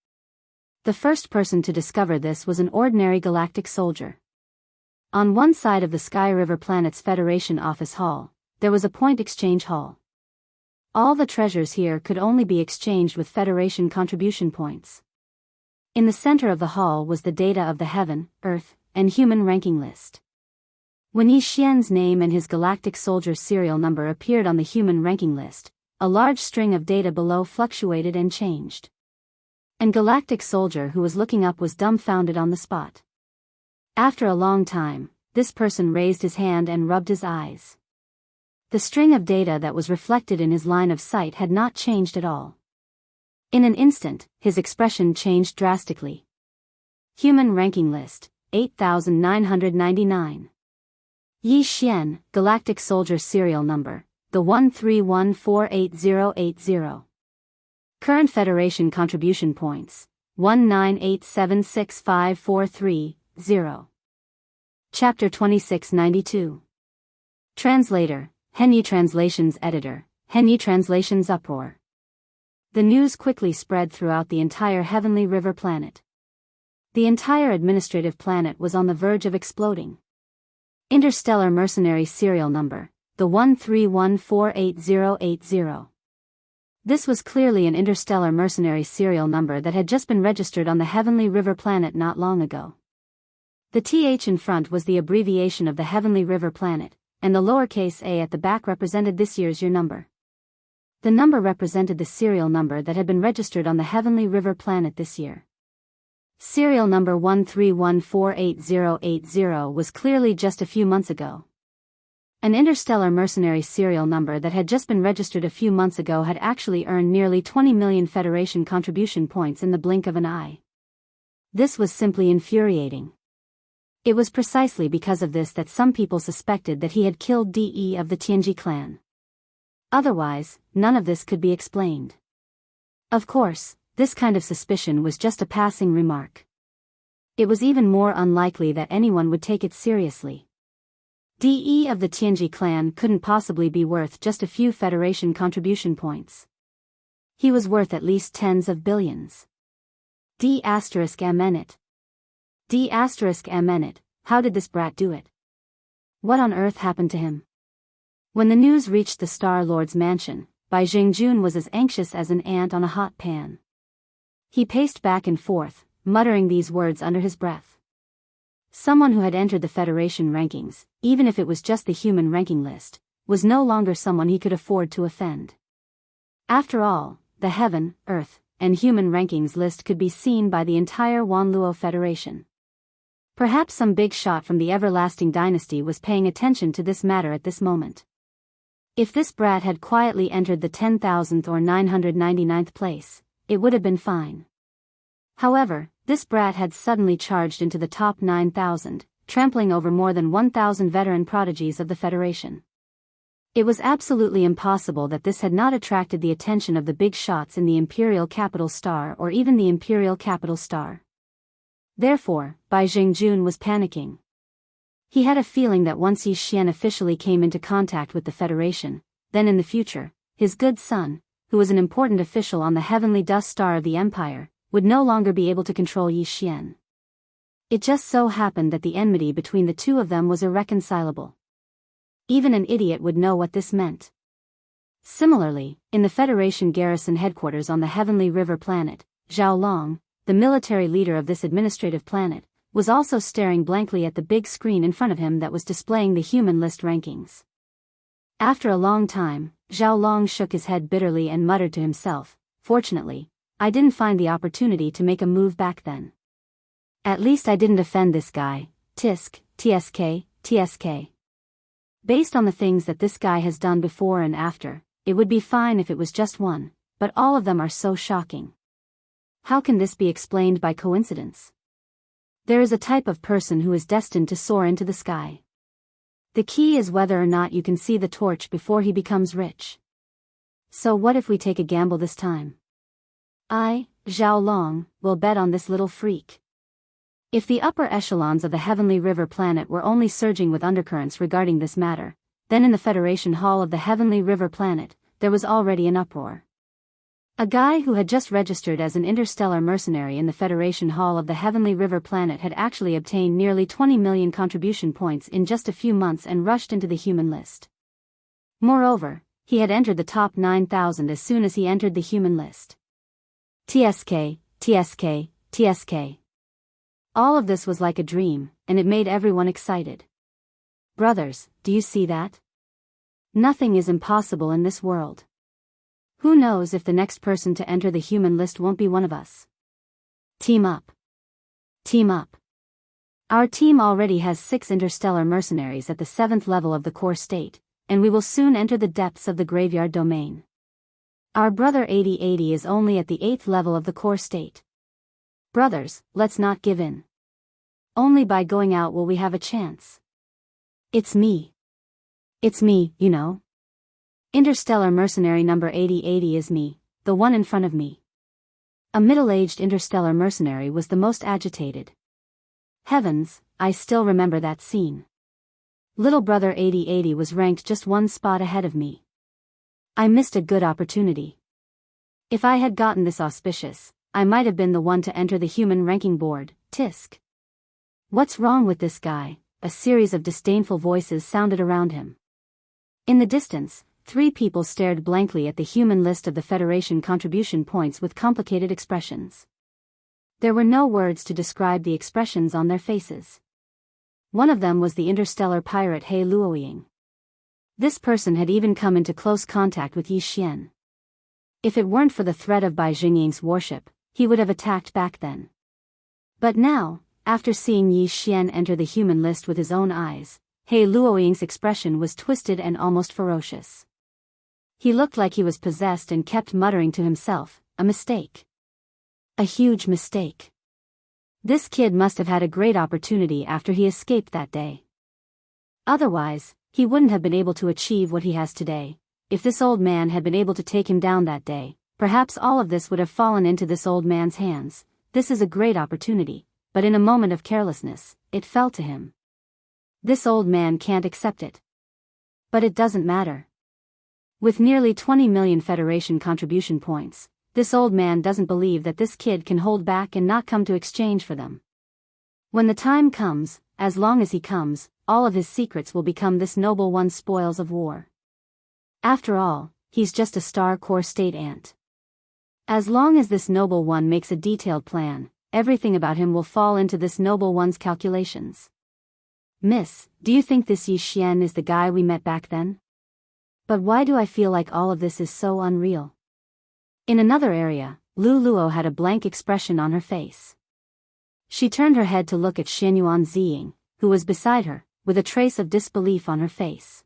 The first person to discover this was an ordinary galactic soldier. On one side of the Sky River planet's Federation office hall, there was a point exchange hall. All the treasures here could only be exchanged with Federation contribution points. In the center of the hall was the data of the Heaven, Earth, and Human ranking list. When Yi Xian's name and his Galactic Soldier serial number appeared on the Human ranking list, a large string of data below fluctuated and changed. And Galactic Soldier who was looking up was dumbfounded on the spot. After a long time, this person raised his hand and rubbed his eyes. The string of data that was reflected in his line of sight had not changed at all. In an instant, his expression changed drastically. Human ranking list, 8,999. Yi Xian, Galactic Soldier serial number, the 131488080. Current Federation contribution points, 198765430. Chapter 2692. Translator, Henyi Translations Editor, Henyi Translations Uproar. The news quickly spread throughout the entire Heavenly River planet. The entire administrative planet was on the verge of exploding. Interstellar Mercenary serial number, the 131488080. This was clearly an interstellar mercenary serial number that had just been registered on the Heavenly River planet not long ago. The TH in front was the abbreviation of the Heavenly River planet, and the lowercase a at the back represented this year's year number. The number represented the serial number that had been registered on the Heavenly River planet this year. Serial number 131488080 was clearly just a few months ago. An interstellar mercenary serial number that had just been registered a few months ago had actually earned nearly 20 million Federation contribution points in the blink of an eye. This was simply infuriating. It was precisely because of this that some people suspected that he had killed DE of the Tianji clan. Otherwise, none of this could be explained. Of course, this kind of suspicion was just a passing remark. It was even more unlikely that anyone would take it seriously. DE of the Tianji clan couldn't possibly be worth just a few Federation contribution points. He was worth at least tens of billions. D*M*N it. D*M*N it, how did this brat do it? What on earth happened to him? When the news reached the Star Lord's mansion, Bai Jingjun was as anxious as an ant on a hot pan. He paced back and forth, muttering these words under his breath. Someone who had entered the Federation rankings, even if it was just the human ranking list, was no longer someone he could afford to offend. After all, the Heaven, Earth, and Human rankings list could be seen by the entire Wanluo Federation. Perhaps some big shot from the Everlasting Dynasty was paying attention to this matter at this moment. If this brat had quietly entered the 10,000th or 999th place, it would have been fine. However, this brat had suddenly charged into the top 9,000, trampling over more than 1,000 veteran prodigies of the Federation. It was absolutely impossible that this had not attracted the attention of the big shots in the Imperial Capital Star or even the Imperial Capital Star. Therefore, Bai Jingjun was panicking. He had a feeling that once Yi Xian officially came into contact with the Federation, then in the future, his good son, who was an important official on the heavenly dust star of the Empire, would no longer be able to control Yi Xian. It just so happened that the enmity between the two of them was irreconcilable. Even an idiot would know what this meant. Similarly, in the Federation garrison headquarters on the Heavenly River planet, Zhao Long, the military leader of this administrative planet, was also staring blankly at the big screen in front of him that was displaying the human list rankings. After a long time, Zhao Long shook his head bitterly and muttered to himself, "Fortunately, I didn't find the opportunity to make a move back then. At least I didn't offend this guy, TSK. Based on the things that this guy has done before and after, it would be fine if it was just one, but all of them are so shocking. How can this be explained by coincidence? There is a type of person who is destined to soar into the sky. The key is whether or not you can see the torch before he becomes rich. So what if we take a gamble this time? I, Zhao Long, will bet on this little freak." If the upper echelons of the Heavenly River planet were only surging with undercurrents regarding this matter, then in the Federation Hall of the Heavenly River planet, there was already an uproar. A guy who had just registered as an interstellar mercenary in the Federation Hall of the Heavenly River planet had actually obtained nearly 20 million contribution points in just a few months and rushed into the human list. Moreover, he had entered the top 9,000 as soon as he entered the human list. TSK. All of this was like a dream, and it made everyone excited. Brothers, do you see that? Nothing is impossible in this world. Who knows if the next person to enter the human list won't be one of us? Team up. Team up. Our team already has 6 interstellar mercenaries at the 7th level of the core state, and we will soon enter the depths of the graveyard domain. Our brother 8080 is only at the 8th level of the core state. Brothers, let's not give in. Only by going out will we have a chance. It's me. It's me, you know. Interstellar mercenary number 8080 is me, the one in front of me. A middle-aged interstellar mercenary was the most agitated. Heavens, I still remember that scene. Little brother 8080 was ranked just 1 spot ahead of me. I missed a good opportunity. If I had gotten this auspicious, I might have been the one to enter the human ranking board, tisk. What's wrong with this guy? A series of disdainful voices sounded around him. In the distance, 3 people stared blankly at the human list of the Federation contribution points with complicated expressions. There were no words to describe the expressions on their faces. One of them was the interstellar pirate He Luoying. This person had even come into close contact with Yi Xian. If it weren't for the threat of Bai Jingying's warship, he would have attacked back then. But now, after seeing Yi Xian enter the human list with his own eyes, He Luoying's expression was twisted and almost ferocious. He looked like he was possessed and kept muttering to himself, "A mistake. A huge mistake. This kid must have had a great opportunity after he escaped that day. Otherwise, he wouldn't have been able to achieve what he has today. If this old man had been able to take him down that day, perhaps all of this would have fallen into this old man's hands. This is a great opportunity, but in a moment of carelessness, it fell to him. This old man can't accept it. But it doesn't matter. With nearly 20 million Federation contribution points, this old man doesn't believe that this kid can hold back and not come to exchange for them. When the time comes, as long as he comes, all of his secrets will become this noble one's spoils of war. After all, he's just a star core state ant. As long as this noble one makes a detailed plan, everything about him will fall into this noble one's calculations. Miss, do you think this Yi Xian is the guy we met back then? But why do I feel like all of this is so unreal? In another area, Lu Luo had a blank expression on her face. She turned her head to look at Xianyuan Ziying, who was beside her, with a trace of disbelief on her face.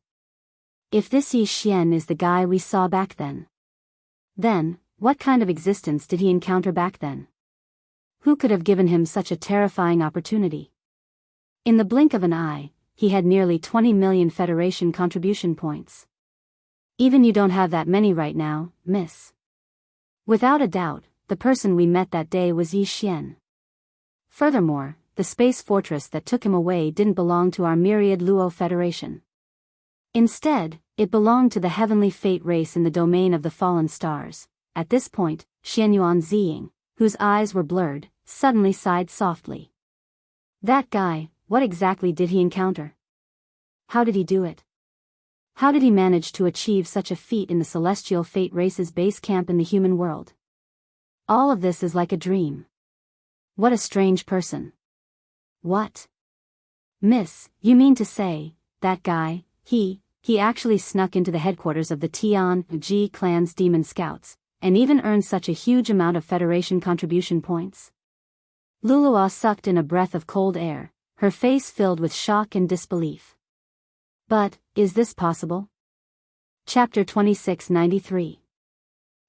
If this Yi Xian is the guy we saw back then, what kind of existence did he encounter back then? Who could have given him such a terrifying opportunity? In the blink of an eye, he had nearly 20 million Federation contribution points. Even you don't have that many right now, miss. Without a doubt, the person we met that day was Yi Xian. Furthermore, the space fortress that took him away didn't belong to our myriad Luo Federation. Instead, it belonged to the heavenly fate race in the domain of the fallen stars. At this point, Xianyuan Ziying, whose eyes were blurred, suddenly sighed softly. That guy, what exactly did he encounter? How did he do it? How did he manage to achieve such a feat in the celestial fate race's base camp in the human world? All of this is like a dream. What a strange person. What? Miss, you mean to say, that guy, he actually snuck into the headquarters of the Tian-Ji clan's demon scouts, and even earned such a huge amount of Federation contribution points? Luluwa sucked in a breath of cold air, her face filled with shock and disbelief. But, is this possible? Chapter 2693.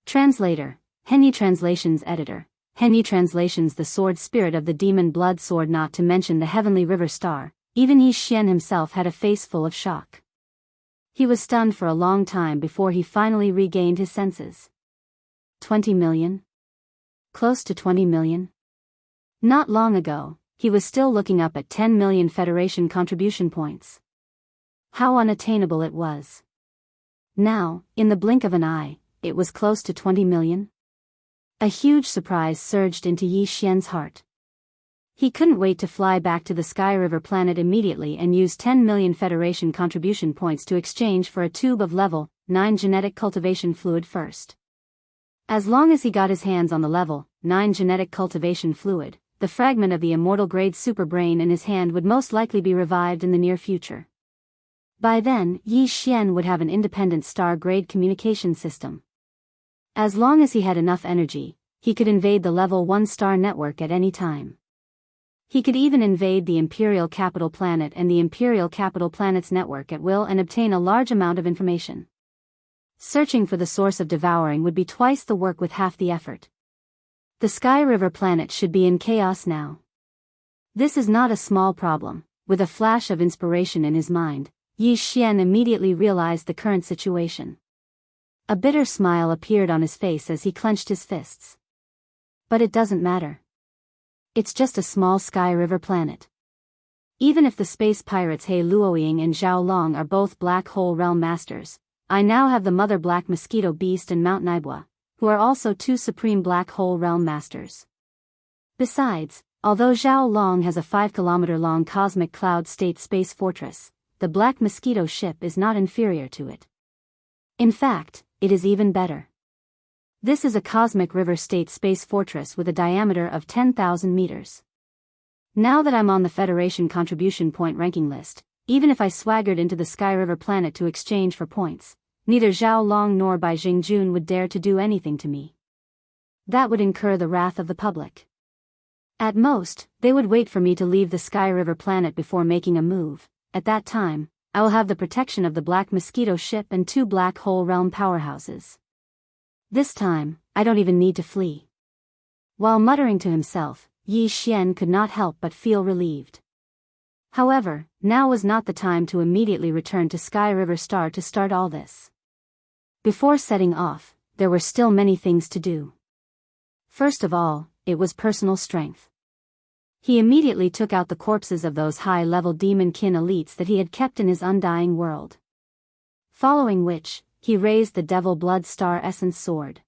Translator, Henyi Translations Editor, Henyi Translations. The sword spirit of the demon blood sword, not to mention the heavenly river star, even Yi Xian himself had a face full of shock. He was stunned for a long time before he finally regained his senses. 20 million? Close to 20 million? Not long ago, he was still looking up at 10 million Federation contribution points. How unattainable it was. Now, in the blink of an eye, it was close to 20 million? A huge surprise surged into Yi Xian's heart. He couldn't wait to fly back to the Sky River planet immediately and use 10 million Federation contribution points to exchange for a tube of level 9 genetic cultivation fluid first. As long as he got his hands on the level 9 genetic cultivation fluid, the fragment of the immortal grade superbrain in his hand would most likely be revived in the near future. By then, Yi Xian would have an independent star-grade communication system. As long as he had enough energy, he could invade the level 1 star network at any time. He could even invade the Imperial Capital Planet and the Imperial Capital Planet's network at will and obtain a large amount of information. Searching for the source of devouring would be twice the work with half the effort. The Sky River planet should be in chaos now. This is not a small problem. With a flash of inspiration in his mind, Yi Xian immediately realized the current situation. A bitter smile appeared on his face as he clenched his fists. But it doesn't matter. It's just a small Sky River planet. Even if the space pirates He Luoying and Zhao Long are both Black Hole Realm Masters, I now have the Mother Black Mosquito Beast and Mount Naibwa, who are also 2 Supreme Black Hole Realm Masters. Besides, although Zhao Long has a 5-kilometer-long cosmic cloud state space fortress, the Black Mosquito ship is not inferior to it. In fact, it is even better. This is a cosmic river state space fortress with a diameter of 10,000 meters. Now that I'm on the Federation contribution point ranking list, even if I swaggered into the Sky River planet to exchange for points, neither Zhao Long nor Bai Jingjun would dare to do anything to me. That would incur the wrath of the public. At most, they would wait for me to leave the Sky River planet before making a move. At that time, I will have the protection of the Black Mosquito ship and 2 Black Hole Realm powerhouses. This time, I don't even need to flee. While muttering to himself, Yi Xian could not help but feel relieved. However, now was not the time to immediately return to Sky River Star to start all this. Before setting off, there were still many things to do. First of all, it was personal strength. He immediately took out the corpses of those high-level demon-kin elites that he had kept in his undying world. Following which, he raised the Devil Blood Star Essence Sword.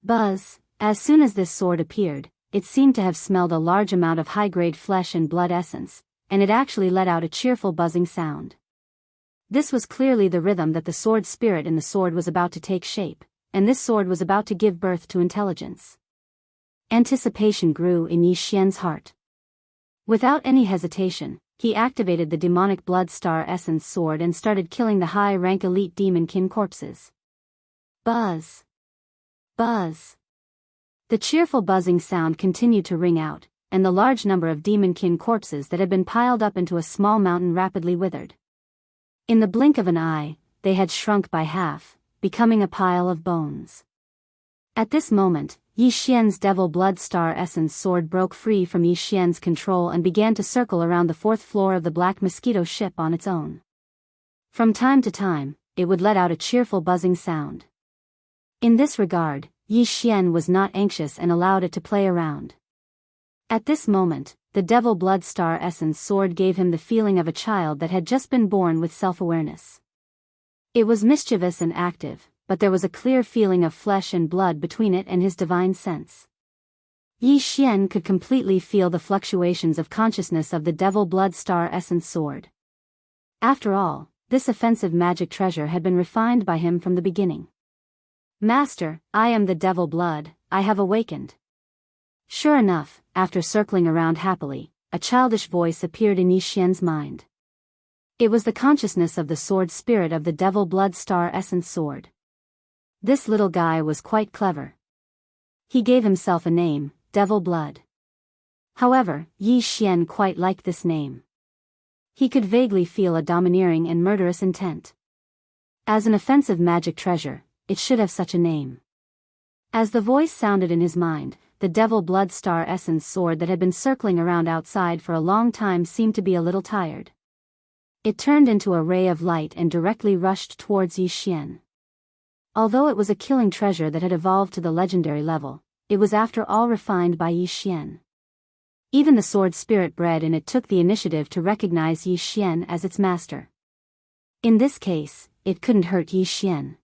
Buzz, as soon as this sword appeared, it seemed to have smelled a large amount of high-grade flesh and blood essence, and it actually let out a cheerful buzzing sound. This was clearly the rhythm that the sword spirit in the sword was about to take shape, and this sword was about to give birth to intelligence. Anticipation grew in Yi Xian's heart. Without any hesitation, he activated the demonic blood star essence sword and started killing the high-rank elite demonkin corpses. Buzz! Buzz! The cheerful buzzing sound continued to ring out, and the large number of demonkin corpses that had been piled up into a small mountain rapidly withered. In the blink of an eye, they had shrunk by half, becoming a pile of bones. At this moment, Yi Xian's devil blood star essence sword broke free from Yi Xian's control and began to circle around the fourth floor of the Black Mosquito ship on its own. From time to time, it would let out a cheerful buzzing sound. In this regard, Yi Xian was not anxious and allowed it to play around. At this moment, the devil blood star essence sword gave him the feeling of a child that had just been born with self-awareness. It was mischievous and active, but there was a clear feeling of flesh and blood between it and his divine sense. Yi Xian could completely feel the fluctuations of consciousness of the devil blood star essence sword. After all, this offensive magic treasure had been refined by him from the beginning. Master, I am the devil blood, I have awakened. Sure enough, after circling around happily, a childish voice appeared in Yi Xian's mind. It was the consciousness of the sword spirit of the devil blood star essence sword. This little guy was quite clever. He gave himself a name, Devil Blood. However, Yi Xian quite liked this name. He could vaguely feel a domineering and murderous intent. As an offensive magic treasure, it should have such a name. As the voice sounded in his mind, the Devil Blood Star Essence sword that had been circling around outside for a long time seemed to be a little tired. It turned into a ray of light and directly rushed towards Yi Xian. Although it was a killing treasure that had evolved to the legendary level, it was after all refined by Yi Xian. Even the sword spirit bred in it took the initiative to recognize Yi Xian as its master. In this case, it couldn't hurt Yi Xian.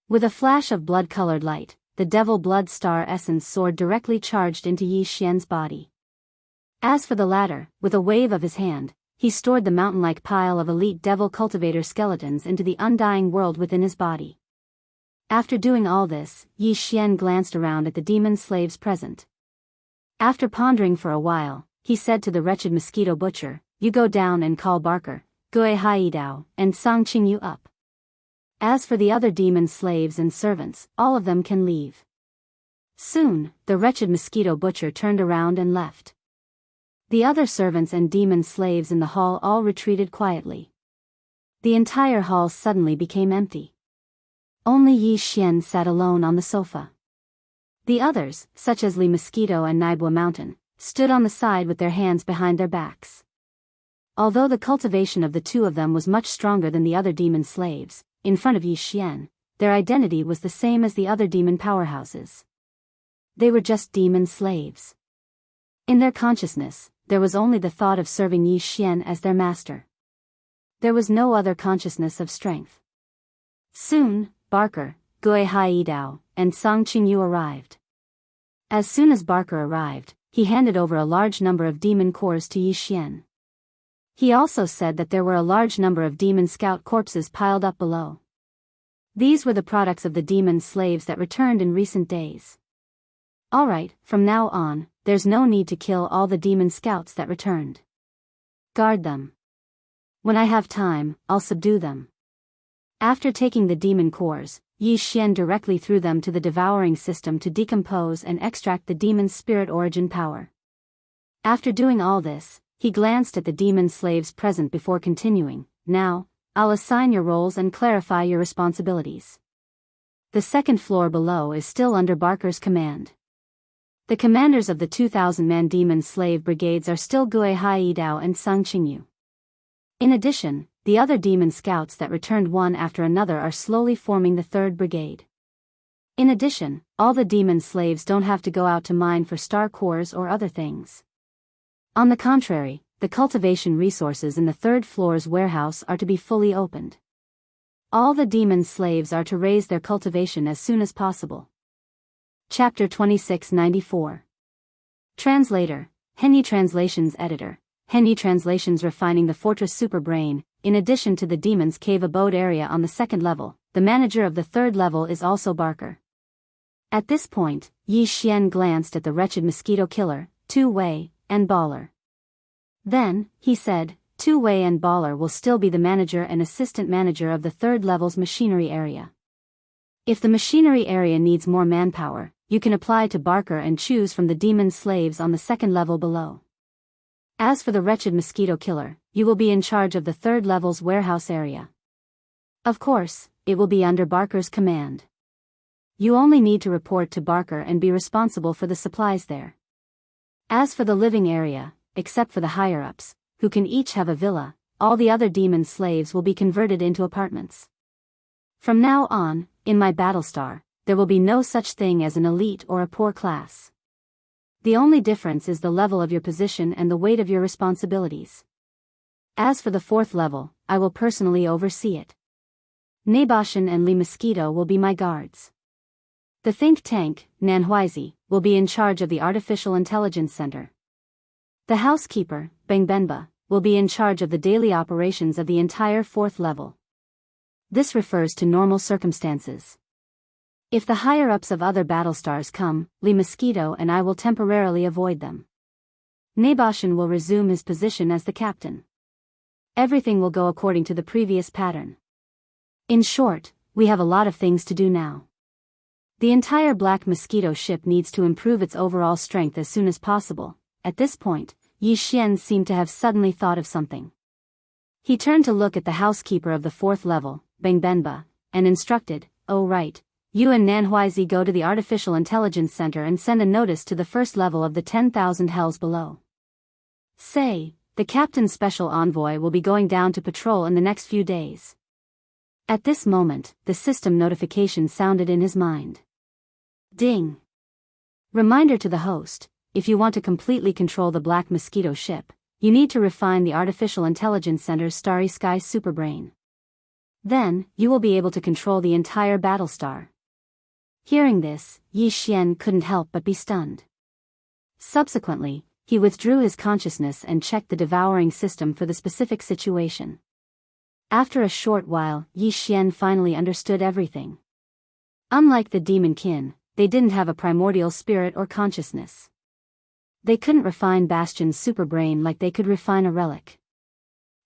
With a flash of blood-colored light, the Devil Blood Star Essence sword directly charged into Yi Xian's body. As for the latter, with a wave of his hand, he stored the mountain-like pile of elite devil cultivator skeletons into the undying world within his body. After doing all this, Yi Xian glanced around at the demon slaves present. After pondering for a while, he said to the wretched mosquito butcher, "You go down and call Barker, Gui Hai Dao, and Song Qing Yu up. As for the other demon slaves and servants, all of them can leave." Soon, the wretched mosquito butcher turned around and left. The other servants and demon slaves in the hall all retreated quietly. The entire hall suddenly became empty. Only Yi Xian sat alone on the sofa. The others, such as Li Mosquito and Naibua Mountain, stood on the side with their hands behind their backs. Although the cultivation of the two of them was much stronger than the other demon slaves, in front of Yi Xian, their identity was the same as the other demon powerhouses. They were just demon slaves. In their consciousness, there was only the thought of serving Yi Xian as their master. There was no other consciousness of strength. Soon, Barker, Gui Hai Dao, and Song Qing Yu arrived. As soon as Barker arrived, he handed over a large number of demon cores to Yi Xian. He also said that there were a large number of demon scout corpses piled up below. These were the products of the demon slaves that returned in recent days. Alright, from now on, there's no need to kill all the demon scouts that returned. Guard them. When I have time, I'll subdue them. After taking the demon cores, Yi Xian directly threw them to the devouring system to decompose and extract the demon's spirit origin power. After doing all this, he glanced at the demon slaves present before continuing, "Now, I'll assign your roles and clarify your responsibilities. The second floor below is still under Barker's command. The commanders of the 2,000-man demon slave brigades are still Gui Hai Dao and Song Qing Yu. In addition, the other demon scouts that returned one after another are slowly forming the 3rd brigade. In addition, all the demon slaves don't have to go out to mine for star cores or other things. On the contrary, the cultivation resources in the 3rd floor's warehouse are to be fully opened. All the demon slaves are to raise their cultivation as soon as possible." Chapter 2694. Translator, Henyi Translations Editor, Henyi Translations Refining the Fortress Superbrain. In addition to the Demon's Cave abode area on the 2nd level, the manager of the 3rd level is also Barker. At this point, Yi Xian glanced at the wretched mosquito killer, Tu Wei, and Baller. Then, he said, Tu Wei and Baller will still be the manager and assistant manager of the third level's machinery area. If the machinery area needs more manpower, you can apply to Barker and choose from the demon slaves on the second level below. As for the wretched mosquito killer, you will be in charge of the third level's warehouse area. Of course, it will be under Barker's command. You only need to report to Barker and be responsible for the supplies there. As for the living area, except for the higher-ups, who can each have a villa, all the other demon slaves will be converted into apartments. From now on, in my Battlestar, there will be no such thing as an elite or a poor class. The only difference is the level of your position and the weight of your responsibilities. As for the fourth level, I will personally oversee it. Naboshan and Li Mosquito will be my guards. The think tank, Nanhuizi, will be in charge of the Artificial Intelligence Center. The housekeeper, Bengbenba, will be in charge of the daily operations of the entire fourth level. This refers to normal circumstances. If the higher-ups of other Battlestars come, Li Mosquito and I will temporarily avoid them. Naboshan will resume his position as the captain. Everything will go according to the previous pattern. In short, we have a lot of things to do now. The entire Black Mosquito ship needs to improve its overall strength as soon as possible. At this point, Yi Xian seemed to have suddenly thought of something. He turned to look at the housekeeper of the fourth level, Bengbenba, and instructed, "Oh right. You and Nanhuizi go to the Artificial Intelligence Center and send a notice to the first level of the 10,000 hells below. Say, the captain's special envoy will be going down to patrol in the next few days." At this moment, the system notification sounded in his mind. Ding! Reminder to the host, if you want to completely control the Black Mosquito ship, you need to refine the Artificial Intelligence Center's Starry Sky Superbrain. Then, you will be able to control the entire Battlestar. Hearing this, Yi Xian couldn't help but be stunned. Subsequently, he withdrew his consciousness and checked the devouring system for the specific situation. After a short while, Yi Xian finally understood everything. Unlike the demon kin, they didn't have a primordial spirit or consciousness. They couldn't refine Bastion's superbrain like they could refine a relic.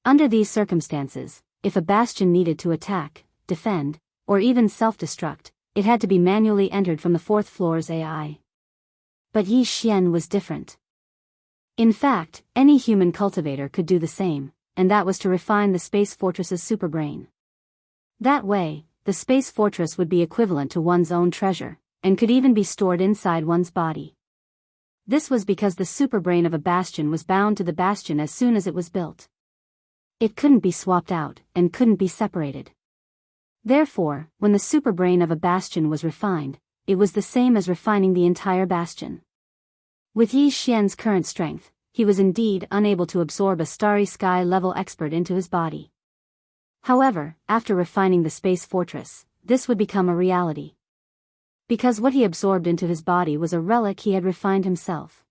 Under these circumstances, if a Bastion needed to attack, defend, or even self-destruct, it had to be manually entered from the fourth floor's AI. But Yi Xian was different. In fact, any human cultivator could do the same, and that was to refine the Space Fortress's superbrain. That way, the Space Fortress would be equivalent to one's own treasure, and could even be stored inside one's body. This was because the superbrain of a Bastion was bound to the Bastion as soon as it was built. It couldn't be swapped out, and couldn't be separated. Therefore, when the superbrain of a Bastion was refined, it was the same as refining the entire Bastion. With Yi Xian's current strength, he was indeed unable to absorb a Starry Sky level expert into his body. However, after refining the Space Fortress, this would become a reality. Because what he absorbed into his body was a relic he had refined himself.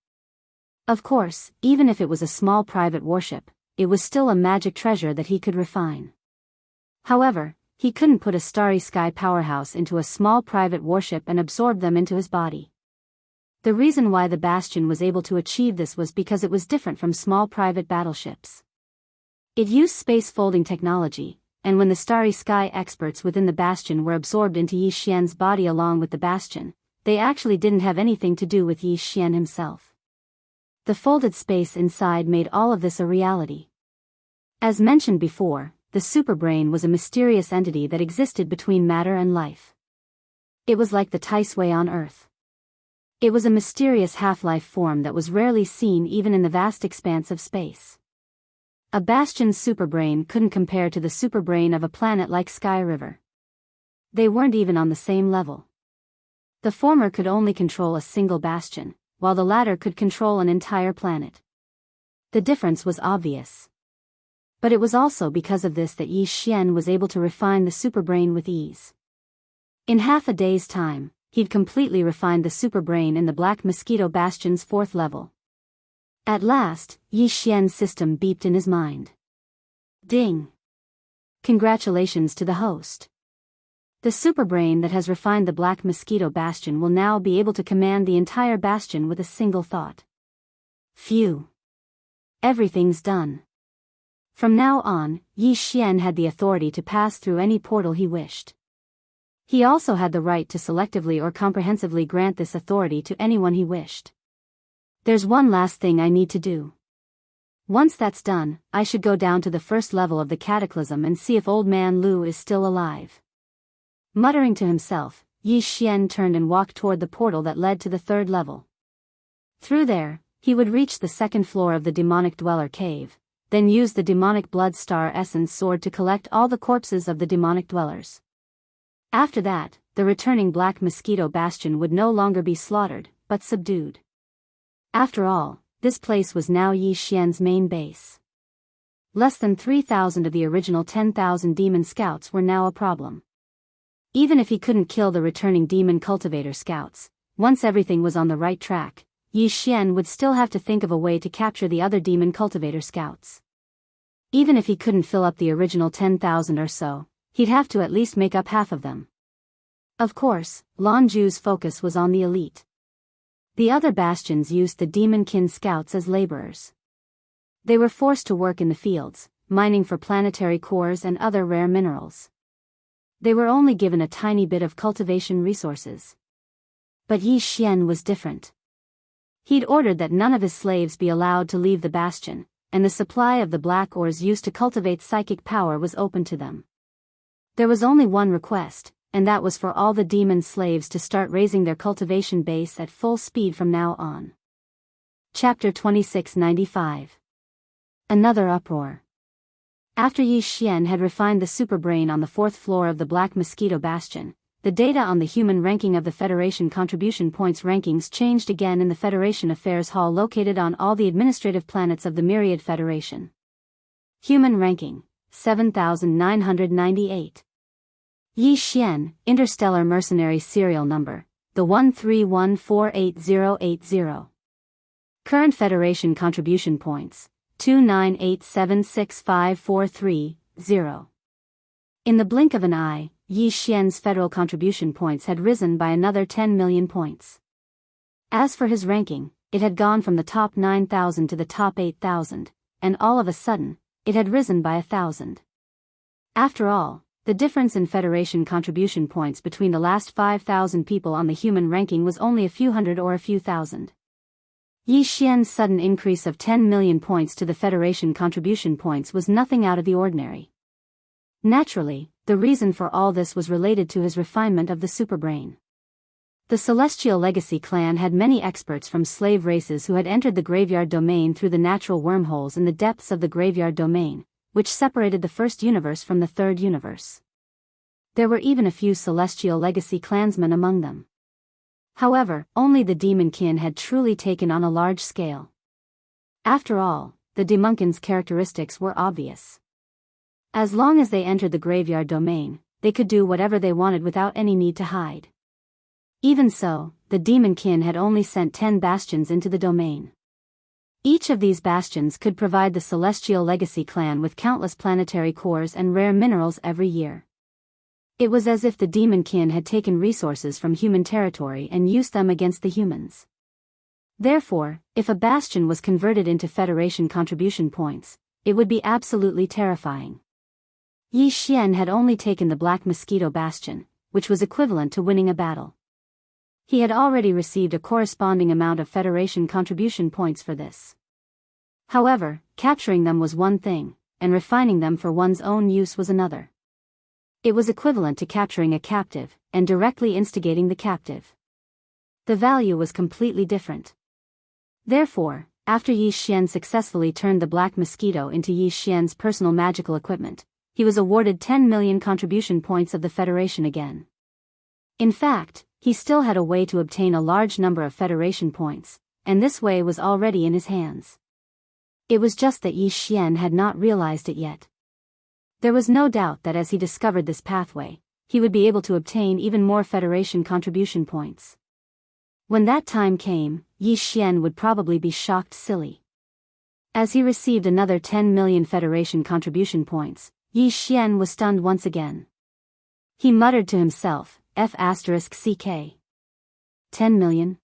Of course, even if it was a small private warship, it was still a magic treasure that he could refine. However, he couldn't put a Starry Sky powerhouse into a small private warship and absorb them into his body. The reason why the Bastion was able to achieve this was because it was different from small private battleships. It used space folding technology, and when the Starry Sky experts within the Bastion were absorbed into Yi Xian's body along with the Bastion, they actually didn't have anything to do with Yi Xian himself. The folded space inside made all of this a reality. As mentioned before, the superbrain was a mysterious entity that existed between matter and life. It was like the Taisui on Earth. It was a mysterious half-life form that was rarely seen even in the vast expanse of space. A Bastion's superbrain couldn't compare to the superbrain of a planet like Sky River. They weren't even on the same level. The former could only control a single Bastion, while the latter could control an entire planet. The difference was obvious. But it was also because of this that Yi Xian was able to refine the superbrain with ease. In half a day's time, he'd completely refined the superbrain in the Black Mosquito Bastion's fourth level. At last, Yi Xian's system beeped in his mind. Ding! Congratulations to the host. The superbrain that has refined the Black Mosquito Bastion will now be able to command the entire bastion with a single thought. Phew. Everything's done. From now on, Yi Xian had the authority to pass through any portal he wished. He also had the right to selectively or comprehensively grant this authority to anyone he wished. There's one last thing I need to do. Once that's done, I should go down to the first level of the cataclysm and see if Old Man Lu is still alive. Muttering to himself, Yi Xian turned and walked toward the portal that led to the third level. Through there, he would reach the second floor of the demonic dweller cave, then use the demonic blood star essence sword to collect all the corpses of the demonic dwellers. After that, the returning Black Mosquito Bastion would no longer be slaughtered, but subdued. After all, this place was now Yi Xian's main base. Less than 3,000 of the original 10,000 demon scouts were now a problem. Even if he couldn't kill the returning demon cultivator scouts, once everything was on the right track, Yi Xian would still have to think of a way to capture the other demon cultivator scouts. Even if he couldn't fill up the original 10,000 or so, he'd have to at least make up half of them. Of course, Lan Zhu's focus was on the elite. The other bastions used the demon-kin scouts as laborers. They were forced to work in the fields, mining for planetary cores and other rare minerals. They were only given a tiny bit of cultivation resources. But Yi Xian was different. He'd ordered that none of his slaves be allowed to leave the bastion, and the supply of the black ores used to cultivate psychic power was open to them. There was only one request, and that was for all the demon slaves to start raising their cultivation base at full speed from now on. Chapter 2695. Another uproar. After Yi Xian had refined the superbrain on the fourth floor of the Black Mosquito Bastion, the data on the human ranking of the Federation contribution points rankings changed again in the Federation Affairs Hall located on all the administrative planets of the Myriad Federation. Human ranking, 7,998. Yi Xian, Interstellar Mercenary Serial Number, the 131488080. Current Federation contribution points, 298765430. In the blink of an eye, Yi Xian's federal contribution points had risen by another 10 million points. As for his ranking, it had gone from the top 9,000 to the top 8,000, and all of a sudden, it had risen by 1,000. After all, the difference in Federation contribution points between the last 5,000 people on the human ranking was only a few hundred or a few thousand. Yi Xian's sudden increase of 10 million points to the Federation contribution points was nothing out of the ordinary. Naturally, the reason for all this was related to his refinement of the superbrain. The Celestial Legacy clan had many experts from slave races who had entered the graveyard domain through the natural wormholes in the depths of the graveyard domain, which separated the first universe from the third universe. There were even a few Celestial Legacy clansmen among them. However, only the demon-kin had truly taken on a large scale. After all, the demonkin's characteristics were obvious. As long as they entered the graveyard domain, they could do whatever they wanted without any need to hide. Even so, the demon-kin had only sent 10 bastions into the domain. Each of these bastions could provide the Celestial Legacy clan with countless planetary cores and rare minerals every year. It was as if the demon-kin had taken resources from human territory and used them against the humans. Therefore, if a bastion was converted into Federation contribution points, it would be absolutely terrifying. Yi Xian had only taken the Black Mosquito Bastion, which was equivalent to winning a battle. He had already received a corresponding amount of Federation contribution points for this. However, capturing them was one thing, and refining them for one's own use was another. It was equivalent to capturing a captive, and directly instigating the captive. The value was completely different. Therefore, after Yi Xian successfully turned the Black Mosquito into Yi Xian's personal magical equipment, he was awarded 10 million contribution points of the Federation again. In fact, he still had a way to obtain a large number of Federation points, and this way was already in his hands. It was just that Yi Xian had not realized it yet. There was no doubt that as he discovered this pathway, he would be able to obtain even more Federation contribution points. When that time came, Yi Xian would probably be shocked silly. As he received another 10 million Federation contribution points, Yi Xian was stunned once again. He muttered to himself, F***CK. 10 million?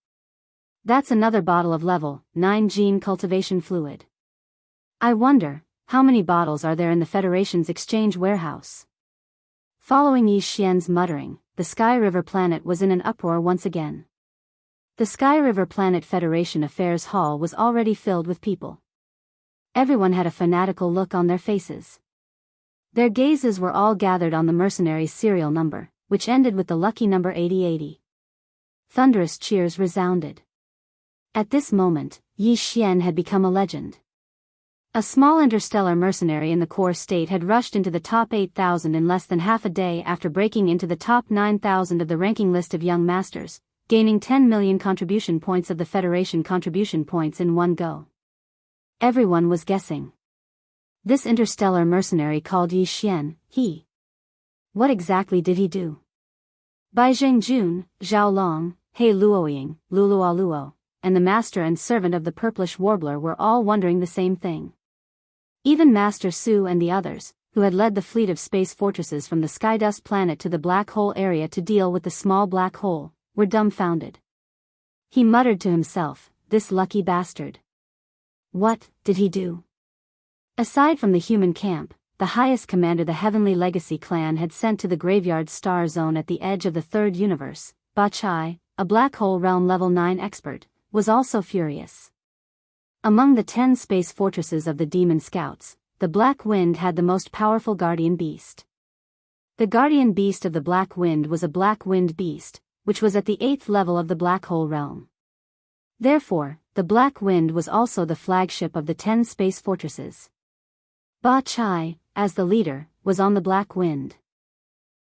That's another bottle of level 9 gene cultivation fluid. I wonder, how many bottles are there in the Federation's exchange warehouse? Following Yi Xian's muttering, the Sky River planet was in an uproar once again. The Sky River Planet Federation Affairs Hall was already filled with people. Everyone had a fanatical look on their faces. Their gazes were all gathered on the mercenary's serial number, which ended with the lucky number 8080. Thunderous cheers resounded. At this moment, Yi Xian had become a legend. A small interstellar mercenary in the core state had rushed into the top 8,000 in less than half a day after breaking into the top 9,000 of the ranking list of young masters, gaining 10 million contribution points of the Federation contribution points in one go. Everyone was guessing. This interstellar mercenary called Yi Xian, what exactly did he do? Bai Zhengjun, Zhao Long, He Luoying, Lulualuo, and the master and servant of the purplish warbler were all wondering the same thing. Even Master Su and the others, who had led the fleet of space fortresses from the Skydust planet to the black hole area to deal with the small black hole, were dumbfounded. He muttered to himself, this lucky bastard. What did he do? Aside from the human camp, the highest commander the Heavenly Legacy clan had sent to the graveyard star zone at the edge of the third universe, Ba Chai, a black hole realm level 9 expert, was also furious. Among the 10 space fortresses of the Demon Scouts, the Black Wind had the most powerful guardian beast. The guardian beast of the Black Wind was a Black Wind beast, which was at the 8th level of the Black Hole realm. Therefore, the Black Wind was also the flagship of the 10 space fortresses. Ba Chai, as the leader, was on the Black Wind.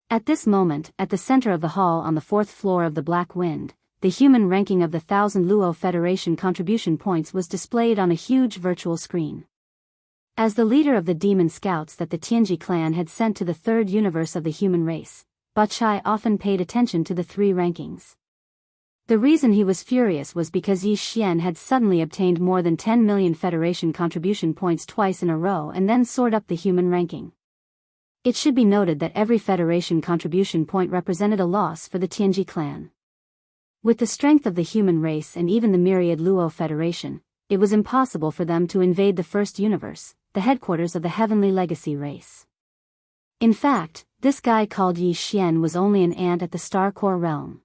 At this moment, at the center of the hall on the 4th floor of the Black Wind, the human ranking of the 1000 Luo Federation contribution points was displayed on a huge virtual screen. As the leader of the Demon Scouts that the Tianji clan had sent to the third universe of the human race, Ba Chai often paid attention to the 3 rankings. The reason he was furious was because Yi Xian had suddenly obtained more than 10 million Federation contribution points twice in a row and then soared up the human ranking. It should be noted that every Federation contribution point represented a loss for the Tianji clan. With the strength of the human race and even the myriad Luo Federation, it was impossible for them to invade the first universe, the headquarters of the Heavenly Legacy race. In fact, this guy called Yi Xian was only an ant at the Star Core realm.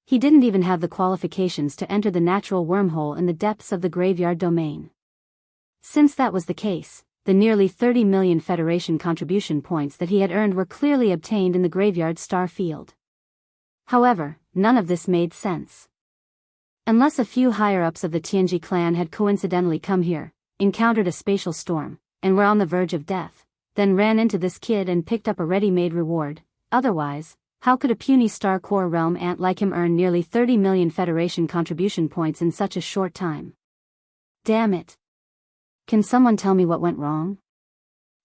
He didn't even have the qualifications to enter the natural wormhole in the depths of the graveyard domain. Since that was the case, the nearly 30 million Federation contribution points that he had earned were clearly obtained in the graveyard star field. However, none of this made sense. Unless a few higher-ups of the Tianji clan had coincidentally come here, encountered a spatial storm, and were on the verge of death, then ran into this kid and picked up a ready-made reward. Otherwise, how could a puny Star Core realm ant like him earn nearly 30 million Federation contribution points in such a short time? Damn it. Can someone tell me what went wrong?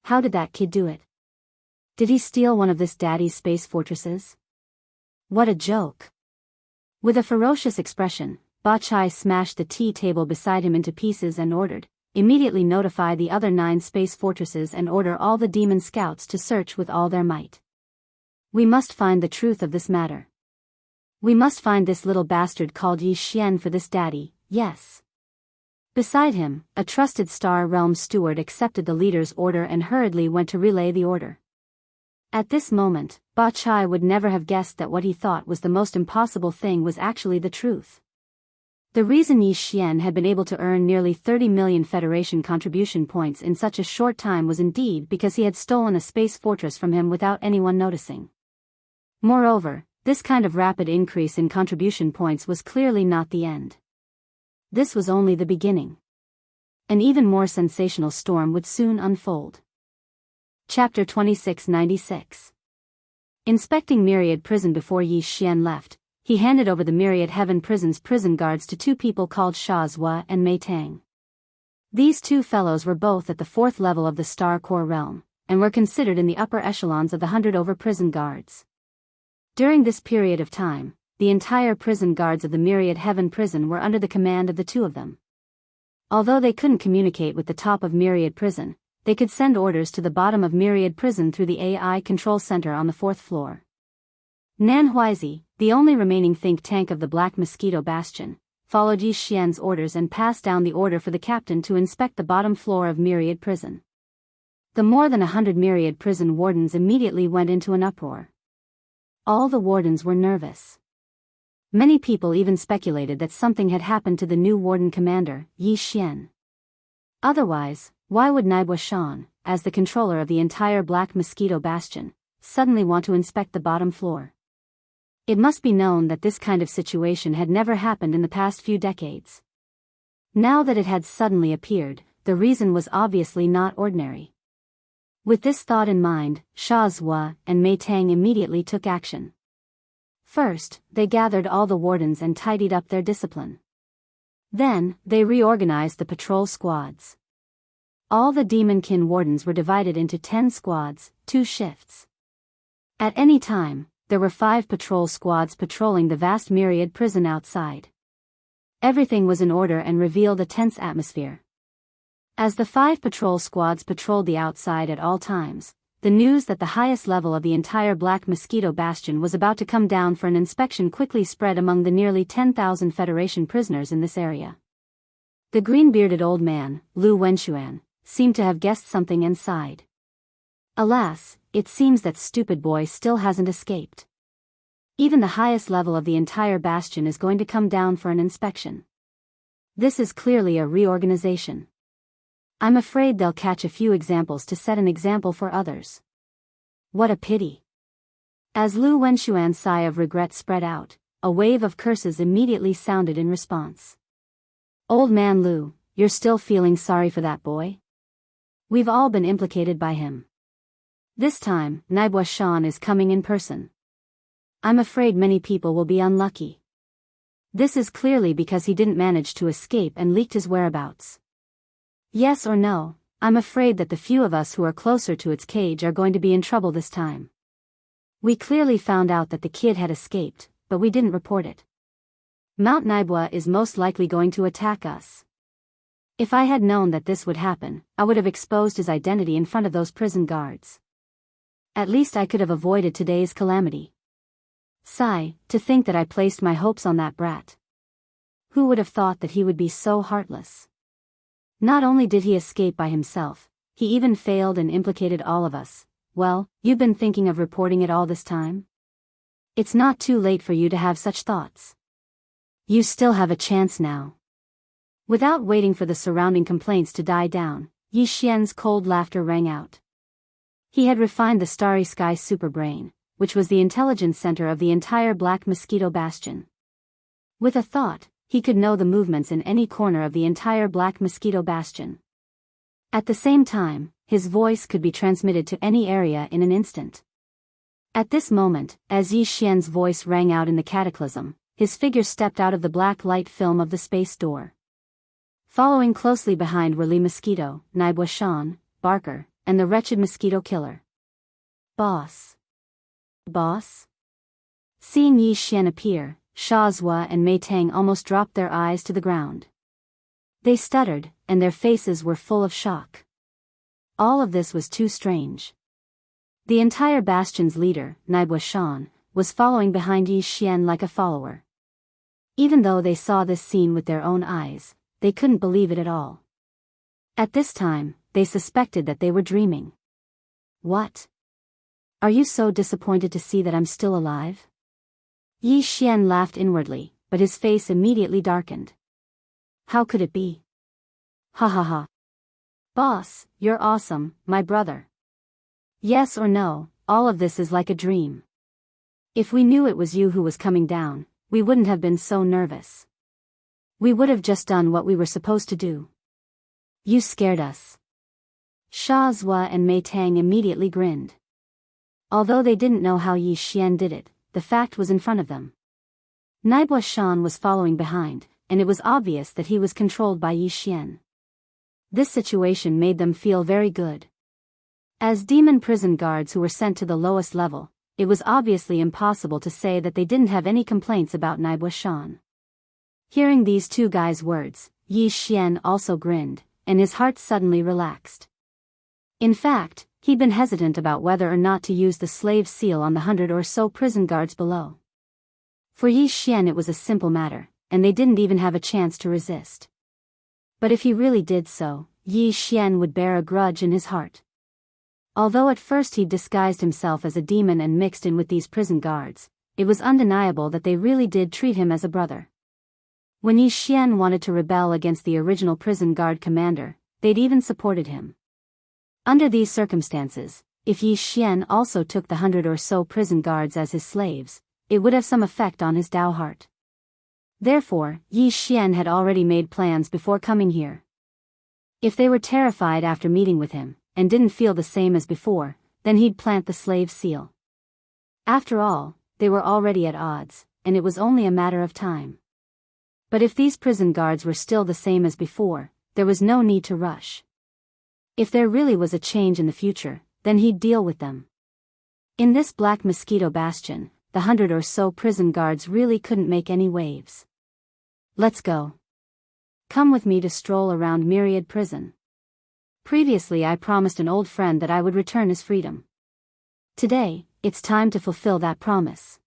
How did that kid do it? Did he steal one of this daddy's space fortresses? What a joke. With a ferocious expression, Ba Chai smashed the tea table beside him into pieces and ordered, immediately notify the other 9 space fortresses and order all the Demon Scouts to search with all their might. We must find the truth of this matter. We must find this little bastard called Yi Xian for this daddy, yes. Beside him, a trusted Star Realm steward accepted the leader's order and hurriedly went to relay the order. At this moment, Ba Chai would never have guessed that what he thought was the most impossible thing was actually the truth. The reason Yi Xian had been able to earn nearly 30 million Federation contribution points in such a short time was indeed because he had stolen a space fortress from him without anyone noticing. Moreover, this kind of rapid increase in contribution points was clearly not the end. This was only the beginning. An even more sensational storm would soon unfold. Chapter 2696. Inspecting Myriad Prison before Yi Xian left, he handed over the Myriad Heaven Prison's prison guards to 2 people called Sha Zhua and Mei Tang. These 2 fellows were both at the 4th level of the Star Core realm, and were considered in the upper echelons of the 100 over prison guards. During this period of time, the entire prison guards of the Myriad Heaven Prison were under the command of the 2 of them. Although they couldn't communicate with the top of Myriad Prison, they could send orders to the bottom of Myriad Prison through the AI control center on the 4th floor. Nan Huizi, the only remaining think tank of the Black Mosquito Bastion, followed Yi Xian's orders and passed down the order for the captain to inspect the bottom floor of Myriad Prison. The more than 100 Myriad Prison wardens immediately went into an uproar. All the wardens were nervous. Many people even speculated that something had happened to the new warden commander, Yi Xian. Otherwise, why would Naibua Shan, as the controller of the entire Black Mosquito Bastion, suddenly want to inspect the bottom floor? It must be known that this kind of situation had never happened in the past few decades. Now that it had suddenly appeared, the reason was obviously not ordinary. With this thought in mind, Sha Zhua and Mei Tang immediately took action. First, they gathered all the wardens and tidied up their discipline. Then, they reorganized the patrol squads. All the Demonkin wardens were divided into 10 squads, 2 shifts. At any time, there were 5 patrol squads patrolling the vast Myriad Prison outside. Everything was in order and revealed a tense atmosphere. As the 5 patrol squads patrolled the outside at all times, the news that the highest level of the entire Black Mosquito Bastion was about to come down for an inspection quickly spread among the nearly 10,000 Federation prisoners in this area. The green-bearded old man, Lu Wenxuan, seemed to have guessed something and sighed. Alas, it seems that stupid boy still hasn't escaped. Even the highest level of the entire bastion is going to come down for an inspection. This is clearly a reorganization. I'm afraid they'll catch a few examples to set an example for others. What a pity. As Lu Wenxuan's sigh of regret spread out, a wave of curses immediately sounded in response. Old man Lu, you're still feeling sorry for that boy? We've all been implicated by him. This time, Naibua Shan is coming in person. I'm afraid many people will be unlucky. This is clearly because he didn't manage to escape and leaked his whereabouts. Yes or no, I'm afraid that the few of us who are closer to its cage are going to be in trouble this time. We clearly found out that the kid had escaped, but we didn't report it. Mount Naibua is most likely going to attack us. If I had known that this would happen, I would have exposed his identity in front of those prison guards. At least I could have avoided today's calamity. Sigh, to think that I placed my hopes on that brat. Who would have thought that he would be so heartless? Not only did he escape by himself, he even failed and implicated all of us. Well, you've been thinking of reporting it all this time? It's not too late for you to have such thoughts. You still have a chance now. Without waiting for the surrounding complaints to die down, Yi Xian's cold laughter rang out. He had refined the Starry Sky superbrain, which was the intelligence center of the entire Black Mosquito Bastion. With a thought, he could know the movements in any corner of the entire Black Mosquito Bastion. At the same time, his voice could be transmitted to any area in an instant. At this moment, as Yi Xian's voice rang out in the cataclysm, his figure stepped out of the black light film of the space door. Following closely behind were Li Mosquito, Naibua Shan, Barker, and the wretched mosquito killer. Boss. Boss? Seeing Yi Xian appear, Sha Zhua and Mei Tang almost dropped their eyes to the ground. They stuttered, and their faces were full of shock. All of this was too strange. The entire bastion's leader, Naibua Shan, was following behind Yi Xian like a follower. Even though they saw this scene with their own eyes, they couldn't believe it at all. At this time, they suspected that they were dreaming. What? Are you so disappointed to see that I'm still alive? Yi Xian laughed inwardly, but his face immediately darkened. How could it be? Ha ha ha. Boss, you're awesome, my brother. Yes or no, all of this is like a dream. If we knew it was you who was coming down, we wouldn't have been so nervous. We would have just done what we were supposed to do. You scared us. Sha Zhua and Mei Tang immediately grinned. Although they didn't know how Yi Xian did it, the fact was in front of them. Naibua Shan was following behind, and it was obvious that he was controlled by Yi Xian. This situation made them feel very good. As demon prison guards who were sent to the lowest level, it was obviously impossible to say that they didn't have any complaints about Naibua Shan. Hearing these two guys' words, Yi Xian also grinned, and his heart suddenly relaxed. In fact, He'd been hesitant about whether or not to use the slave seal on the 100 or so prison guards below. For Yi Xian it was a simple matter, and they didn't even have a chance to resist. But if he really did so, Yi Xian would bear a grudge in his heart. Although at first he'd disguised himself as a demon and mixed in with these prison guards, it was undeniable that they really did treat him as a brother. When Yi Xian wanted to rebel against the original prison guard commander, they'd even supported him. Under these circumstances, if Yi Xian also took the 100 or so prison guards as his slaves, it would have some effect on his Dao heart. Therefore, Yi Xian had already made plans before coming here. If they were terrified after meeting with him, and didn't feel the same as before, then he'd plant the slave seal. After all, they were already at odds, and it was only a matter of time. But if these prison guards were still the same as before, there was no need to rush. If there really was a change in the future, then he'd deal with them. In this black mosquito bastion, the 100 or so prison guards really couldn't make any waves. Let's go. Come with me to stroll around Myriad Prison. Previously I promised an old friend that I would return his freedom. Today, it's time to fulfill that promise.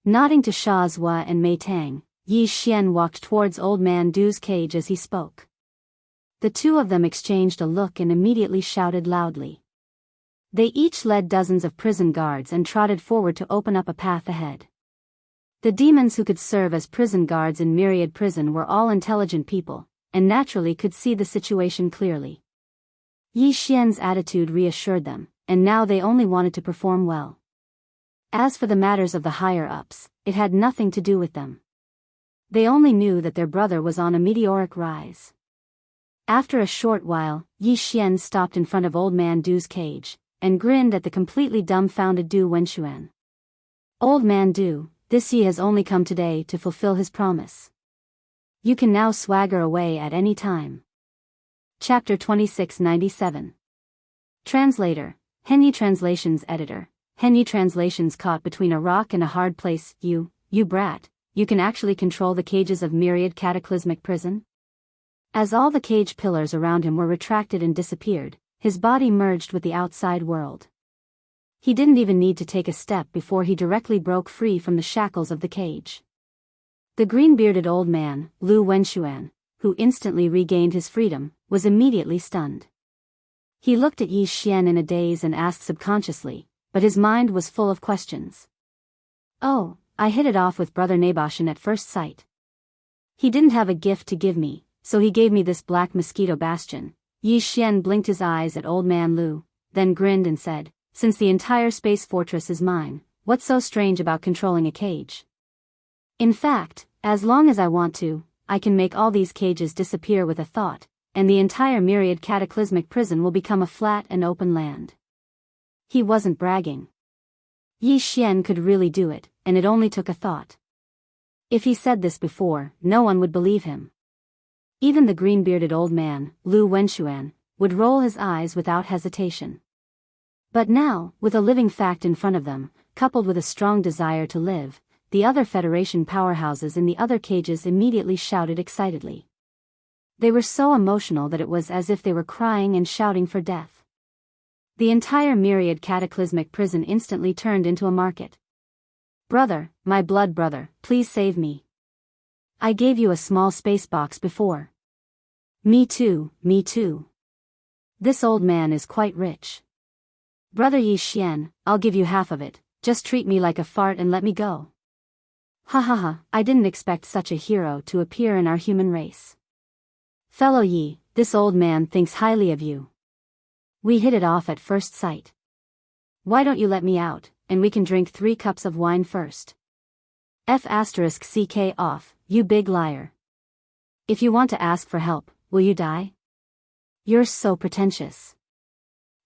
Nodding to Sha Zhua and Mei Tang, Yi Xian walked towards Old Man Du's cage as he spoke. The two of them exchanged a look and immediately shouted loudly. They each led dozens of prison guards and trotted forward to open up a path ahead. The demons who could serve as prison guards in Myriad Prison were all intelligent people, and naturally could see the situation clearly. Yi Xian's attitude reassured them, and now they only wanted to perform well. As for the matters of the higher-ups, it had nothing to do with them. They only knew that their brother was on a meteoric rise. After a short while, Yi Xian stopped in front of Old Man Du's cage, and grinned at the completely dumbfounded Du Wenxuan. Old Man Du, this Yi has only come today to fulfill his promise. You can now swagger away at any time. Chapter 2697. Translator, Henyi Translations Editor, Henyi Translations. Caught between a rock and a hard place, you brat, you can actually control the cages of Myriad Cataclysmic Prison? As all the cage pillars around him were retracted and disappeared, his body merged with the outside world. He didn't even need to take a step before he directly broke free from the shackles of the cage. The green-bearded old man, Lu Wenxuan, who instantly regained his freedom, was immediately stunned. He looked at Yi Xian in a daze and asked subconsciously, but his mind was full of questions. Oh, I hit it off with Brother Naboshan at first sight. He didn't have a gift to give me, so he gave me this black mosquito bastion. Yi Xian blinked his eyes at old man Lu, then grinned and said, since the entire space fortress is mine, what's so strange about controlling a cage? In fact, as long as I want to, I can make all these cages disappear with a thought, and the entire Myriad Cataclysmic Prison will become a flat and open land. He wasn't bragging. Yi Xian could really do it, and it only took a thought. If he said this before, no one would believe him. Even the green-bearded old man, Lu Wenxuan, would roll his eyes without hesitation. But now, with a living fact in front of them, coupled with a strong desire to live, the other Federation powerhouses in the other cages immediately shouted excitedly. They were so emotional that it was as if they were crying and shouting for death. The entire Myriad Cataclysmic Prison instantly turned into a market. Brother, my blood brother, please save me. I gave you a small space box before. Me too, me too. This old man is quite rich. Brother Yi Xian, I'll give you half of it, just treat me like a fart and let me go. Ha ha ha, I didn't expect such a hero to appear in our human race. Fellow Yi, this old man thinks highly of you. We hit it off at first sight. Why don't you let me out, and we can drink 3 cups of wine first? F***ck off, you big liar. If you want to ask for help, will you die? You're so pretentious.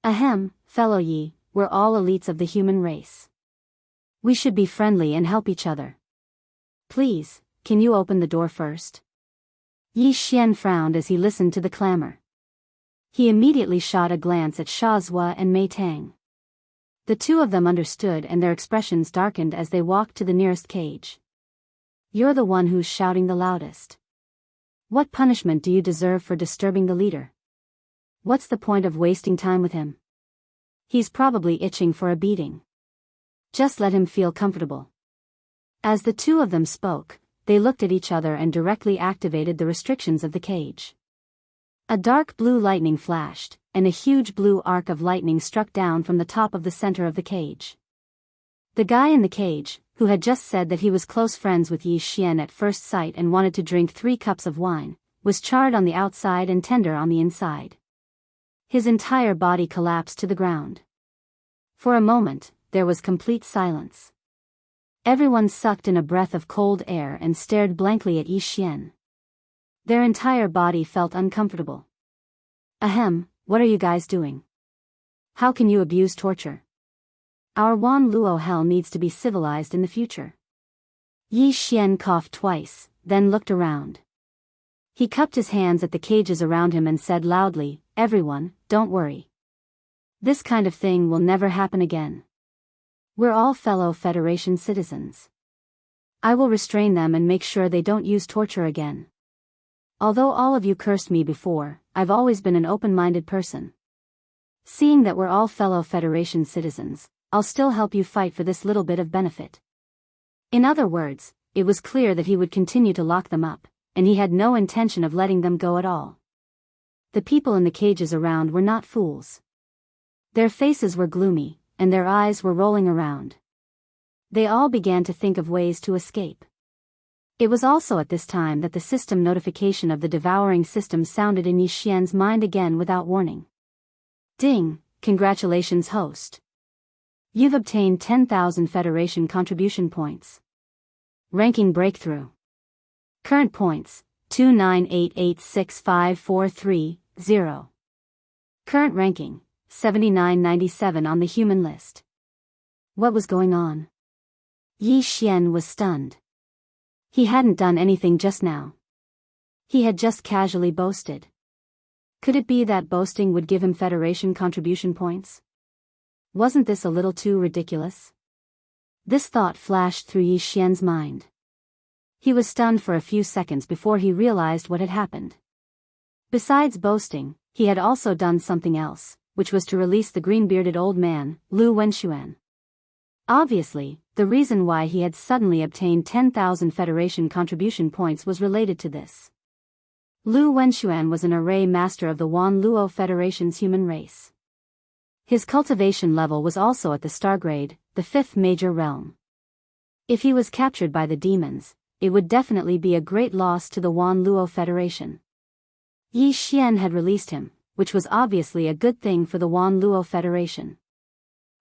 Ahem, fellow Yi, we're all elites of the human race. We should be friendly and help each other. Please, can you open the door first? Yi Xian frowned as he listened to the clamor. He immediately shot a glance at Sha Zhua and Mei Tang. The two of them understood and their expressions darkened as they walked to the nearest cage. You're the one who's shouting the loudest. What punishment do you deserve for disturbing the leader? What's the point of wasting time with him? He's probably itching for a beating. Just let him feel comfortable. As the two of them spoke, they looked at each other and directly activated the restrictions of the cage. A dark blue lightning flashed, and a huge blue arc of lightning struck down from the top of the center of the cage. The guy in the cage, who had just said that he was close friends with Yi Xian at first sight and wanted to drink 3 cups of wine, was charred on the outside and tender on the inside. His entire body collapsed to the ground. For a moment, there was complete silence. Everyone sucked in a breath of cold air and stared blankly at Yi Xian. Their entire body felt uncomfortable. Ahem, what are you guys doing? How can you abuse torture? Our Wan Luo hell needs to be civilized in the future. Yi Xian coughed twice, then looked around. He cupped his hands at the cages around him and said loudly, "Everyone, don't worry. This kind of thing will never happen again. We're all fellow Federation citizens. I will restrain them and make sure they don't use torture again. Although all of you cursed me before, I've always been an open-minded person. Seeing that we're all fellow Federation citizens, I'll still help you fight for this little bit of benefit." In other words, it was clear that he would continue to lock them up, and he had no intention of letting them go at all. The people in the cages around were not fools. Their faces were gloomy, and their eyes were rolling around. They all began to think of ways to escape. It was also at this time that the system notification of the devouring system sounded in Yi Xian's mind again without warning. Ding, congratulations host. You've obtained 10,000 Federation contribution points. Ranking breakthrough. Current points, 298865430. Current ranking, 7997 on the human list. What was going on? Yi Xian was stunned. He hadn't done anything just now. He had just casually boasted. Could it be that boasting would give him Federation contribution points? Wasn't this a little too ridiculous? This thought flashed through Yi Xian's mind. He was stunned for a few seconds before he realized what had happened. Besides boasting, he had also done something else, which was to release the green-bearded old man, Lu Wenxuan. Obviously, the reason why he had suddenly obtained 10,000 Federation contribution points was related to this. Lu Wenxuan was an array master of the Wan Luo Federation's human race. His cultivation level was also at the star grade, the 5th major realm. If he was captured by the demons, it would definitely be a great loss to the Wan Luo Federation. Yi Xian had released him, which was obviously a good thing for the Wan Luo Federation.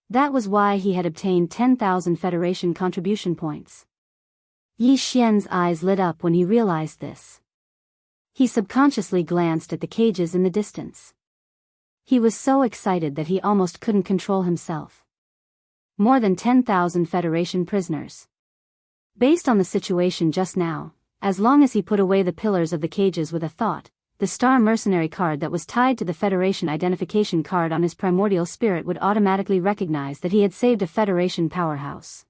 That was why he had obtained 10,000 Federation contribution points. Yi Xian's eyes lit up when he realized this. He subconsciously glanced at the cages in the distance. He was so excited that he almost couldn't control himself. More than 10,000 Federation prisoners. Based on the situation just now, as long as he put away the pillars of the cages with a thought, the star mercenary card that was tied to the Federation identification card on his primordial spirit would automatically recognize that he had saved a Federation powerhouse.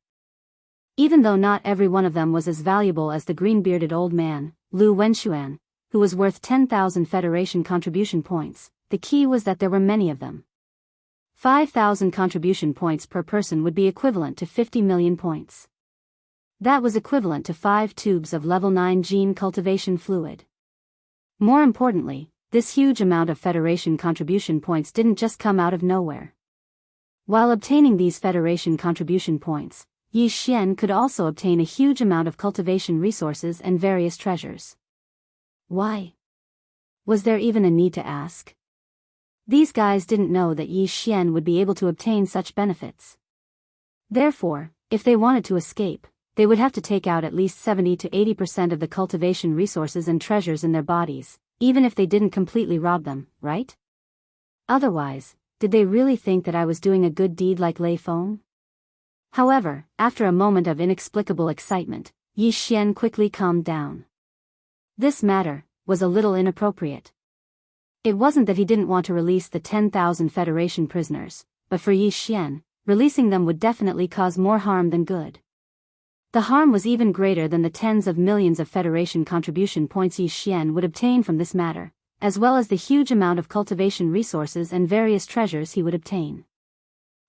Even though not every one of them was as valuable as the green-bearded old man, Lu Wenxuan, who was worth 10,000 Federation contribution points, the key was that there were many of them. 5,000 contribution points per person would be equivalent to 50 million points. That was equivalent to 5 tubes of level 9 gene cultivation fluid. More importantly, this huge amount of Federation contribution points didn't just come out of nowhere. While obtaining these Federation contribution points, Yi Xian could also obtain a huge amount of cultivation resources and various treasures. Why? Was there even a need to ask? These guys didn't know that Yi Xian would be able to obtain such benefits. Therefore, if they wanted to escape, they would have to take out at least 70 to 80% of the cultivation resources and treasures in their bodies, even if they didn't completely rob them, right? Otherwise, did they really think that I was doing a good deed like Lei Feng? However, after a moment of inexplicable excitement, Yi Xian quickly calmed down. This matter was a little inappropriate. It wasn't that he didn't want to release the 10,000 Federation prisoners, but for Yi Xian, releasing them would definitely cause more harm than good. The harm was even greater than the tens of millions of Federation contribution points Yi Xian would obtain from this matter, as well as the huge amount of cultivation resources and various treasures he would obtain.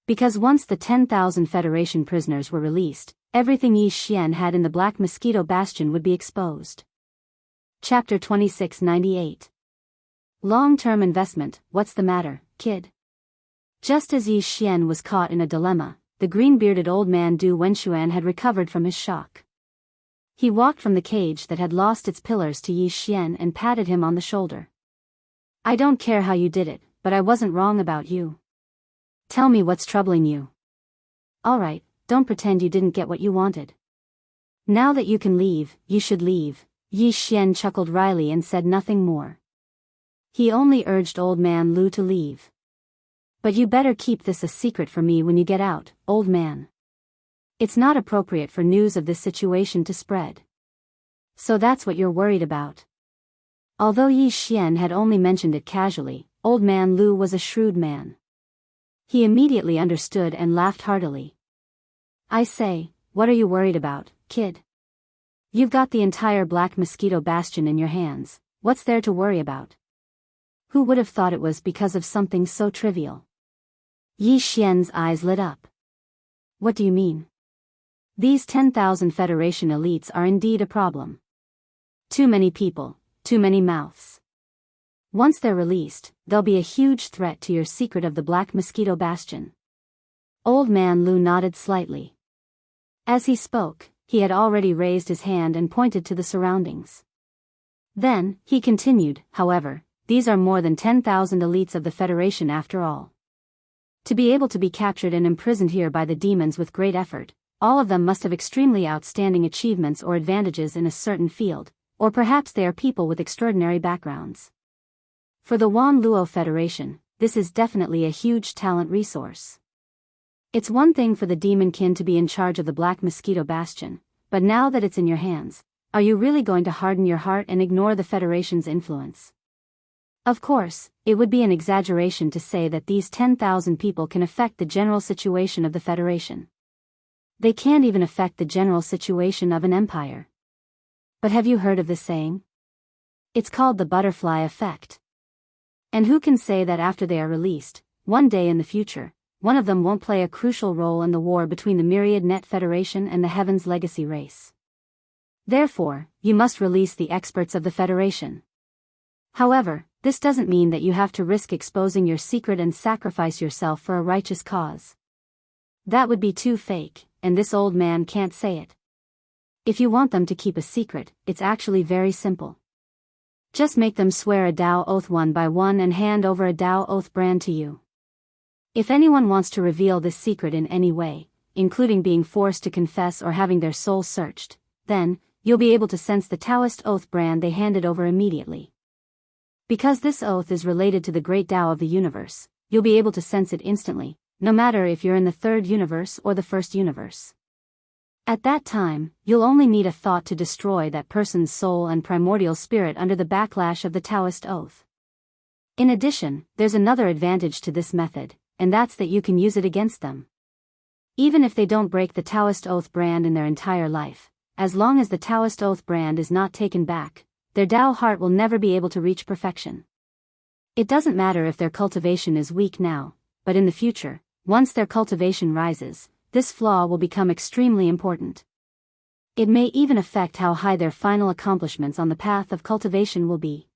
Because once the 10,000 Federation prisoners were released, everything Yi Xian had in the Black Mosquito Bastion would be exposed. Chapter 2698. Long-term investment. What's the matter, kid? Just as Yi Xian was caught in a dilemma, the green-bearded old man Du Wenxuan had recovered from his shock. He walked from the cage that had lost its pillars to Yi Xian and patted him on the shoulder. I don't care how you did it, but I wasn't wrong about you. Tell me what's troubling you. Alright, don't pretend you didn't get what you wanted. Now that you can leave, you should leave. Yi Xian chuckled wryly and said nothing more. He only urged Old Man Lu to leave. But you better keep this a secret from me when you get out, old man. It's not appropriate for news of this situation to spread. So that's what you're worried about. Although Yi Xian had only mentioned it casually, Old Man Lu was a shrewd man. He immediately understood and laughed heartily. I say, what are you worried about, kid? You've got the entire Black Mosquito Bastion in your hands, what's there to worry about? Who would have thought it was because of something so trivial? Yi Xian's eyes lit up. What do you mean? These 10,000 Federation elites are indeed a problem. Too many people, too many mouths. Once they're released, they'll be a huge threat to your secret of the Black Mosquito Bastion. Old Man Lu nodded slightly. As he spoke, he had already raised his hand and pointed to the surroundings. Then, he continued, however, these are more than 10,000 elites of the Federation after all. To be able to be captured and imprisoned here by the demons with great effort, all of them must have extremely outstanding achievements or advantages in a certain field, or perhaps they are people with extraordinary backgrounds. For the Wan Luo Federation, this is definitely a huge talent resource. It's one thing for the demonkin to be in charge of the Black Mosquito Bastion, but now that it's in your hands, are you really going to harden your heart and ignore the Federation's influence? Of course, it would be an exaggeration to say that these 10,000 people can affect the general situation of the Federation. They can't even affect the general situation of an empire. But have you heard of this saying? It's called the butterfly effect. And who can say that after they are released, one day in the future, one of them won't play a crucial role in the war between the Myriad Net Federation and the Heaven's Legacy race? Therefore, you must release the experts of the Federation. However, this doesn't mean that you have to risk exposing your secret and sacrifice yourself for a righteous cause. That would be too fake, and this old man can't say it. If you want them to keep a secret, it's actually very simple. Just make them swear a Tao oath one by one and hand over a Tao oath brand to you. If anyone wants to reveal this secret in any way, including being forced to confess or having their soul searched, then, you'll be able to sense the Taoist oath brand they handed over immediately. Because this oath is related to the great Tao of the universe, you'll be able to sense it instantly, no matter if you're in the third universe or the first universe. At that time, you'll only need a thought to destroy that person's soul and primordial spirit under the backlash of the Taoist oath. In addition, there's another advantage to this method, and that's that you can use it against them. Even if they don't break the Taoist oath brand in their entire life, as long as the Taoist oath brand is not taken back, their Tao heart will never be able to reach perfection. It doesn't matter if their cultivation is weak now, but in the future, once their cultivation rises, this flaw will become extremely important. It may even affect how high their final accomplishments on the path of cultivation will be.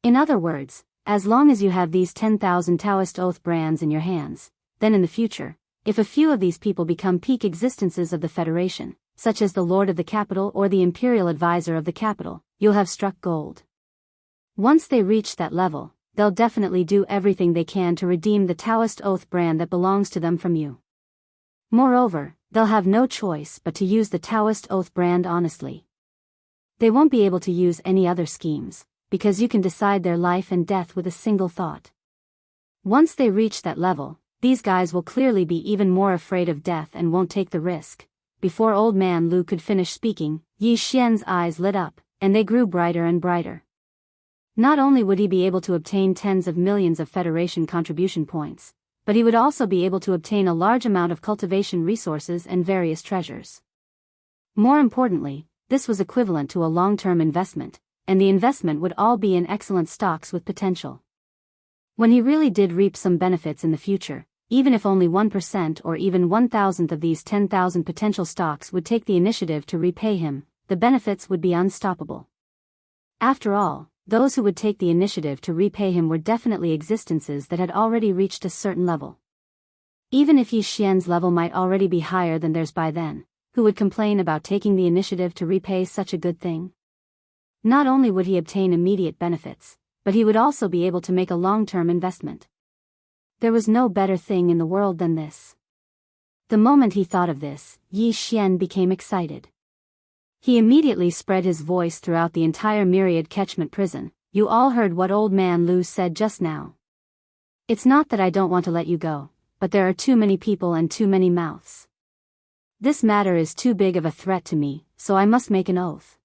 In other words, as long as you have these 10,000 Taoist oath brands in your hands, then in the future, if a few of these people become peak existences of the Federation, such as the Lord of the Capital or the Imperial Advisor of the Capital, you'll have struck gold. Once they reach that level, they'll definitely do everything they can to redeem the Taoist oath brand that belongs to them from you. Moreover, they'll have no choice but to use the Taoist oath brand honestly. They won't be able to use any other schemes, because you can decide their life and death with a single thought. Once they reach that level, these guys will clearly be even more afraid of death and won't take the risk. Before Old Man Lu could finish speaking, Yi Xian's eyes lit up, and they grew brighter and brighter. Not only would he be able to obtain tens of millions of Federation contribution points, but he would also be able to obtain a large amount of cultivation resources and various treasures. More importantly, this was equivalent to a long-term investment, and the investment would all be in excellent stocks with potential. When he really did reap some benefits in the future, even if only 1% or even 1,000th of these 10,000 potential stocks would take the initiative to repay him, the benefits would be unstoppable. After all, those who would take the initiative to repay him were definitely existences that had already reached a certain level. Even if Yi Xian's level might already be higher than theirs by then, who would complain about taking the initiative to repay such a good thing? Not only would he obtain immediate benefits, but he would also be able to make a long-term investment. There was no better thing in the world than this. The moment he thought of this, Yi Xian became excited. He immediately spread his voice throughout the entire myriad catchment prison. You all heard what old man Lu said just now. It's not that I don't want to let you go, but there are too many people and too many mouths. This matter is too big of a threat to me, so I must make an oath.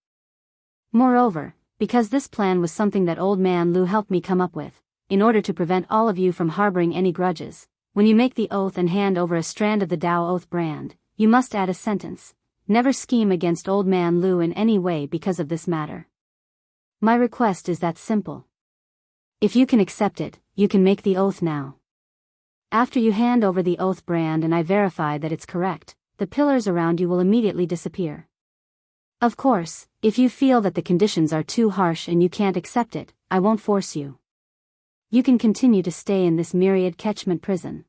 Moreover, because this plan was something that old man Lu helped me come up with, in order to prevent all of you from harboring any grudges, when you make the oath and hand over a strand of the Tao Oath brand, you must add a sentence. Never scheme against old man Lu in any way because of this matter. My request is that simple. If you can accept it, you can make the oath now. After you hand over the oath brand and I verify that it's correct, the pillars around you will immediately disappear. Of course, if you feel that the conditions are too harsh and you can't accept it, I won't force you. You can continue to stay in this myriad catchment prison.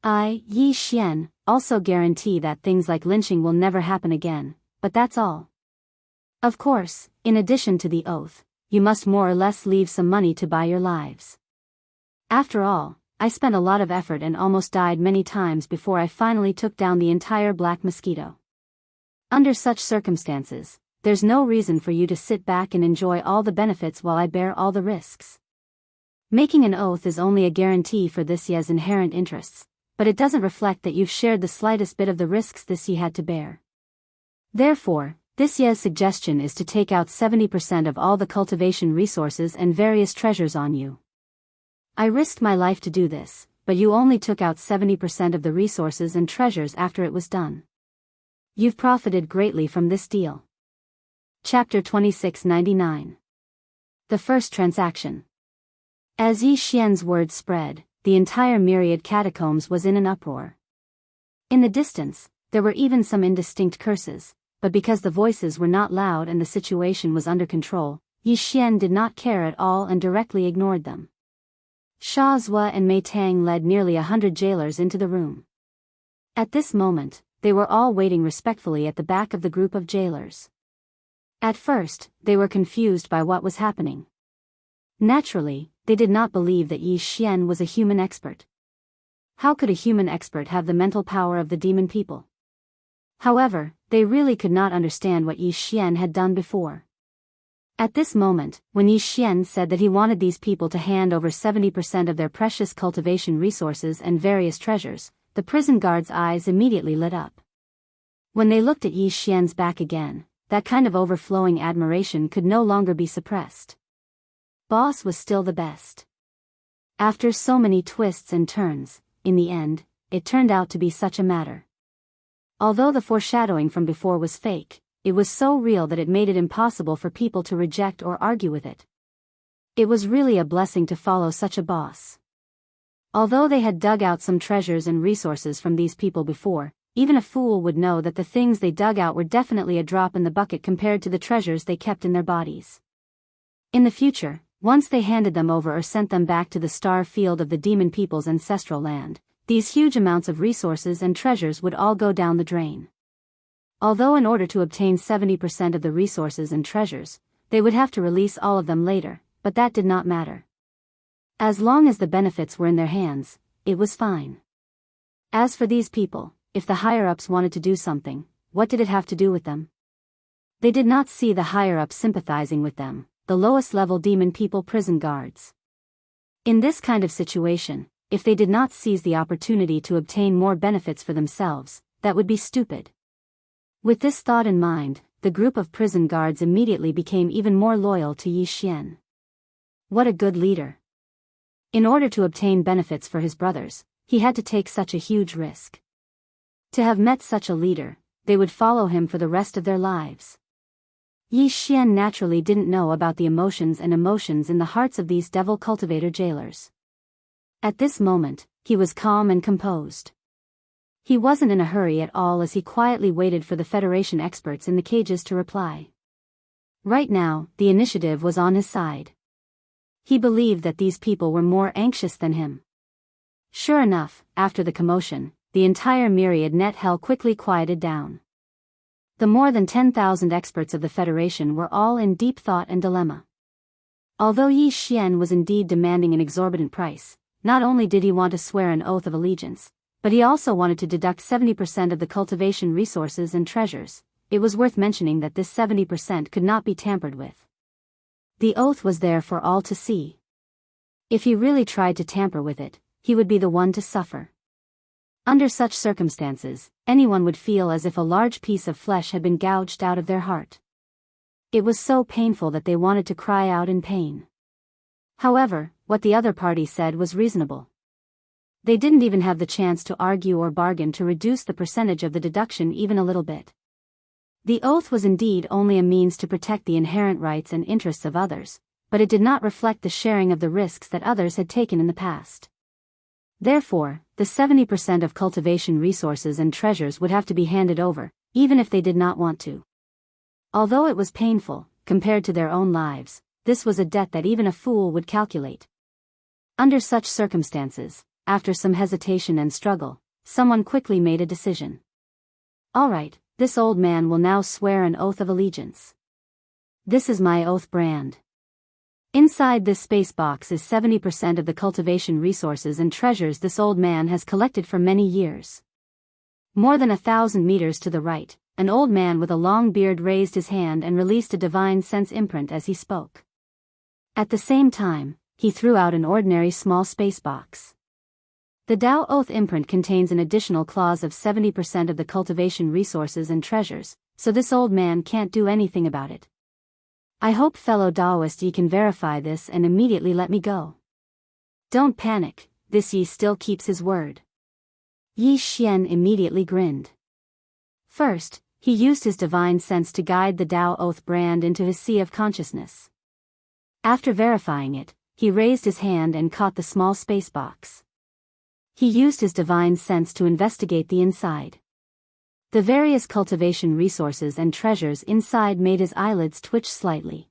I, Yi Xian, also guarantee that things like lynching will never happen again, but that's all. Of course, in addition to the oath, you must more or less leave some money to buy your lives. After all, I spent a lot of effort and almost died many times before I finally took down the entire black mosquito. Under such circumstances, there's no reason for you to sit back and enjoy all the benefits while I bear all the risks. Making an oath is only a guarantee for this ye's inherent interests, but it doesn't reflect that you've shared the slightest bit of the risks this ye had to bear. Therefore, this ye's suggestion is to take out 70% of all the cultivation resources and various treasures on you. I risked my life to do this, but you only took out 70% of the resources and treasures after it was done. You've profited greatly from this deal. Chapter 2699. The first transaction. As Yi Xian's word spread, the entire myriad catacombs was in an uproar. In the distance, there were even some indistinct curses, but because the voices were not loud and the situation was under control, Yi Xian did not care at all and directly ignored them. Sha Zua and Mei Tang led nearly 100 jailers into the room. At this moment, they were all waiting respectfully at the back of the group of jailers. At first, they were confused by what was happening. Naturally, they did not believe that Yi Xian was a human expert. How could a human expert have the mental power of the demon people? However, they really could not understand what Yi Xian had done before. At this moment, when Yi Xian said that he wanted these people to hand over 70% of their precious cultivation resources and various treasures, the prison guards' eyes immediately lit up. When they looked at Yi Xian's back again, that kind of overflowing admiration could no longer be suppressed. Boss was still the best. After so many twists and turns, in the end, it turned out to be such a matter. Although the foreshadowing from before was fake, it was so real that it made it impossible for people to reject or argue with it. It was really a blessing to follow such a boss. Although they had dug out some treasures and resources from these people before, even a fool would know that the things they dug out were definitely a drop in the bucket compared to the treasures they kept in their bodies. In the future, once they handed them over or sent them back to the star field of the demon people's ancestral land, these huge amounts of resources and treasures would all go down the drain. Although in order to obtain 70% of the resources and treasures, they would have to release all of them later, but that did not matter. As long as the benefits were in their hands, it was fine. As for these people, if the higher-ups wanted to do something, what did it have to do with them? They did not see the higher-ups sympathizing with them, the lowest-level demon people prison guards. In this kind of situation, if they did not seize the opportunity to obtain more benefits for themselves, that would be stupid. With this thought in mind, the group of prison guards immediately became even more loyal to Yi Xian. What a good leader. In order to obtain benefits for his brothers, he had to take such a huge risk. To have met such a leader, they would follow him for the rest of their lives. Yi Xian naturally didn't know about the emotions in the hearts of these devil cultivator jailers. At this moment, he was calm and composed. He wasn't in a hurry at all as he quietly waited for the Federation experts in the cages to reply. Right now, the initiative was on his side. He believed that these people were more anxious than him. Sure enough, after the commotion, the entire myriad net hell quickly quieted down. The more than 10,000 experts of the Federation were all in deep thought and dilemma. Although Yi Xian was indeed demanding an exorbitant price, not only did he want to swear an oath of allegiance, but he also wanted to deduct 70% of the cultivation resources and treasures. It was worth mentioning that this 70% could not be tampered with. The oath was there for all to see. If he really tried to tamper with it, he would be the one to suffer. Under such circumstances, anyone would feel as if a large piece of flesh had been gouged out of their heart. It was so painful that they wanted to cry out in pain. However, what the other party said was reasonable. They didn't even have the chance to argue or bargain to reduce the percentage of the deduction even a little bit. The oath was indeed only a means to protect the inherent rights and interests of others, but it did not reflect the sharing of the risks that others had taken in the past. Therefore, the 70% of cultivation resources and treasures would have to be handed over, even if they did not want to. Although it was painful, compared to their own lives, this was a debt that even a fool would calculate. Under such circumstances, after some hesitation and struggle, someone quickly made a decision. All right. This old man will now swear an oath of allegiance. This is my oath brand. Inside this space box is 70% of the cultivation resources and treasures this old man has collected for many years. More than 1,000 meters to the right, an old man with a long beard raised his hand and released a divine sense imprint as he spoke. At the same time, he threw out an ordinary small space box. The Tao Oath imprint contains an additional clause of 70% of the cultivation resources and treasures, so this old man can't do anything about it. I hope fellow Taoist Yi can verify this and immediately let me go. Don't panic, this Yi still keeps his word. Yi Xian immediately grinned. First, he used his divine sense to guide the Tao Oath brand into his sea of consciousness. After verifying it, he raised his hand and caught the small space box. He used his divine sense to investigate the inside. The various cultivation resources and treasures inside made his eyelids twitch slightly.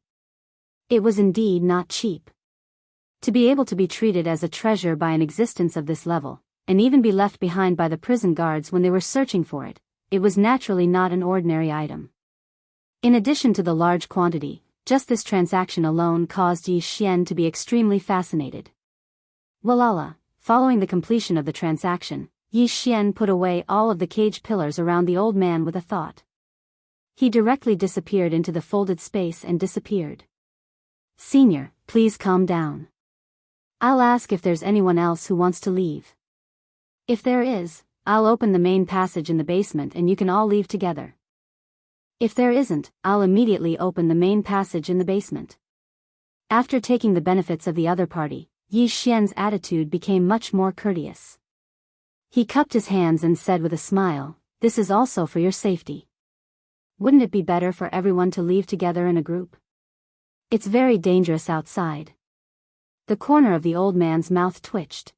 It was indeed not cheap. To be able to be treated as a treasure by an existence of this level, and even be left behind by the prison guards when they were searching for it, it was naturally not an ordinary item. In addition to the large quantity, just this transaction alone caused Yi Xian to be extremely fascinated. Walala. Following the completion of the transaction, Yi Xian put away all of the cage pillars around the old man with a thought. He directly disappeared into the folded space and disappeared. Senior, please calm down. I'll ask if there's anyone else who wants to leave. If there is, I'll open the main passage in the basement and you can all leave together. If there isn't, I'll immediately open the main passage in the basement. After taking the benefits of the other party, Yi Xian's attitude became much more courteous. He cupped his hands and said with a smile, "This is also for your safety. Wouldn't it be better for everyone to leave together in a group? It's very dangerous outside." The corner of the old man's mouth twitched.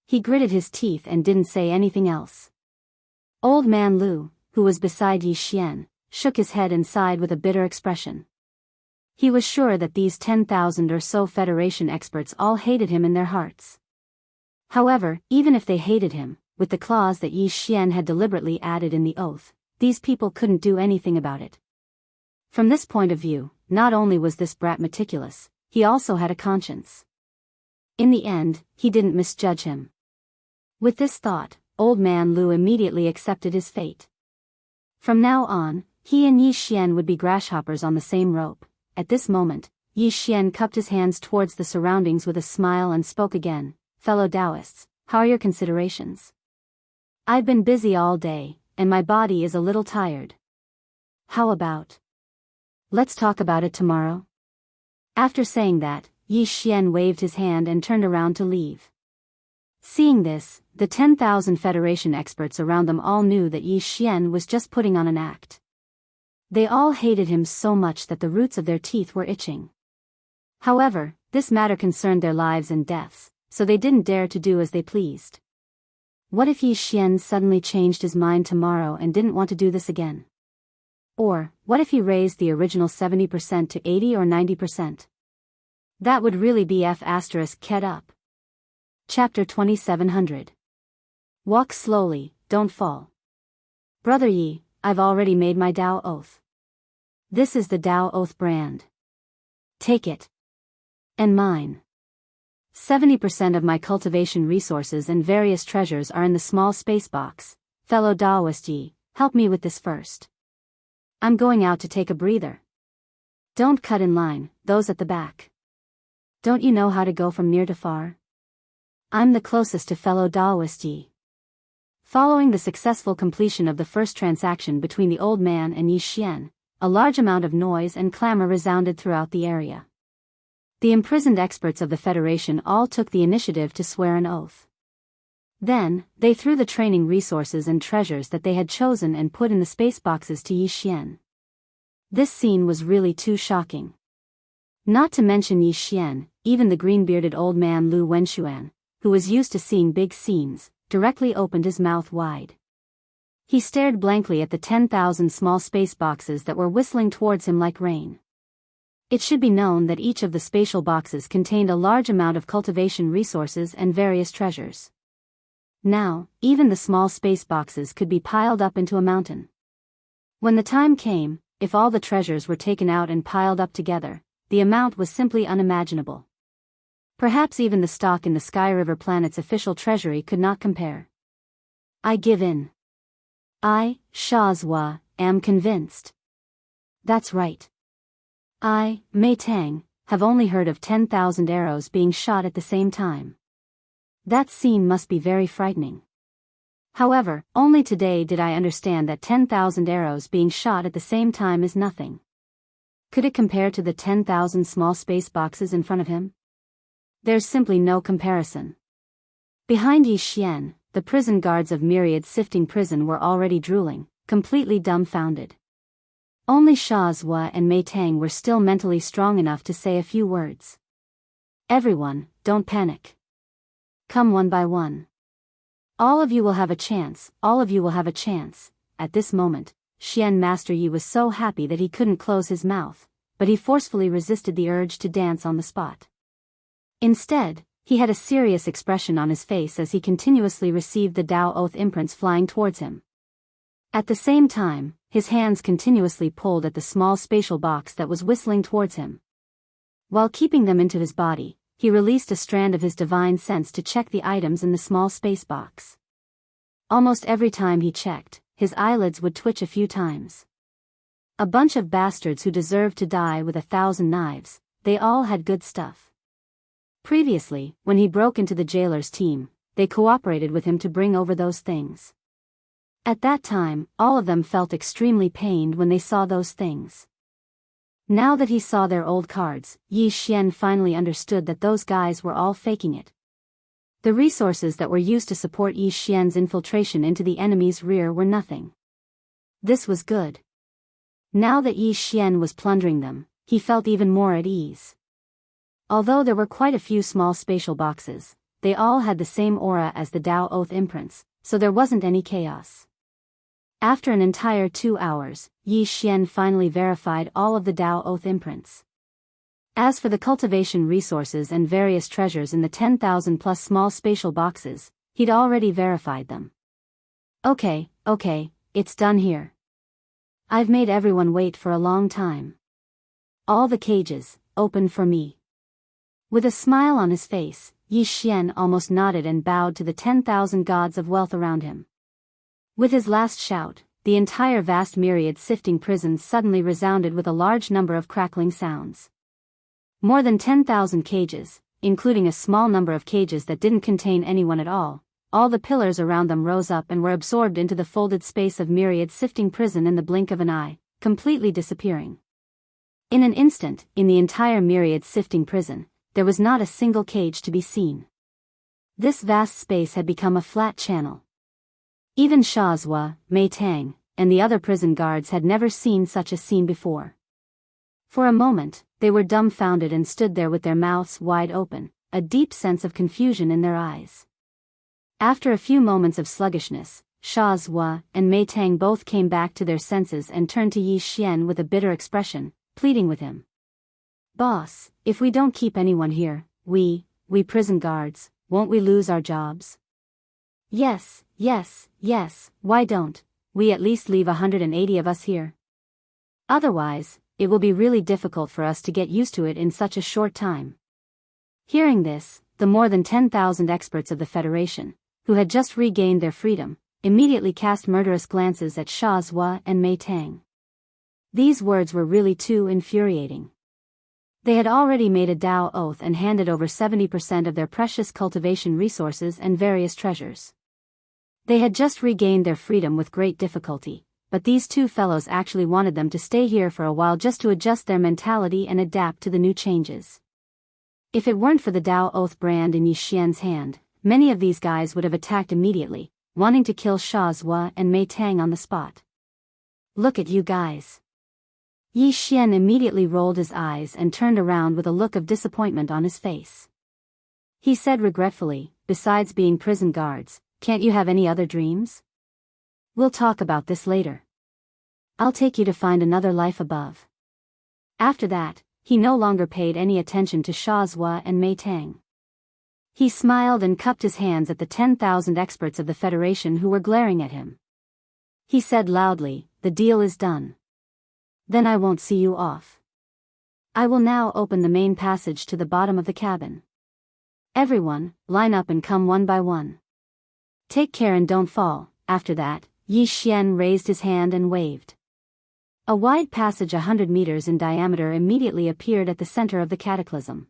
He gritted his teeth and didn't say anything else. Old man Lu, who was beside Yi Xian, shook his head and sighed with a bitter expression. He was sure that these 10,000 or so Federation experts all hated him in their hearts. However, even if they hated him, with the clause that Yi Xian had deliberately added in the oath, these people couldn't do anything about it. From this point of view, not only was this brat meticulous, he also had a conscience. In the end, he didn't misjudge him. With this thought, old man Lu immediately accepted his fate. From now on, he and Yi Xian would be grasshoppers on the same rope. At this moment, Yi Xian cupped his hands towards the surroundings with a smile and spoke again. "Fellow Taoists, how are your considerations? I've been busy all day, and my body is a little tired. How about? Let's talk about it tomorrow?" After saying that, Yi Xian waved his hand and turned around to leave. Seeing this, the 10,000 Federation experts around them all knew that Yi Xian was just putting on an act. They all hated him so much that the roots of their teeth were itching. However, this matter concerned their lives and deaths, so they didn't dare to do as they pleased. What if Yi Xian suddenly changed his mind tomorrow and didn't want to do this again? Or, what if he raised the original 70% to 80 or 90%? That would really be F***ket up. Chapter 2700. Walk slowly, don't fall. Brother Yi, I've already made my Dao Oath. This is the Dao Oath brand. Take it. And mine. 70% of my cultivation resources and various treasures are in the small space box. Fellow Daoist Yi, help me with this first. I'm going out to take a breather. Don't cut in line, those at the back. Don't you know how to go from near to far? I'm the closest to fellow Daoist Yi. Following the successful completion of the first transaction between the old man and Yi Xian, a large amount of noise and clamor resounded throughout the area. The imprisoned experts of the Federation all took the initiative to swear an oath. Then, they threw the training resources and treasures that they had chosen and put in the space boxes to Yi Xian. This scene was really too shocking. Not to mention Yi Xian, even the green-bearded old man Lu Wenxuan, who was used to seeing big scenes, directly opened his mouth wide. He stared blankly at the 10,000 small space boxes that were whistling towards him like rain. It should be known that each of the spatial boxes contained a large amount of cultivation resources and various treasures. Now, even the small space boxes could be piled up into a mountain. When the time came, if all the treasures were taken out and piled up together, the amount was simply unimaginable. Perhaps even the stock in the Sky River planet's official treasury could not compare. I give in. I, Shazhua, am convinced. That's right. I, Mei Tang, have only heard of 10,000 arrows being shot at the same time. That scene must be very frightening. However, only today did I understand that 10,000 arrows being shot at the same time is nothing. Could it compare to the 10,000 small space boxes in front of him? There's simply no comparison. Behind Yi Xian, the prison guards of Myriad Sifting Prison were already drooling, completely dumbfounded. Only Shazhua and Mei Tang were still mentally strong enough to say a few words. Everyone, don't panic. Come one by one. All of you will have a chance, all of you will have a chance. At this moment, Xian Master Yi was so happy that he couldn't close his mouth, but he forcefully resisted the urge to dance on the spot. Instead, he had a serious expression on his face as he continuously received the Dao Oath imprints flying towards him. At the same time, his hands continuously pulled at the small spatial box that was whistling towards him. While keeping them into his body, he released a strand of his divine sense to check the items in the small space box. Almost every time he checked, his eyelids would twitch a few times. A bunch of bastards who deserved to die with 1,000 knives, they all had good stuff. Previously, when he broke into the jailer's team, they cooperated with him to bring over those things. At that time, all of them felt extremely pained when they saw those things. Now that he saw their old cards, Yi Xian finally understood that those guys were all faking it. The resources that were used to support Yi Xian's infiltration into the enemy's rear were nothing. This was good. Now that Yi Xian was plundering them, he felt even more at ease. Although there were quite a few small spatial boxes, they all had the same aura as the Dao Oath imprints, so there wasn't any chaos. After an entire 2 hours, Yi Xian finally verified all of the Dao Oath imprints. As for the cultivation resources and various treasures in the 10,000 plus small spatial boxes, he'd already verified them. Okay, it's done here. I've made everyone wait for a long time. All the cages, open for me. With a smile on his face, Yi Xian almost nodded and bowed to the 10,000 gods of wealth around him. With his last shout, the entire vast Myriad Sifting Prison suddenly resounded with a large number of crackling sounds. More than 10,000 cages, including a small number of cages that didn't contain anyone at all the pillars around them rose up and were absorbed into the folded space of Myriad Sifting Prison in the blink of an eye, completely disappearing. In an instant, in the entire Myriad Sifting Prison, there was not a single cage to be seen. This vast space had become a flat channel. Even Shazhua, Mei Tang, and the other prison guards had never seen such a scene before. For a moment, they were dumbfounded and stood there with their mouths wide open, a deep sense of confusion in their eyes. After a few moments of sluggishness, Sha Zhua and Mei Tang both came back to their senses and turned to Yi Xian with a bitter expression, pleading with him. "Boss, if we don't keep anyone here, we prison guards, won't we lose our jobs?" Yes, why don't we at least leave 180 of us here? Otherwise, it will be really difficult for us to get used to it in such a short time. Hearing this, the more than 10,000 experts of the Federation, who had just regained their freedom, immediately cast murderous glances at Sha Zhua and Mei Tang. These words were really too infuriating. They had already made a Dao oath and handed over 70% of their precious cultivation resources and various treasures. They had just regained their freedom with great difficulty, but these two fellows actually wanted them to stay here for a while just to adjust their mentality and adapt to the new changes. If it weren't for the Dao Oath brand in Yi Xian's hand, many of these guys would have attacked immediately, wanting to kill Sha Zhua and Mei Tang on the spot. "Look at you guys." Yi Xian immediately rolled his eyes and turned around with a look of disappointment on his face. He said regretfully, "Besides being prison guards, can't you have any other dreams? We'll talk about this later. I'll take you to find another life above." After that, he no longer paid any attention to Sha Zhua and Mei Tang. He smiled and cupped his hands at the 10,000 experts of the Federation who were glaring at him. He said loudly, "The deal is done. Then I won't see you off. I will now open the main passage to the bottom of the cabin. Everyone, line up and come one by one. Take care and don't fall." After that, Yi Xian raised his hand and waved. A wide passage 100 meters in diameter immediately appeared at the center of the cataclysm.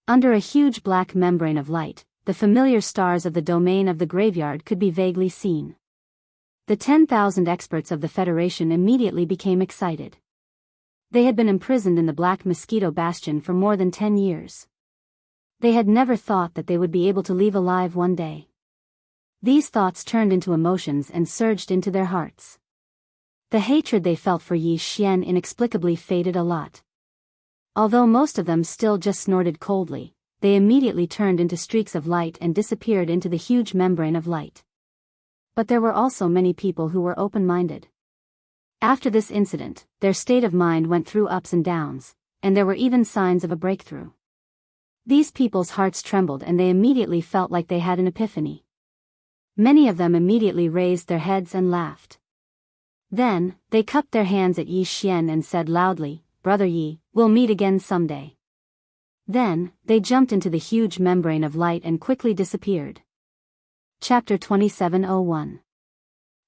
Under a huge black membrane of light, the familiar stars of the domain of the graveyard could be vaguely seen. The 10,000 experts of the Federation immediately became excited. They had been imprisoned in the Black Mosquito Bastion for more than 10 years. They had never thought that they would be able to leave alive one day. These thoughts turned into emotions and surged into their hearts. The hatred they felt for Yi Xian inexplicably faded a lot. Although most of them still just snorted coldly, they immediately turned into streaks of light and disappeared into the huge membrane of light. But there were also many people who were open-minded. After this incident, their state of mind went through ups and downs, and there were even signs of a breakthrough. These people's hearts trembled and they immediately felt like they had an epiphany. Many of them immediately raised their heads and laughed. Then, they cupped their hands at Yi Xian and said loudly, "Brother Yi, we'll meet again someday." Then, they jumped into the huge membrane of light and quickly disappeared. Chapter 2701.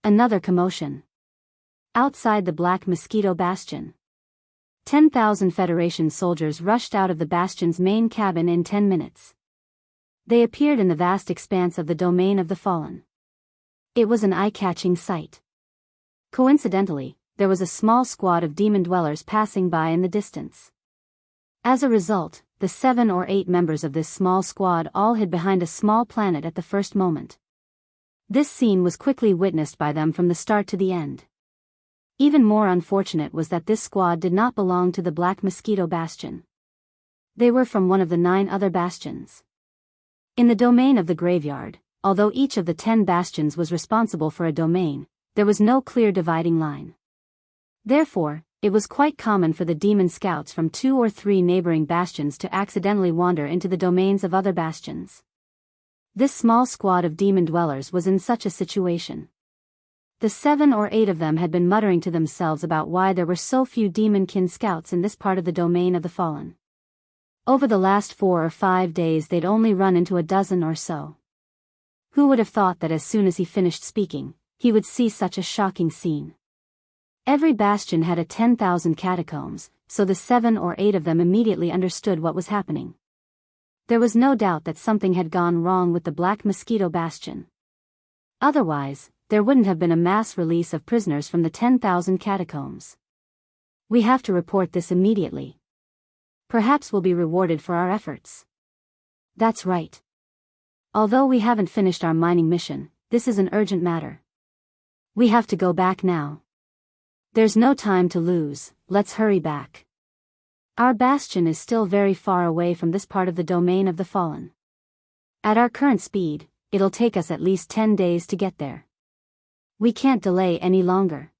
Another commotion. Outside the Black Mosquito Bastion. 10,000 Federation soldiers rushed out of the bastion's main cabin in 10 minutes. They appeared in the vast expanse of the domain of the fallen. It was an eye-catching sight. Coincidentally, there was a small squad of demon dwellers passing by in the distance. As a result, the 7 or 8 members of this small squad all hid behind a small planet at the first moment. This scene was quickly witnessed by them from the start to the end. Even more unfortunate was that this squad did not belong to the Black Mosquito Bastion. They were from one of the 9 other bastions. In the domain of the graveyard, although each of the 10 bastions was responsible for a domain, there was no clear dividing line. Therefore, it was quite common for the demon scouts from 2 or 3 neighboring bastions to accidentally wander into the domains of other bastions. This small squad of demon dwellers was in such a situation. The 7 or 8 of them had been muttering to themselves about why there were so few demon-kin scouts in this part of the domain of the fallen. Over the last 4 or 5 days they'd only run into a dozen or so. Who would have thought that as soon as he finished speaking, he would see such a shocking scene? Every bastion had a 10,000 catacombs, so the 7 or 8 of them immediately understood what was happening. There was no doubt that something had gone wrong with the Black Mosquito Bastion. Otherwise, there wouldn't have been a mass release of prisoners from the 10,000 catacombs. We have to report this immediately. Perhaps we'll be rewarded for our efforts. That's right. Although we haven't finished our mining mission, this is an urgent matter. We have to go back now. There's no time to lose, let's hurry back. Our bastion is still very far away from this part of the domain of the fallen. At our current speed, it'll take us at least 10 days to get there. We can't delay any longer.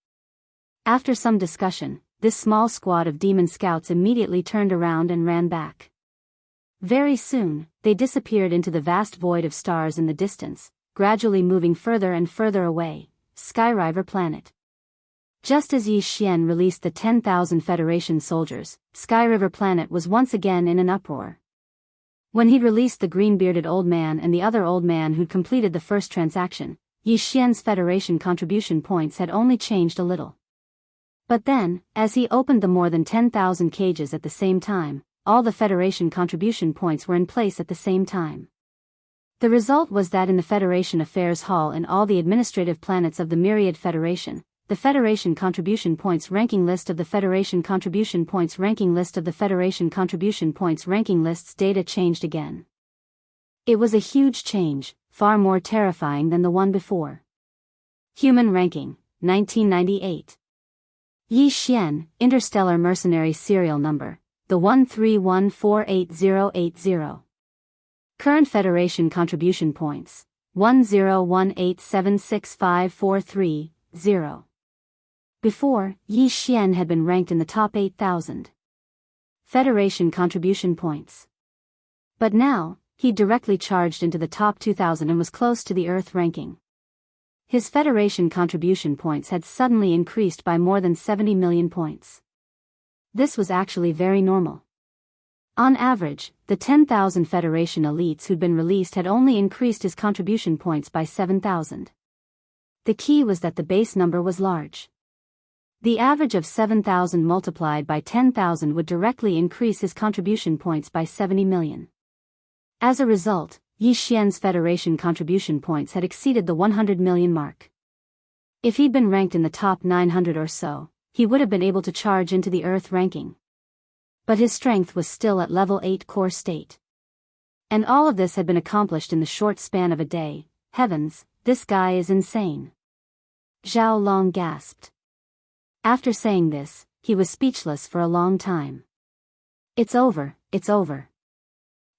After some discussion, this small squad of demon scouts immediately turned around and ran back. Very soon, they disappeared into the vast void of stars in the distance, gradually moving further and further away, Skyriver planet. Just as Yi Xian released the 10,000 Federation soldiers, Skyriver planet was once again in an uproar. When he'd released the green-bearded old man and the other old man who'd completed the first transaction, Yi Xian's Federation contribution points had only changed a little. But then, as he opened the more than 10,000 cages at the same time, all the Federation contribution points were in place at the same time. The result was that in the Federation Affairs Hall and all the administrative planets of the Myriad Federation, the Federation contribution points ranking list of the Federation contribution points ranking list of the Federation contribution points ranking lists data changed again. It was a huge change, far more terrifying than the one before. Human ranking, 1998. Yi Xian, Interstellar Mercenary Serial Number, the 131488080. Current Federation contribution points, 1018765430. Before, Yi Xian had been ranked in the top 8,000 Federation contribution points. But now, he directly charged into the top 2,000 and was close to the Earth ranking. His Federation contribution points had suddenly increased by more than 70 million points. This was actually very normal. On average, the 10,000 Federation elites who'd been released had only increased his contribution points by 7,000. The key was that the base number was large. The average of 7,000 multiplied by 10,000 would directly increase his contribution points by 70 million. As a result, Yi Xian's Federation contribution points had exceeded the 100 million mark. If he'd been ranked in the top 900 or so, he would have been able to charge into the Earth ranking. But his strength was still at level 8 core state. And all of this had been accomplished in the short span of a day. Heavens, this guy is insane. Zhao Long gasped. After saying this, he was speechless for a long time. It's over, it's over.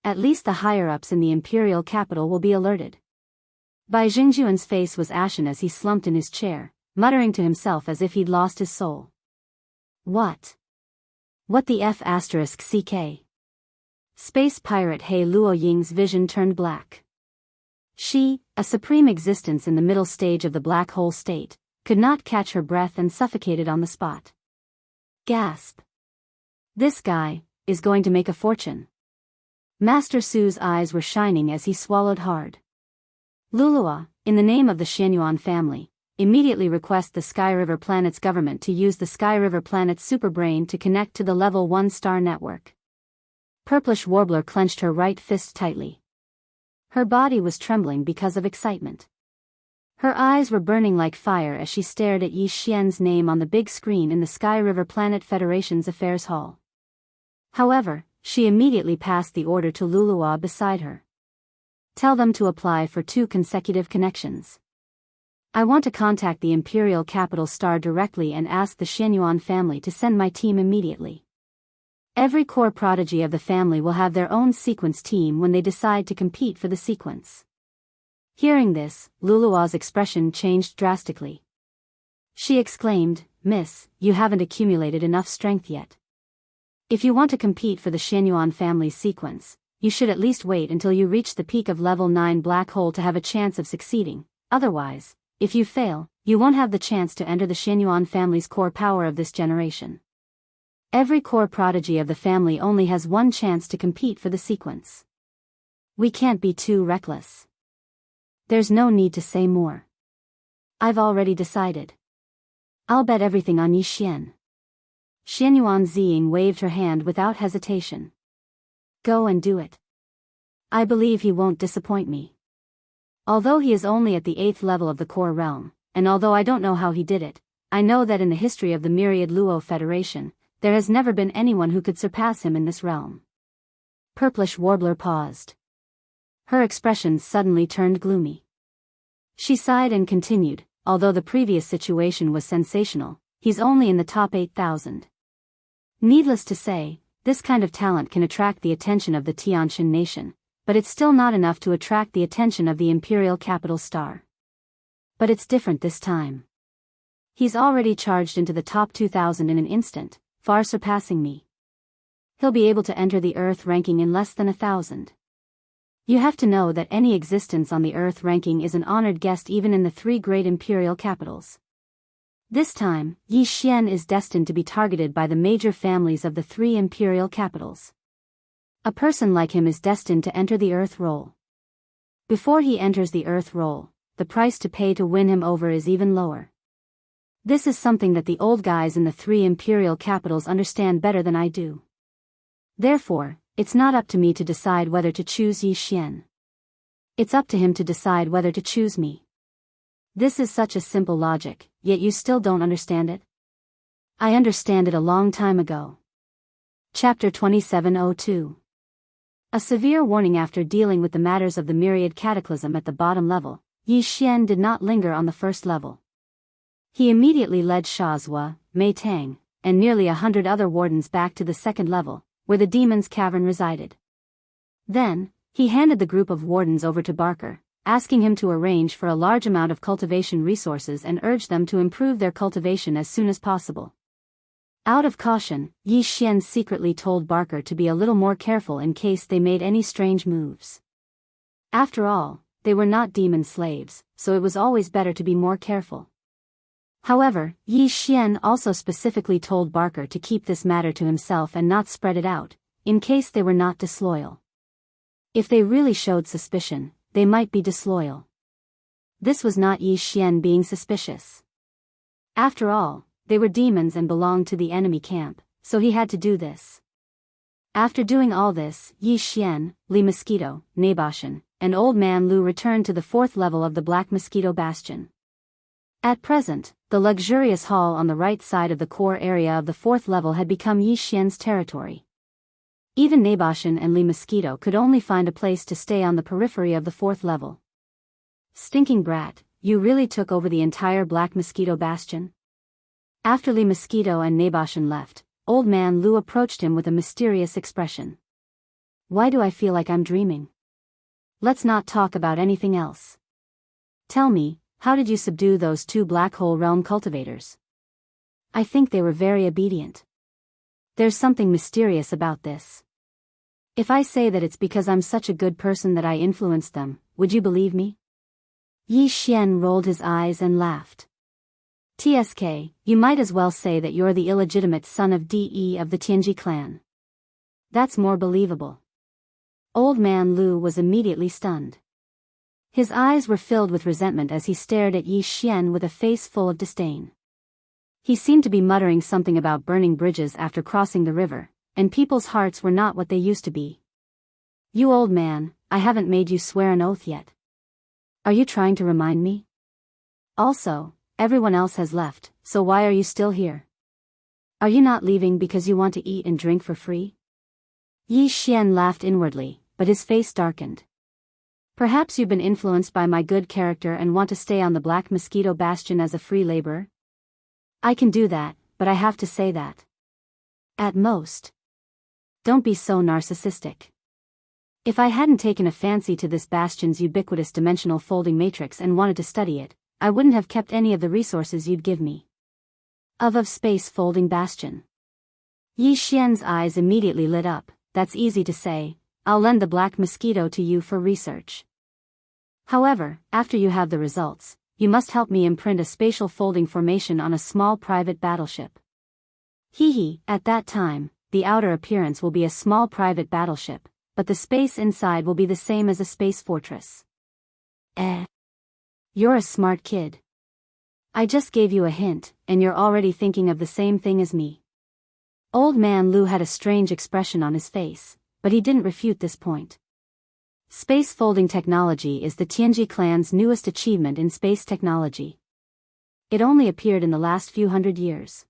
At least the higher-ups in the imperial capital will be alerted. Bai Jingjuan's face was ashen as he slumped in his chair, muttering to himself as if he'd lost his soul. What the F***CK? Space pirate He Luoying's vision turned black. She, a supreme existence in the middle stage of the black hole state, could not catch her breath and suffocated on the spot. Gasp. This guy is going to make a fortune. Master Su's eyes were shining as he swallowed hard. Lulua, in the name of the Xianyuan family, immediately request the Skyriver planet's government to use the Skyriver planet's superbrain to connect to the level 1 star network. Purplish Warbler clenched her right fist tightly. Her body was trembling because of excitement. Her eyes were burning like fire as she stared at Yi Xian's name on the big screen in the Skyriver Planet Federation's Affairs Hall. However, she immediately passed the order to Lulua beside her. Tell them to apply for 2 consecutive connections. I want to contact the Imperial Capital Star directly and ask the Xianyuan family to send my team immediately. Every core prodigy of the family will have their own sequence team when they decide to compete for the sequence. Hearing this, Lulua's expression changed drastically. She exclaimed, "Miss, you haven't accumulated enough strength yet. If you want to compete for the Xianyuan family's sequence, you should at least wait until you reach the peak of level 9 black hole to have a chance of succeeding. Otherwise, if you fail, you won't have the chance to enter the Xianyuan family's core power of this generation. Every core prodigy of the family only has one chance to compete for the sequence. We can't be too reckless. There's no need to say more. I've already decided. I'll bet everything on Yi Xian." Xianyuan Ziying waved her hand without hesitation. "Go and do it. I believe he won't disappoint me. Although he is only at the 8th level of the core realm, and although I don't know how he did it, I know that in the history of the Myriad Luo Federation, there has never been anyone who could surpass him in this realm." Purplish Warbler paused. Her expression suddenly turned gloomy. She sighed and continued, "Although the previous situation was sensational, he's only in the top 8,000. Needless to say, this kind of talent can attract the attention of the Tianshan nation, but it's still not enough to attract the attention of the imperial capital star. But it's different this time. He's already charged into the top 2,000 in an instant, far surpassing me. He'll be able to enter the Earth ranking in less than 1,000. You have to know that any existence on the Earth ranking is an honored guest even in the 3 great imperial capitals. This time, Yi Xian is destined to be targeted by the major families of the 3 imperial capitals. A person like him is destined to enter the Earth role. Before he enters the Earth role, the price to pay to win him over is even lower. This is something that the old guys in the 3 imperial capitals understand better than I do. Therefore, it's not up to me to decide whether to choose Yi Xian. It's up to him to decide whether to choose me. This is such a simple logic, yet you still don't understand it? I understand it a long time ago. Chapter 2702. A severe warning. After dealing with the matters of the myriad cataclysm at the bottom level, Yi Xian did not linger on the first level. He immediately led Shazhua, Mei Tang, and nearly 100 other wardens back to the second level, where the demon's cavern resided. Then, he handed the group of wardens over to Barker, asking him to arrange for a large amount of cultivation resources and urge them to improve their cultivation as soon as possible. Out of caution, Yi Xian secretly told Barker to be a little more careful in case they made any strange moves. After all, they were not demon slaves, so it was always better to be more careful. However, Yi Xian also specifically told Barker to keep this matter to himself and not spread it out, in case they were not disloyal. If they really showed suspicion, they might be disloyal. This was not Yi Xian being suspicious. After all, they were demons and belonged to the enemy camp, so he had to do this. After doing all this, Yi Xian, Li Mosquito, Naboshan, and Old Man Lu returned to the 4th level of the Black Mosquito Bastion. At present, the luxurious hall on the right side of the core area of the 4th level had become Yi Xian's territory. Even Naboshan and Li Mosquito could only find a place to stay on the periphery of the 4th level. Stinking brat, you really took over the entire Black Mosquito Bastion? After Li Mosquito and Naboshan left, Old Man Lu approached him with a mysterious expression. Why do I feel like I'm dreaming? Let's not talk about anything else. Tell me, how did you subdue those 2 Black Hole Realm cultivators? I think they were very obedient. There's something mysterious about this. If I say that it's because I'm such a good person that I influenced them, would you believe me? Yi Xian rolled his eyes and laughed. TSK, you might as well say that you're the illegitimate son of DE of the Tianji clan. That's more believable. Old Man Lu was immediately stunned. His eyes were filled with resentment as he stared at Yi Xian with a face full of disdain. He seemed to be muttering something about burning bridges after crossing the river, and people's hearts were not what they used to be. You old man, I haven't made you swear an oath yet. Are you trying to remind me? Also, everyone else has left, so why are you still here? Are you not leaving because you want to eat and drink for free? Yi Xian laughed inwardly, but his face darkened. Perhaps you've been influenced by my good character and want to stay on the Black Mosquito Bastion as a free laborer? I can do that, but I have to say that. At most. Don't be so narcissistic. If I hadn't taken a fancy to this bastion's ubiquitous dimensional folding matrix and wanted to study it, I wouldn't have kept any of the resources you'd give me. Of space folding bastion. Yi Xian's eyes immediately lit up. That's easy to say. I'll lend the Black Mosquito to you for research. However, after you have the results, you must help me imprint a spatial folding formation on a small private battleship. At that time, the outer appearance will be a small private battleship, but the space inside will be the same as a space fortress. You're a smart kid. I just gave you a hint, and you're already thinking of the same thing as me. Old Man Lu had a strange expression on his face, but he didn't refute this point. Space folding technology is the Tianji clan's newest achievement in space technology. It only appeared in the last few hundred years.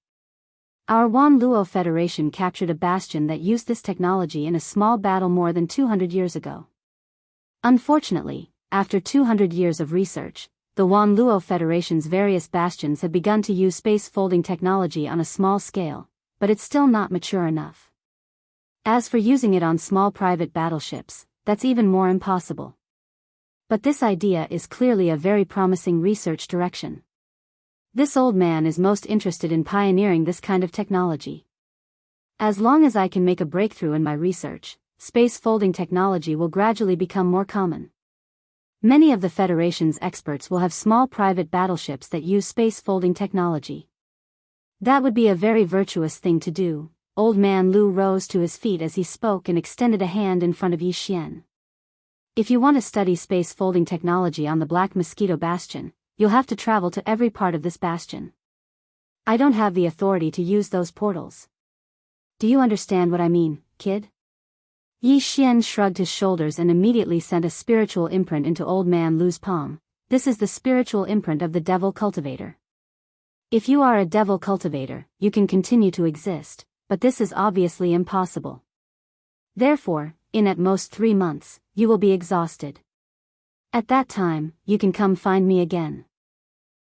Our Wan Luo Federation captured a bastion that used this technology in a small battle more than 200 years ago. Unfortunately, after 200 years of research, the Wan Luo Federation's various bastions have begun to use space folding technology on a small scale, but it's still not mature enough. As for using it on small private battleships, that's even more impossible. But this idea is clearly a very promising research direction. This old man is most interested in pioneering this kind of technology. As long as I can make a breakthrough in my research, space folding technology will gradually become more common. Many of the Federation's experts will have small private battleships that use space folding technology. That would be a very virtuous thing to do. Old man Lu rose to his feet as he spoke and extended a hand in front of Yi Xian. If you want to study space folding technology on the Black Mosquito Bastion, you'll have to travel to every part of this bastion. I don't have the authority to use those portals. Do you understand what I mean, kid? Yi Xian shrugged his shoulders and immediately sent a spiritual imprint into old man Lu's palm. This is the spiritual imprint of the devil cultivator. If you are a devil cultivator, you can continue to exist, but this is obviously impossible. Therefore, in at most 3 months, you will be exhausted. At that time, you can come find me again.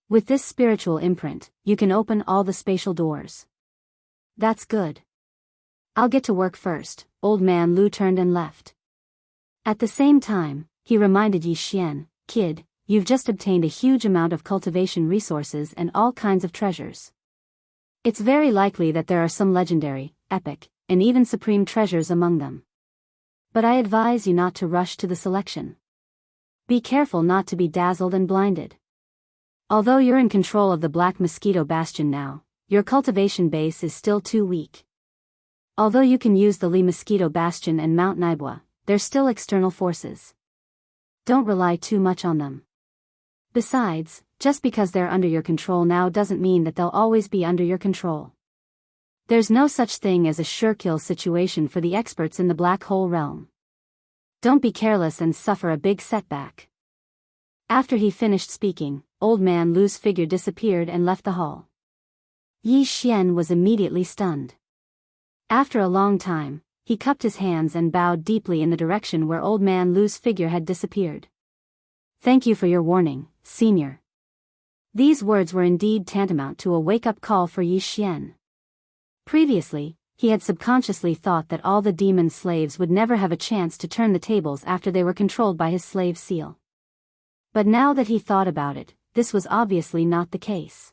With this spiritual imprint, you can open all the spatial doors. That's good. I'll get to work first. Old man Lu turned and left. At the same time, he reminded Yi Xian, kid, you've just obtained a huge amount of cultivation resources and all kinds of treasures. It's very likely that there are some legendary, epic, and even supreme treasures among them. But I advise you not to rush to the selection. Be careful not to be dazzled and blinded. Although you're in control of the Black Mosquito Bastion now, your cultivation base is still too weak. Although you can use the Li Mosquito Bastion and Mount Naibwa, they're still external forces. Don't rely too much on them. Besides, just because they're under your control now doesn't mean that they'll always be under your control. There's no such thing as a sure-kill situation for the experts in the black hole realm. Don't be careless and suffer a big setback. After he finished speaking, old man Lu's figure disappeared and left the hall. Yi Xian was immediately stunned. After a long time, he cupped his hands and bowed deeply in the direction where old man Lu's figure had disappeared. Thank you for your warning, senior. These words were indeed tantamount to a wake-up call for Yi Xian. Previously, he had subconsciously thought that all the demon slaves would never have a chance to turn the tables after they were controlled by his slave seal. But now that he thought about it, this was obviously not the case.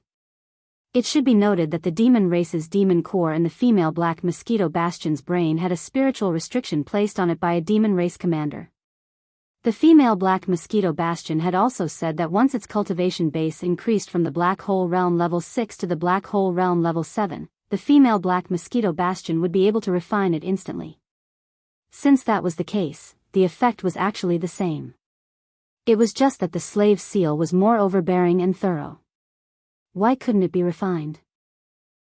It should be noted that the demon race's demon core in the female Black Mosquito Bastion's brain had a spiritual restriction placed on it by a demon race commander. The female Black Mosquito Bastion had also said that once its cultivation base increased from the Black Hole Realm level 6 to the Black Hole Realm level 7, the female Black Mosquito Bastion would be able to refine it instantly. Since that was the case, the effect was actually the same. It was just that the slave seal was more overbearing and thorough. Why couldn't it be refined?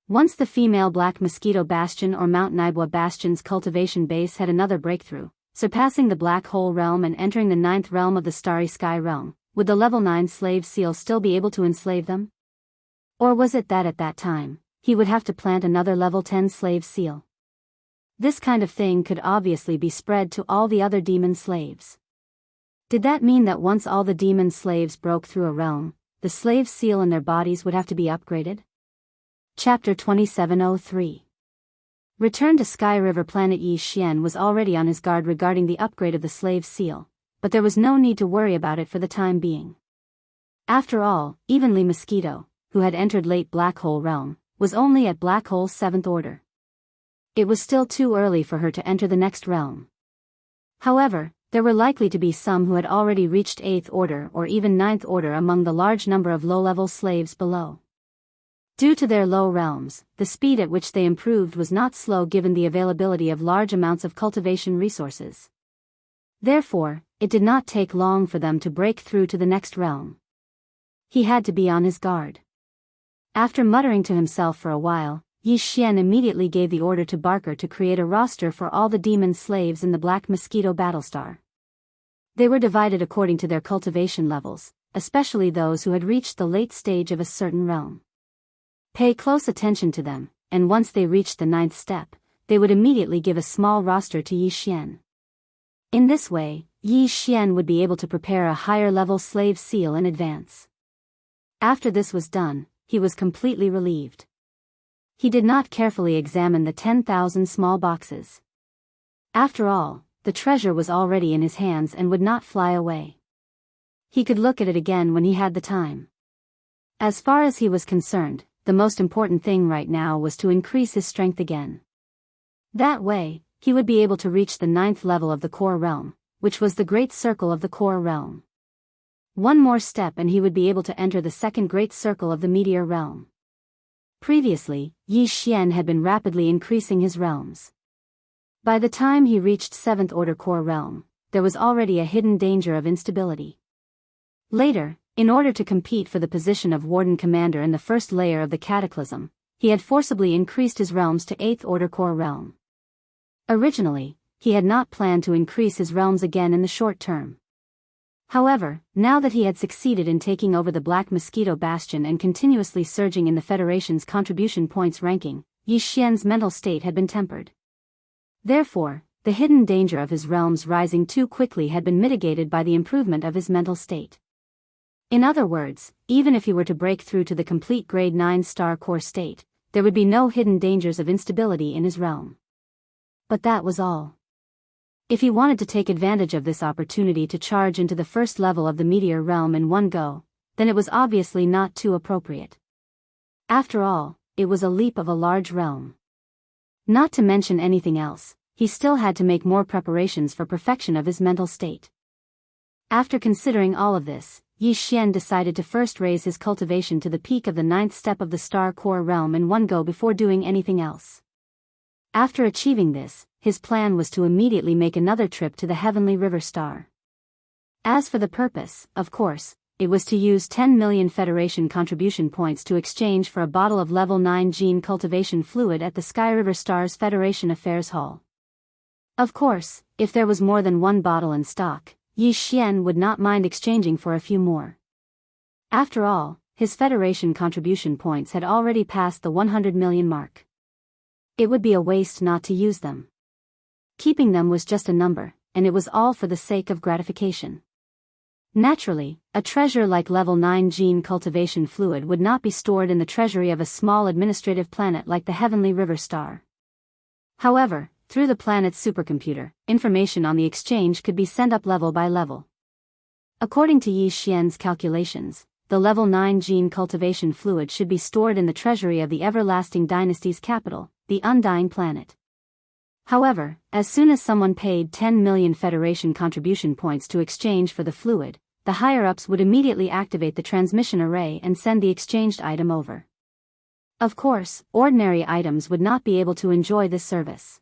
Once the female Black Mosquito Bastion or Mount Naibwa Bastion's cultivation base had another breakthrough, surpassing the Black Hole Realm and entering the 9th realm of the Starry Sky Realm, would the level 9 slave seal still be able to enslave them? Or was it that at that time, he would have to plant another level 10 slave seal? This kind of thing could obviously be spread to all the other demon slaves. Did that mean that once all the demon slaves broke through a realm, the slave seal in their bodies would have to be upgraded? Chapter 2703. Return to Sky River Planet. Yi Xian was already on his guard regarding the upgrade of the slave seal, but there was no need to worry about it for the time being. After all, even Li Mosquito, who had entered late Black Hole Realm, was only at Black Hole's 7th order. It was still too early for her to enter the next realm. However, there were likely to be some who had already reached 8th order or even 9th order among the large number of low-level slaves below. Due to their low realms, the speed at which they improved was not slow given the availability of large amounts of cultivation resources. Therefore, it did not take long for them to break through to the next realm. He had to be on his guard. After muttering to himself for a while, Yi Xian immediately gave the order to Barker to create a roster for all the demon slaves in the Black Mosquito Battlestar. They were divided according to their cultivation levels, especially those who had reached the late stage of a certain realm. Pay close attention to them, and once they reached the 9th step, they would immediately give a small roster to Yi Xian. In this way, Yi Xian would be able to prepare a higher-level slave seal in advance. After this was done, he was completely relieved. He did not carefully examine the 10,000 small boxes. After all, the treasure was already in his hands and would not fly away. He could look at it again when he had the time. As far as he was concerned, the most important thing right now was to increase his strength again. That way, he would be able to reach the 9th level of the core realm, which was the great circle of the core realm. One more step and he would be able to enter the second great circle of the meteor realm. Previously, Yi Xian had been rapidly increasing his realms. By the time he reached 7th order core realm, there was already a hidden danger of instability. Later, in order to compete for the position of Warden Commander in the first layer of the Cataclysm, he had forcibly increased his realms to 8th order core realm. Originally, he had not planned to increase his realms again in the short term. However, now that he had succeeded in taking over the Black Mosquito Bastion and continuously surging in the Federation's contribution points ranking, Yi Xian's mental state had been tempered. Therefore, the hidden danger of his realms rising too quickly had been mitigated by the improvement of his mental state. In other words, even if he were to break through to the complete grade 9 star core state, there would be no hidden dangers of instability in his realm. But that was all. If he wanted to take advantage of this opportunity to charge into the first level of the meteor realm in one go, then it was obviously not too appropriate. After all, it was a leap of a large realm. Not to mention anything else, he still had to make more preparations for perfection of his mental state. After considering all of this, Yi Xian decided to first raise his cultivation to the peak of the 9th step of the star core realm in one go before doing anything else. After achieving this, his plan was to immediately make another trip to the Heavenly River Star. As for the purpose, of course, it was to use 10 million Federation contribution points to exchange for a bottle of level 9 gene cultivation fluid at the Sky River Star's Federation Affairs Hall. Of course, if there was more than one bottle in stock, Yi Xian would not mind exchanging for a few more. After all, his Federation contribution points had already passed the 100 million mark. It would be a waste not to use them. Keeping them was just a number, and it was all for the sake of gratification. Naturally, a treasure like level 9 gene cultivation fluid would not be stored in the treasury of a small administrative planet like the Heavenly River Star. However, through the planet's supercomputer, information on the exchange could be sent up level by level. According to Yi Xian's calculations, the level 9 gene cultivation fluid should be stored in the treasury of the Everlasting Dynasty's capital, the Undying Planet. However, as soon as someone paid 10 million Federation contribution points to exchange for the fluid, the higher-ups would immediately activate the transmission array and send the exchanged item over. Of course, ordinary items would not be able to enjoy this service.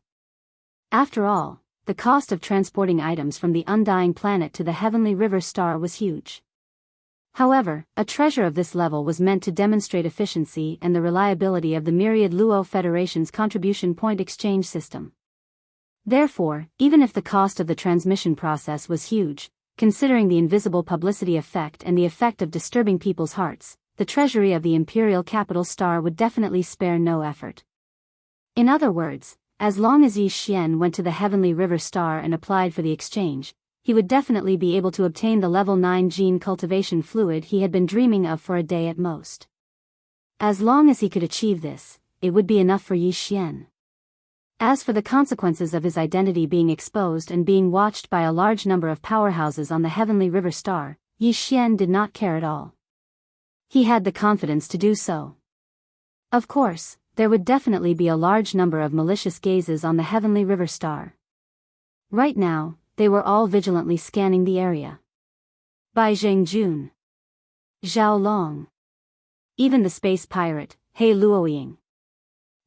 After all, the cost of transporting items from the Undying Planet to the Heavenly River Star was huge. However, a treasure of this level was meant to demonstrate efficiency and the reliability of the myriad Luo Federation's contribution point exchange system. Therefore, even if the cost of the transmission process was huge, considering the invisible publicity effect and the effect of disturbing people's hearts, the treasury of the Imperial Capital Star would definitely spare no effort. In other words, as long as Yi Xian went to the Heavenly River Star and applied for the exchange, he would definitely be able to obtain the level 9 gene cultivation fluid he had been dreaming of for a day at most. As long as he could achieve this, it would be enough for Yi Xian. As for the consequences of his identity being exposed and being watched by a large number of powerhouses on the Heavenly River Star, Yi Xian did not care at all. He had the confidence to do so. Of course, there would definitely be a large number of malicious gazes on the Heavenly River Star. Right now, they were all vigilantly scanning the area. Bai Zhengjun, Zhao Long, even the space pirate, He Luoying.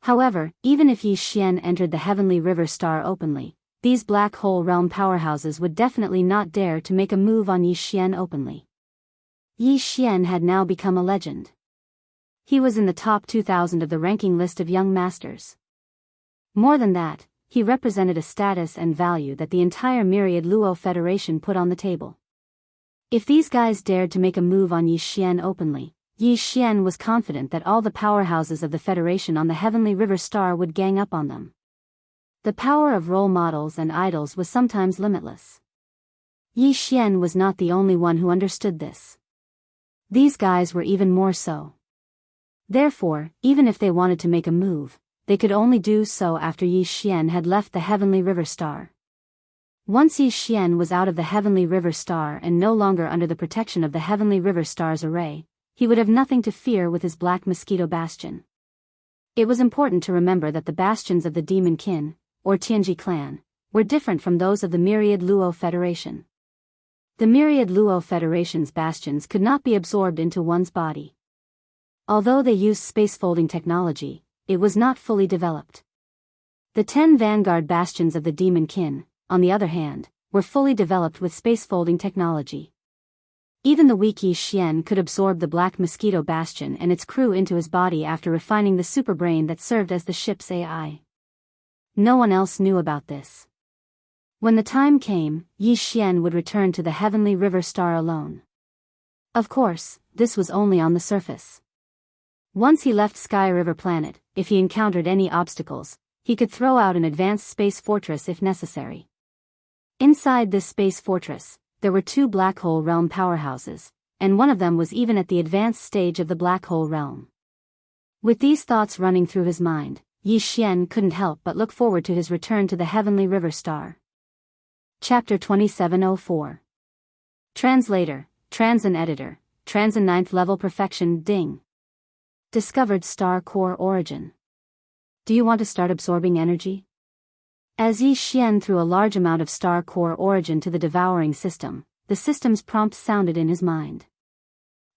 However, even if Yi Xian entered the Heavenly River Star openly, these black hole realm powerhouses would definitely not dare to make a move on Yi Xian openly. Yi Xian had now become a legend. He was in the top 2,000 of the ranking list of young masters. More than that, he represented a status and value that the entire myriad Luo Federation put on the table. If these guys dared to make a move on Yi Xian openly, Yi Xian was confident that all the powerhouses of the Federation on the Heavenly River Star would gang up on them. The power of role models and idols was sometimes limitless. Yi Xian was not the only one who understood this. These guys were even more so. Therefore, even if they wanted to make a move, they could only do so after Yi Xian had left the Heavenly River Star. Once Yi Xian was out of the Heavenly River Star and no longer under the protection of the Heavenly River Star's array, he would have nothing to fear with his Black Mosquito Bastion. It was important to remember that the bastions of the Demon Kin, or Tianji clan, were different from those of the Myriad Luo Federation. The Myriad Luo Federation's bastions could not be absorbed into one's body. Although they used space-folding technology, it was not fully developed. The 10 vanguard bastions of the Demon Kin, on the other hand, were fully developed with space-folding technology. Even the weak Yi Xian could absorb the Black Mosquito Bastion and its crew into his body after refining the superbrain that served as the ship's AI. No one else knew about this. When the time came, Yi Xian would return to the Heavenly River Star alone. Of course, this was only on the surface. Once he left Sky River Planet, if he encountered any obstacles, he could throw out an advanced space fortress if necessary. Inside this space fortress, there were 2 Black Hole Realm powerhouses, and one of them was even at the advanced stage of the Black Hole Realm. With these thoughts running through his mind, Yi Xian couldn't help but look forward to his return to the Heavenly River Star. Chapter 2704. Translator, Transin Editor, Transin 9th Level Perfection Ding. Discovered Star Core Origin. Do you want to start absorbing energy? As Yi Xian threw a large amount of Star Core Origin to the devouring system, the system's prompt sounded in his mind.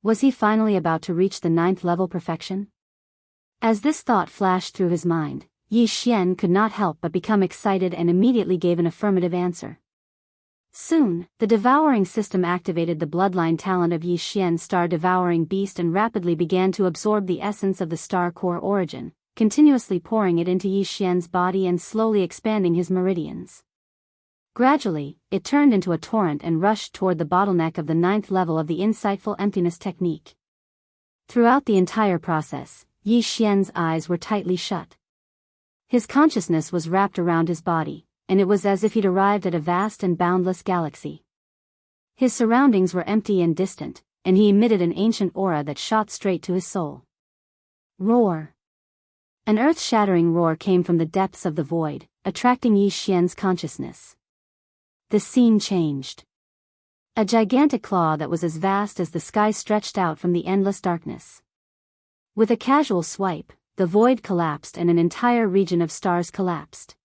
Was he finally about to reach the 9th level perfection? As this thought flashed through his mind, Yi Xian could not help but become excited and immediately gave an affirmative answer. Soon, the devouring system activated the bloodline talent of Yi Xian's star-devouring beast and rapidly began to absorb the essence of the Star Core Origin, continuously pouring it into Yi Xian's body and slowly expanding his meridians. Gradually, it turned into a torrent and rushed toward the bottleneck of the 9th level of the insightful emptiness technique. Throughout the entire process, Yi Xian's eyes were tightly shut. His consciousness was wrapped around his body, and it was as if he'd arrived at a vast and boundless galaxy. His surroundings were empty and distant, and he emitted an ancient aura that shot straight to his soul. Roar! An earth-shattering roar came from the depths of the void, attracting Yi Xian's consciousness. The scene changed. A gigantic claw that was as vast as the sky stretched out from the endless darkness. With a casual swipe, the void collapsed and an entire region of stars collapsed.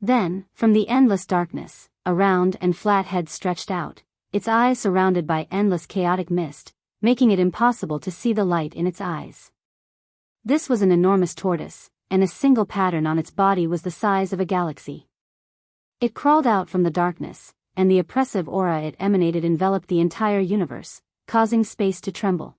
Then, from the endless darkness, a round and flat head stretched out, its eyes surrounded by endless chaotic mist, making it impossible to see the light in its eyes. This was an enormous tortoise, and a single pattern on its body was the size of a galaxy. It crawled out from the darkness, and the oppressive aura it emanated enveloped the entire universe, causing space to tremble.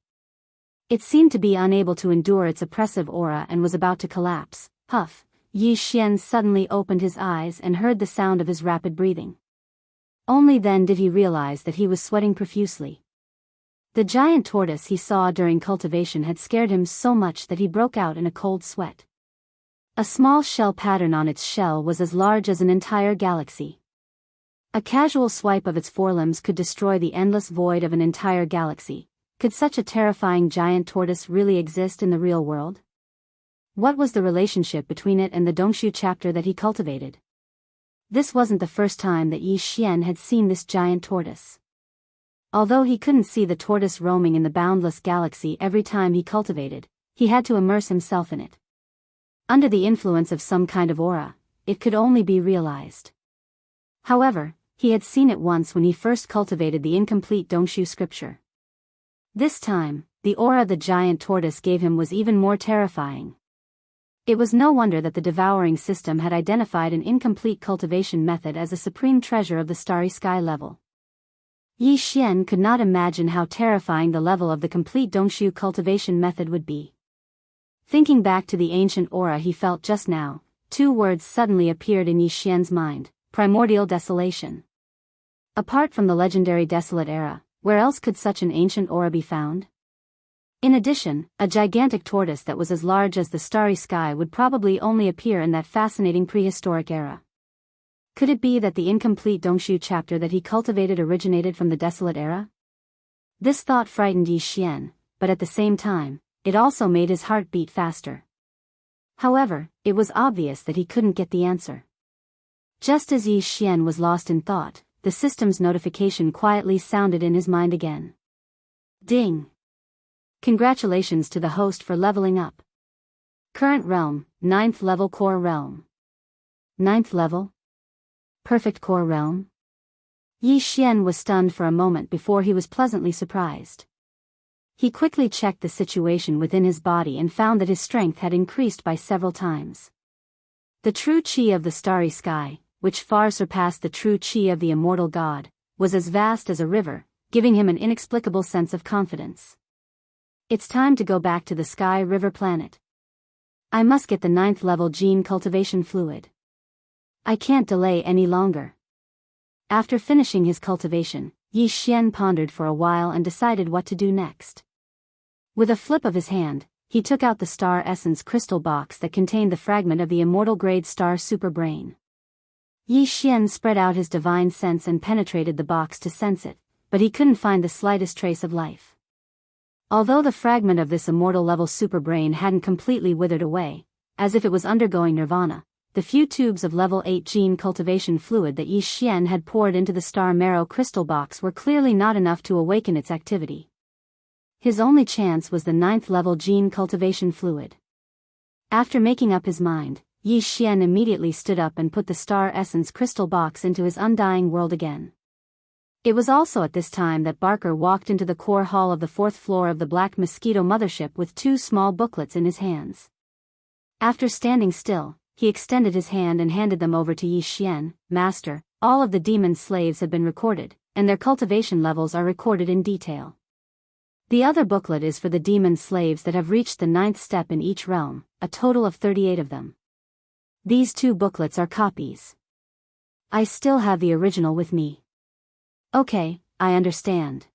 It seemed to be unable to endure its oppressive aura and was about to collapse. Huff! Yi Xian suddenly opened his eyes and heard the sound of his rapid breathing. Only then did he realize that he was sweating profusely. The giant tortoise he saw during cultivation had scared him so much that he broke out in a cold sweat. A small shell pattern on its shell was as large as an entire galaxy. A casual swipe of its forelimbs could destroy the endless void of an entire galaxy. Could such a terrifying giant tortoise really exist in the real world? What was the relationship between it and the Dongshu chapter that he cultivated? This wasn't the first time that Yi Xian had seen this giant tortoise. Although he couldn't see the tortoise roaming in the boundless galaxy every time he cultivated, he had to immerse himself in it. Under the influence of some kind of aura, it could only be realized. However, he had seen it once when he first cultivated the incomplete Dongshu scripture. This time, the aura the giant tortoise gave him was even more terrifying. It was no wonder that the devouring system had identified an incomplete cultivation method as a supreme treasure of the starry sky level. Yi Xian could not imagine how terrifying the level of the complete Dongshu cultivation method would be. Thinking back to the ancient aura he felt just now, 2 words suddenly appeared in Yi Xian's mind: primordial desolation. Apart from the legendary Desolate Era, where else could such an ancient aura be found? In addition, a gigantic tortoise that was as large as the starry sky would probably only appear in that fascinating prehistoric era. Could it be that the incomplete Dongshu chapter that he cultivated originated from the Desolate Era? This thought frightened Yi Xian, but at the same time, it also made his heart beat faster. However, it was obvious that he couldn't get the answer. Just as Yi Xian was lost in thought, the system's notification quietly sounded in his mind again. Ding! Congratulations to the host for leveling up. Current realm, 9th level core realm. 9th level? Perfect core realm? Yi Xian was stunned for a moment before he was pleasantly surprised. He quickly checked the situation within his body and found that his strength had increased by several times. The true qi of the starry sky, which far surpassed the true qi of the immortal god, was as vast as a river, giving him an inexplicable sense of confidence. It's time to go back to the Sky River planet. I must get the 9th level gene cultivation fluid. I can't delay any longer. After finishing his cultivation, Yi Xian pondered for a while and decided what to do next. With a flip of his hand, he took out the star essence crystal box that contained the fragment of the immortal grade star superbrain. Yi Xian spread out his divine sense and penetrated the box to sense it, but he couldn't find the slightest trace of life. Although the fragment of this immortal level superbrain hadn't completely withered away, as if it was undergoing nirvana, the few tubes of level 8 gene cultivation fluid that Yi Xian had poured into the star marrow crystal box were clearly not enough to awaken its activity. His only chance was the 9th level gene cultivation fluid. After making up his mind, Yi Xian immediately stood up and put the star essence crystal box into his undying world again. It was also at this time that Barker walked into the core hall of the 4th floor of the Black Mosquito mothership with 2 small booklets in his hands. After standing still, he extended his hand and handed them over to Yi Xian. Master, all of the demon slaves have been recorded, and their cultivation levels are recorded in detail. The other booklet is for the demon slaves that have reached the 9th step in each realm, a total of 38 of them. These 2 booklets are copies. I still have the original with me. Okay, I understand.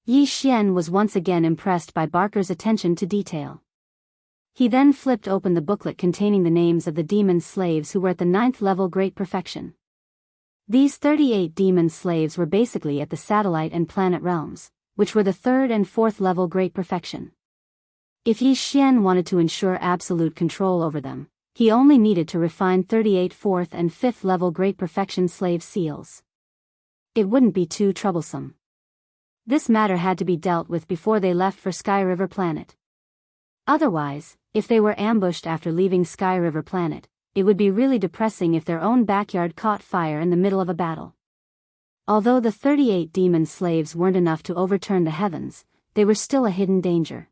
Yi Xian was once again impressed by Barker's attention to detail. He then flipped open the booklet containing the names of the demon slaves who were at the 9th level great perfection. These 38 demon slaves were basically at the satellite and planet realms, which were the 3rd and 4th level great perfection. If Yi Xian wanted to ensure absolute control over them, he only needed to refine 38 4th and 5th level great perfection slave seals. It wouldn't be too troublesome. This matter had to be dealt with before they left for Sky River Planet. Otherwise, if they were ambushed after leaving Sky River Planet, it would be really depressing if their own backyard caught fire in the middle of a battle. Although the 38 demon slaves weren't enough to overturn the heavens, they were still a hidden danger.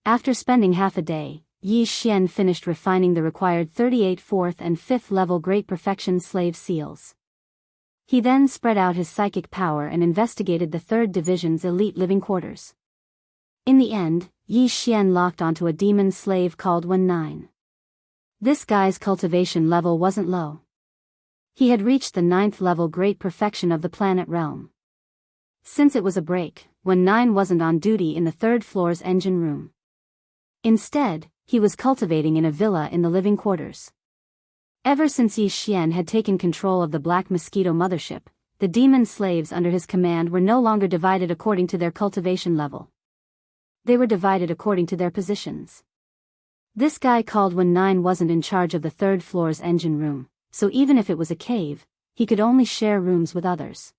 After spending half a day, Yi Xian finished refining the required 38 4th and 5th level great perfection slave seals. He then spread out his psychic power and investigated the 3rd Division's elite living quarters. In the end, Yi Xian locked onto a demon slave called 19. This guy's cultivation level wasn't low. He had reached the 9th level great perfection of the planet realm. Since it was a break, 19 wasn't on duty in the 3rd floor's engine room. Instead, he was cultivating in a villa in the living quarters. Ever since Yi Xian had taken control of the Black Mosquito mothership, the demon slaves under his command were no longer divided according to their cultivation level. They were divided according to their positions. This guy called 19 wasn't in charge of the 3rd floor's engine room, so even if it was a cave, he could only share rooms with others.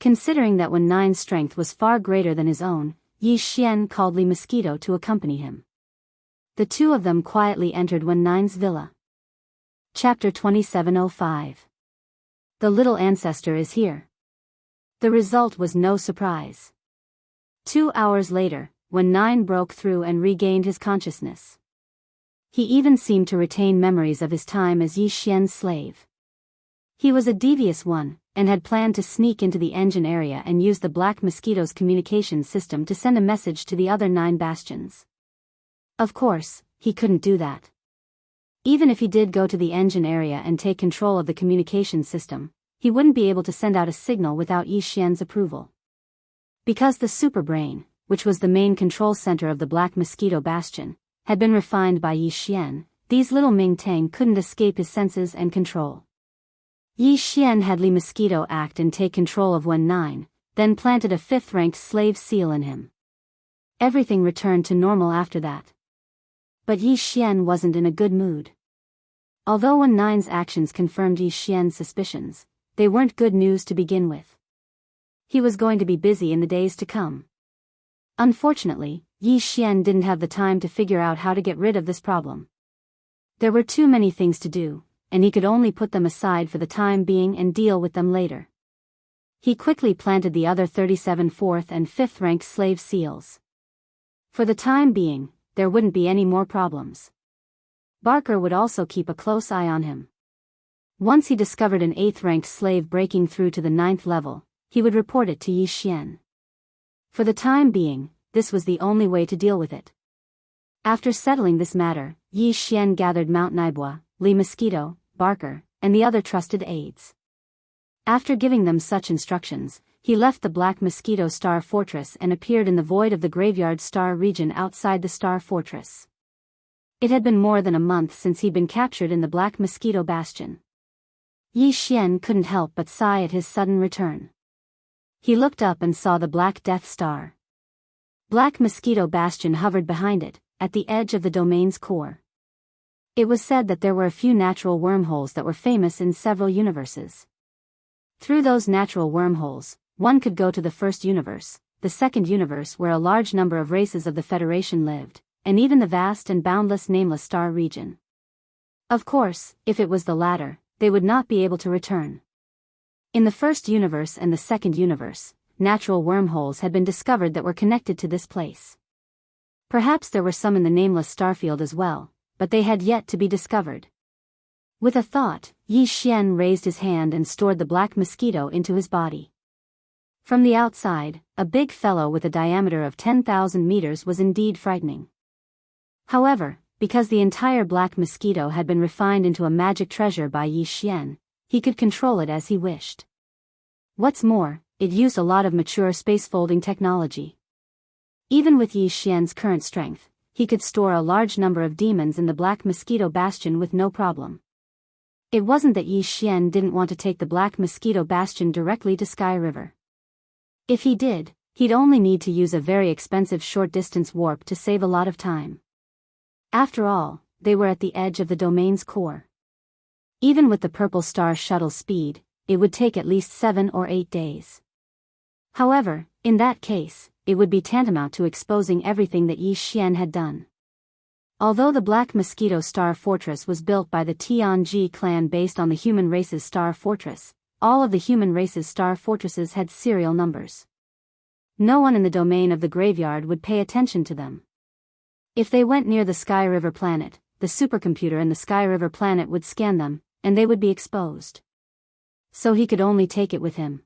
Considering that 19's strength was far greater than his own, Yi Xian called Li Mosquito to accompany him. The 2 of them quietly entered 19's villa. Chapter 2705. The little ancestor is here. The result was no surprise. 2 hours later, 19 broke through and regained his consciousness. He even seemed to retain memories of his time as Yi Xian's slave. He was a devious one, and had planned to sneak into the engine area and use the Black Mosquito's communication system to send a message to the other 9 bastions. Of course, he couldn't do that. Even if he did go to the engine area and take control of the communication system, he wouldn't be able to send out a signal without Yi Xian's approval. Because the superbrain, which was the main control center of the Black Mosquito bastion, had been refined by Yi Xian, these little Ming Tang couldn't escape his senses and control. Yi Xian had Li Mosquito act and take control of 19, then planted a 5th-ranked slave seal in him. Everything returned to normal after that. But Yi Xian wasn't in a good mood. Although 19's actions confirmed Yi Xian's suspicions, they weren't good news to begin with. He was going to be busy in the days to come. Unfortunately, Yi Xian didn't have the time to figure out how to get rid of this problem. There were too many things to do, and he could only put them aside for the time being and deal with them later. He quickly planted the other 37 4th and 5th rank slave seals. For the time being, there wouldn't be any more problems. Barker would also keep a close eye on him. Once he discovered an 8th ranked slave breaking through to the 9th level, he would report it to Yi Xian. For the time being, this was the only way to deal with it. After settling this matter, Yi Xian gathered Mount Naibua, Li Mosquito, Barker, and the other trusted aides. After giving them such instructions, he left the Black Mosquito Star Fortress and appeared in the void of the Graveyard Star region outside the Star Fortress. It had been more than a month since he'd been captured in the Black Mosquito Bastion. Yi Xian couldn't help but sigh at his sudden return. He looked up and saw the Black Death Star. Black Mosquito Bastion hovered behind it, at the edge of the domain's core. It was said that there were a few natural wormholes that were famous in several universes. Through those natural wormholes, one could go to the first universe, the second universe where a large number of races of the Federation lived, and even the vast and boundless nameless star region. Of course, if it was the latter, they would not be able to return. In the first universe and the second universe, natural wormholes had been discovered that were connected to this place. Perhaps there were some in the nameless starfield as well, but they had yet to be discovered. With a thought, Yi Xian raised his hand and stored the Black Mosquito into his body. From the outside, a big fellow with a diameter of 10,000 meters was indeed frightening. However, because the entire Black Mosquito had been refined into a magic treasure by Yi Xian, he could control it as he wished. What's more, it used a lot of mature space-folding technology. Even with Yi Xian's current strength, he could store a large number of demons in the Black Mosquito Bastion with no problem. It wasn't that Yi Xian didn't want to take the Black Mosquito Bastion directly to Sky River. If he did, he'd only need to use a very expensive short-distance warp to save a lot of time. After all, they were at the edge of the domain's core. Even with the Purple Star shuttle speed, it would take at least 7 or 8 days. However, in that case, it would be tantamount to exposing everything that Yi Xian had done. Although the Black Mosquito Star Fortress was built by the Tianji clan based on the human race's Star Fortress, all of the human race's Star Fortresses had serial numbers. No one in the domain of the graveyard would pay attention to them. If they went near the Sky River planet, the supercomputer in the Sky River planet would scan them, and they would be exposed. So he could only take it with him.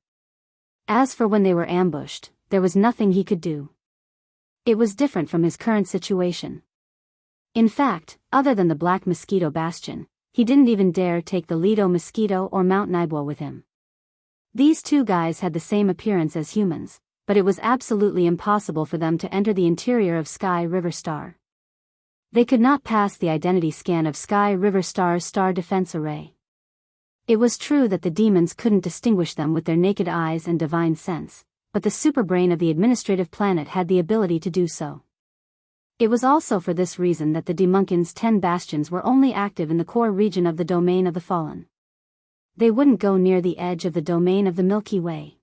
As for when they were ambushed, there was nothing he could do. It was different from his current situation. In fact, other than the Black Mosquito Bastion, he didn't even dare take the Lido Mosquito or Mount Naibua with him. These two guys had the same appearance as humans, but it was absolutely impossible for them to enter the interior of Sky River Star. They could not pass the identity scan of Sky River Star's star defense array. It was true that the demons couldn't distinguish them with their naked eyes and divine sense, but the superbrain of the administrative planet had the ability to do so. It was also for this reason that the Demunkin's 10 bastions were only active in the core region of the domain of the Fallen. They wouldn't go near the edge of the domain of the Milky Way.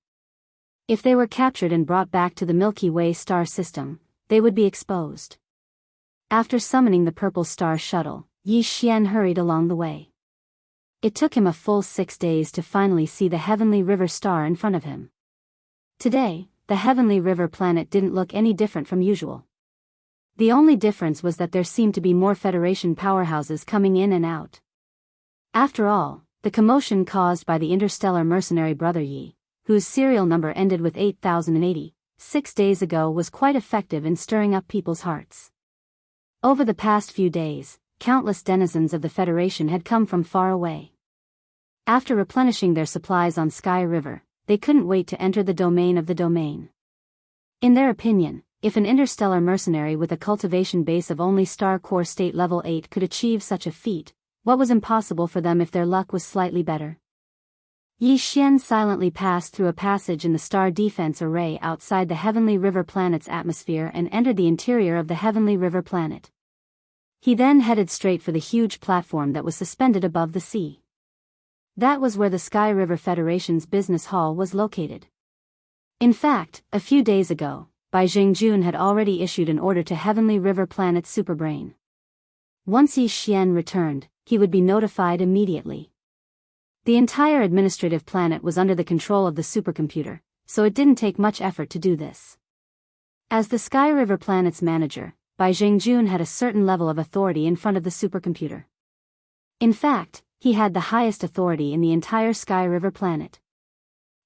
If they were captured and brought back to the Milky Way star system, they would be exposed. After summoning the Purple Star shuttle, Yi Xian hurried along the way. It took him a full 6 days to finally see the Heavenly River Star in front of him. Today, the Heavenly River planet didn't look any different from usual. The only difference was that there seemed to be more Federation powerhouses coming in and out. After all, the commotion caused by the interstellar mercenary Brother Yi, whose serial number ended with 8080, 6 days ago was quite effective in stirring up people's hearts. Over the past few days, countless denizens of the Federation had come from far away. After replenishing their supplies on Sky River, they couldn't wait to enter the domain of the domain. In their opinion, if an interstellar mercenary with a cultivation base of only Star Core State Level 8 could achieve such a feat, what was impossible for them if their luck was slightly better? Yi Xian silently passed through a passage in the star defense array outside the Heavenly River planet's atmosphere and entered the interior of the Heavenly River planet. He then headed straight for the huge platform that was suspended above the sea. That was where the Sky River Federation's business hall was located. In fact, a few days ago, Bai Jingjun had already issued an order to Heavenly River Planet's superbrain. Once Yi Xian returned, he would be notified immediately. The entire administrative planet was under the control of the supercomputer, so it didn't take much effort to do this. As the Sky River Planet's manager, Bai Jingjun had a certain level of authority in front of the supercomputer. In fact, he had the highest authority in the entire Sky River Planet.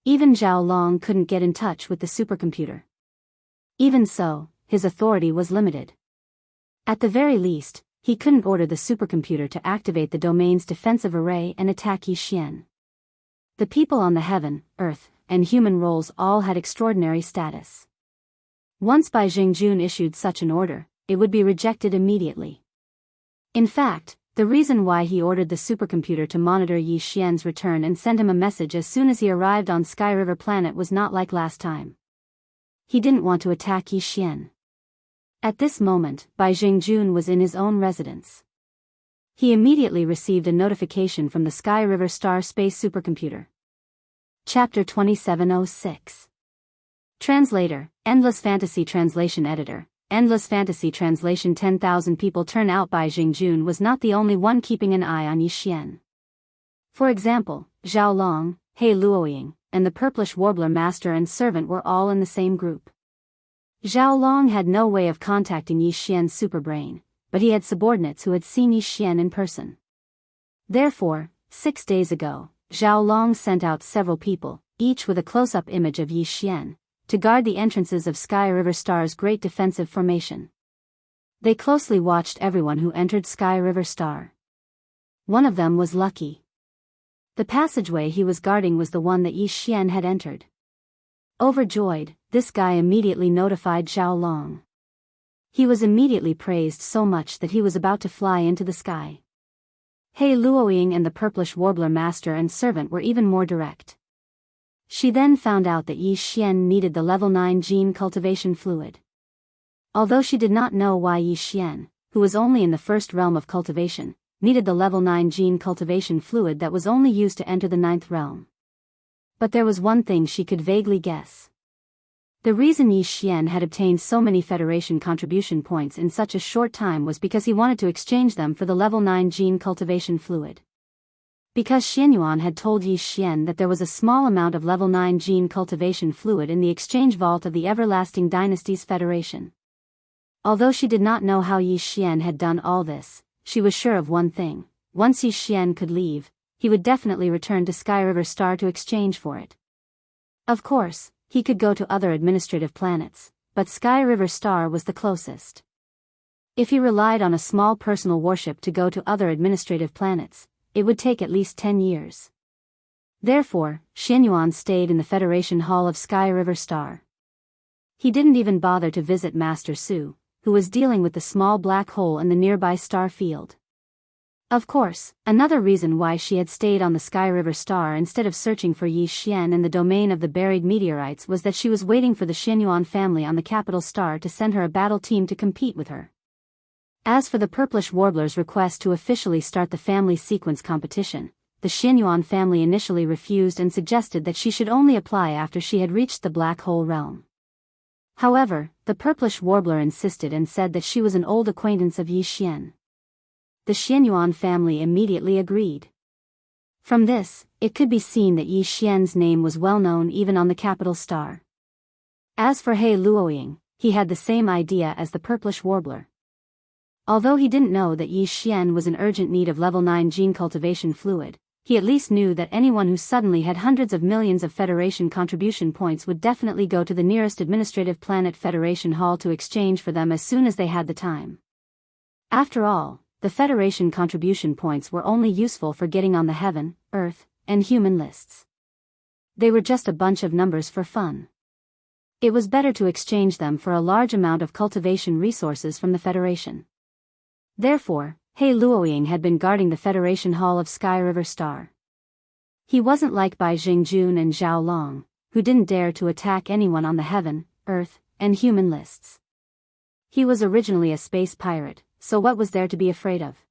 Even Zhao Long couldn't get in touch with the supercomputer. Even so, his authority was limited. At the very least, he couldn't order the supercomputer to activate the domain's defensive array and attack Yi Xian. The people on the heaven, earth, and human roles all had extraordinary status. Once Bai Jingjun issued such an order, it would be rejected immediately. In fact, the reason why he ordered the supercomputer to monitor Yi Xian's return and send him a message as soon as he arrived on Sky River Planet was not like last time. He didn't want to attack Yi Xian. At this moment, Bai Jingjun was in his own residence. He immediately received a notification from the Sky River Star Space Supercomputer. Chapter 2706. Translator, Endless Fantasy Translation Editor. Endless Fantasy Translation. 10,000 people turn out. Bai Jingjun was not the only one keeping an eye on Yi Xian. For example, Zhao Long, He Luoying, and the Purplish Warbler Master and Servant were all in the same group. Zhao Long had no way of contacting Yi Xian's superbrain, but he had subordinates who had seen Yi Xian in person. Therefore, 6 days ago, Zhao Long sent out several people, each with a close-up image of Yi Xian, to guard the entrances of Sky River Star's great defensive formation. They closely watched everyone who entered Sky River Star. One of them was Lucky. The passageway he was guarding was the one that Yi Xian had entered. Overjoyed, this guy immediately notified Zhao Long. He was immediately praised so much that he was about to fly into the sky. He Luoying and the Purplish Warbler Master and Servant were even more direct. She then found out that Yi Xian needed the level 9 gene cultivation fluid. Although she did not know why Yi Xian, who was only in the first realm of cultivation, needed the level 9 gene cultivation fluid that was only used to enter the 9th realm. But there was one thing she could vaguely guess. The reason Yi Xian had obtained so many Federation contribution points in such a short time was because he wanted to exchange them for the level 9 gene cultivation fluid. Because Xianyuan had told Yi Xian that there was a small amount of level 9 gene cultivation fluid in the exchange vault of the Everlasting Dynasty's Federation. Although she did not know how Yi Xian had done all this, she was sure of one thing: once Yi Xian could leave, he would definitely return to Sky River Star to exchange for it. Of course, he could go to other administrative planets, but Sky River Star was the closest. If he relied on a small personal warship to go to other administrative planets, it would take at least 10 years. Therefore, Xianyuan stayed in the Federation Hall of Sky River Star. He didn't even bother to visit Master Su, who was dealing with the small black hole in the nearby star field. Of course, another reason why she had stayed on the Sky River Star instead of searching for Yi Xian in the domain of the buried meteorites was that she was waiting for the Xianyuan family on the capital star to send her a battle team to compete with her. As for the Purplish Warbler's request to officially start the family sequence competition, the Xianyuan family initially refused and suggested that she should only apply after she had reached the black hole realm. However, the Purplish Warbler insisted and said that she was an old acquaintance of Yi Xian. The Xianyuan family immediately agreed. From this, it could be seen that Yi Xian's name was well known even on the capital star. As for He Luoying, he had the same idea as the Purplish Warbler. Although he didn't know that Yi Xian was in urgent need of level 9 gene cultivation fluid, he at least knew that anyone who suddenly had hundreds of millions of Federation contribution points would definitely go to the nearest administrative planet Federation Hall to exchange for them as soon as they had the time. After all, the Federation contribution points were only useful for getting on the heaven, earth, and human lists. They were just a bunch of numbers for fun. It was better to exchange them for a large amount of cultivation resources from the Federation. Therefore, He Luoying had been guarding the Federation Hall of Sky River Star. He wasn't like Bai Jingjun and Zhao Long, who didn't dare to attack anyone on the heaven, earth, and human lists. He was originally a space pirate, so what was there to be afraid of?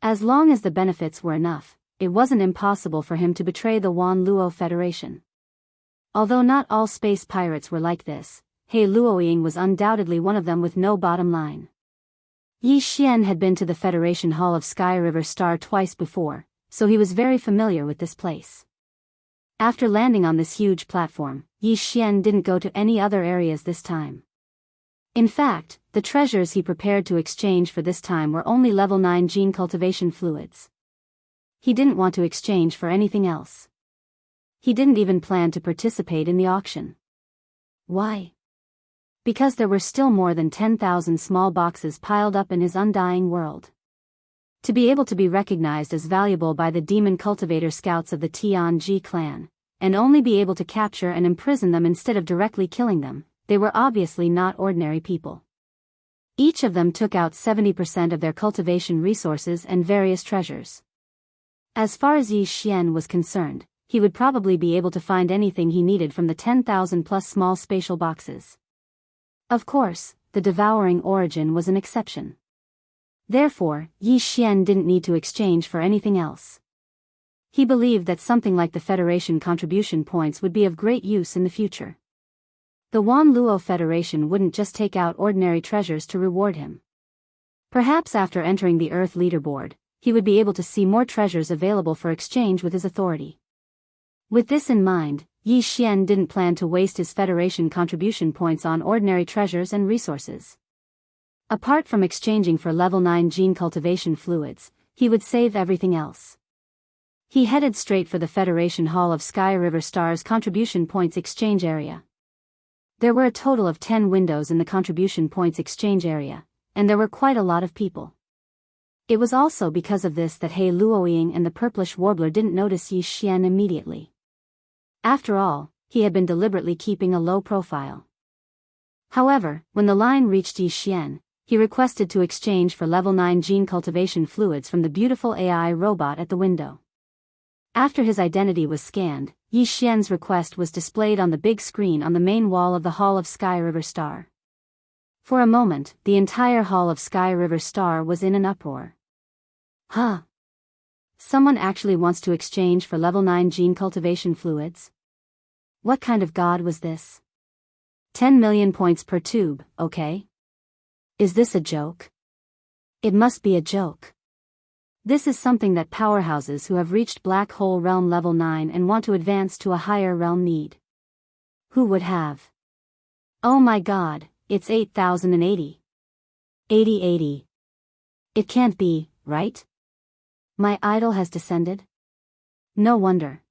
As long as the benefits were enough, it wasn't impossible for him to betray the Wan Luo Federation. Although not all space pirates were like this, He Luoying was undoubtedly one of them with no bottom line. Yi Xian had been to the Federation Hall of Sky River Star twice before, so he was very familiar with this place. After landing on this huge platform, Yi Xian didn't go to any other areas this time. In fact, the treasures he prepared to exchange for this time were only level 9 gene cultivation fluids. He didn't want to exchange for anything else. He didn't even plan to participate in the auction. Why? Because there were still more than 10,000 small boxes piled up in his undying world. To be able to be recognized as valuable by the demon cultivator scouts of the Tianji clan, and only be able to capture and imprison them instead of directly killing them, they were obviously not ordinary people. Each of them took out 70% of their cultivation resources and various treasures. As far as Yi Xian was concerned, he would probably be able to find anything he needed from the 10,000 plus small spatial boxes. Of course, the devouring origin was an exception. Therefore, Yi Xian didn't need to exchange for anything else. He believed that something like the Federation contribution points would be of great use in the future. The Wan Luo Federation wouldn't just take out ordinary treasures to reward him. Perhaps after entering the Earth leaderboard, he would be able to see more treasures available for exchange with his authority. With this in mind, Yi Xian didn't plan to waste his Federation contribution points on ordinary treasures and resources. Apart from exchanging for level 9 gene cultivation fluids, he would save everything else. He headed straight for the Federation Hall of Sky River Stars contribution points exchange area. There were a total of 10 windows in the contribution points exchange area, and there were quite a lot of people. It was also because of this that He Luoying and the purplish warbler didn't notice Yi Xian immediately. After all, he had been deliberately keeping a low profile. However, when the line reached Yi Xian, he requested to exchange for level 9 gene cultivation fluids from the beautiful AI robot at the window. After his identity was scanned, Yi Xian's request was displayed on the big screen on the main wall of the Hall of Sky River Star. For a moment, the entire Hall of Sky River Star was in an uproar. Huh? Someone actually wants to exchange for level 9 gene cultivation fluids? What kind of god was this? 10 million points per tube, okay? Is this a joke? It must be a joke. This is something that powerhouses who have reached Black Hole Realm level 9 and want to advance to a higher realm need. Who would have? Oh my god, it's 8080. 8080. It can't be, right? My idol has descended? No wonder.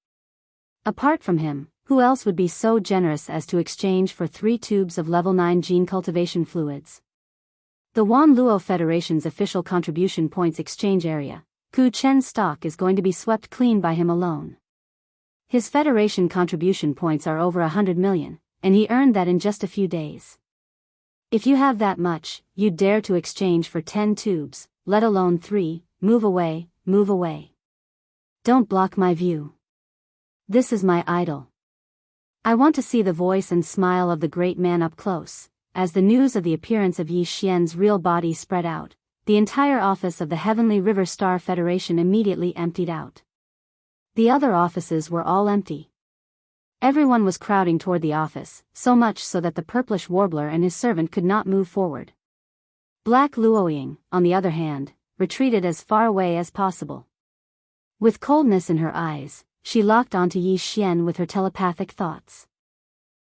Apart from him, who else would be so generous as to exchange for 3 tubes of level 9 gene cultivation fluids? The Wan Luo Federation's official contribution points exchange area, Ku Chen's stock is going to be swept clean by him alone. His Federation contribution points are over 100 million, and he earned that in just a few days. If you have that much, you'd dare to exchange for 10 tubes, let alone 3, move away, move away. Don't block my view. This is my idol. I want to see the voice and smile of the great man up close. As the news of the appearance of Yi Xian's real body spread out, the entire office of the Heavenly River Star Federation immediately emptied out. The other offices were all empty. Everyone was crowding toward the office, so much so that the purplish warbler and his servant could not move forward. Black Luoying, on the other hand, retreated as far away as possible. With coldness in her eyes, she locked onto Yi Xian with her telepathic thoughts.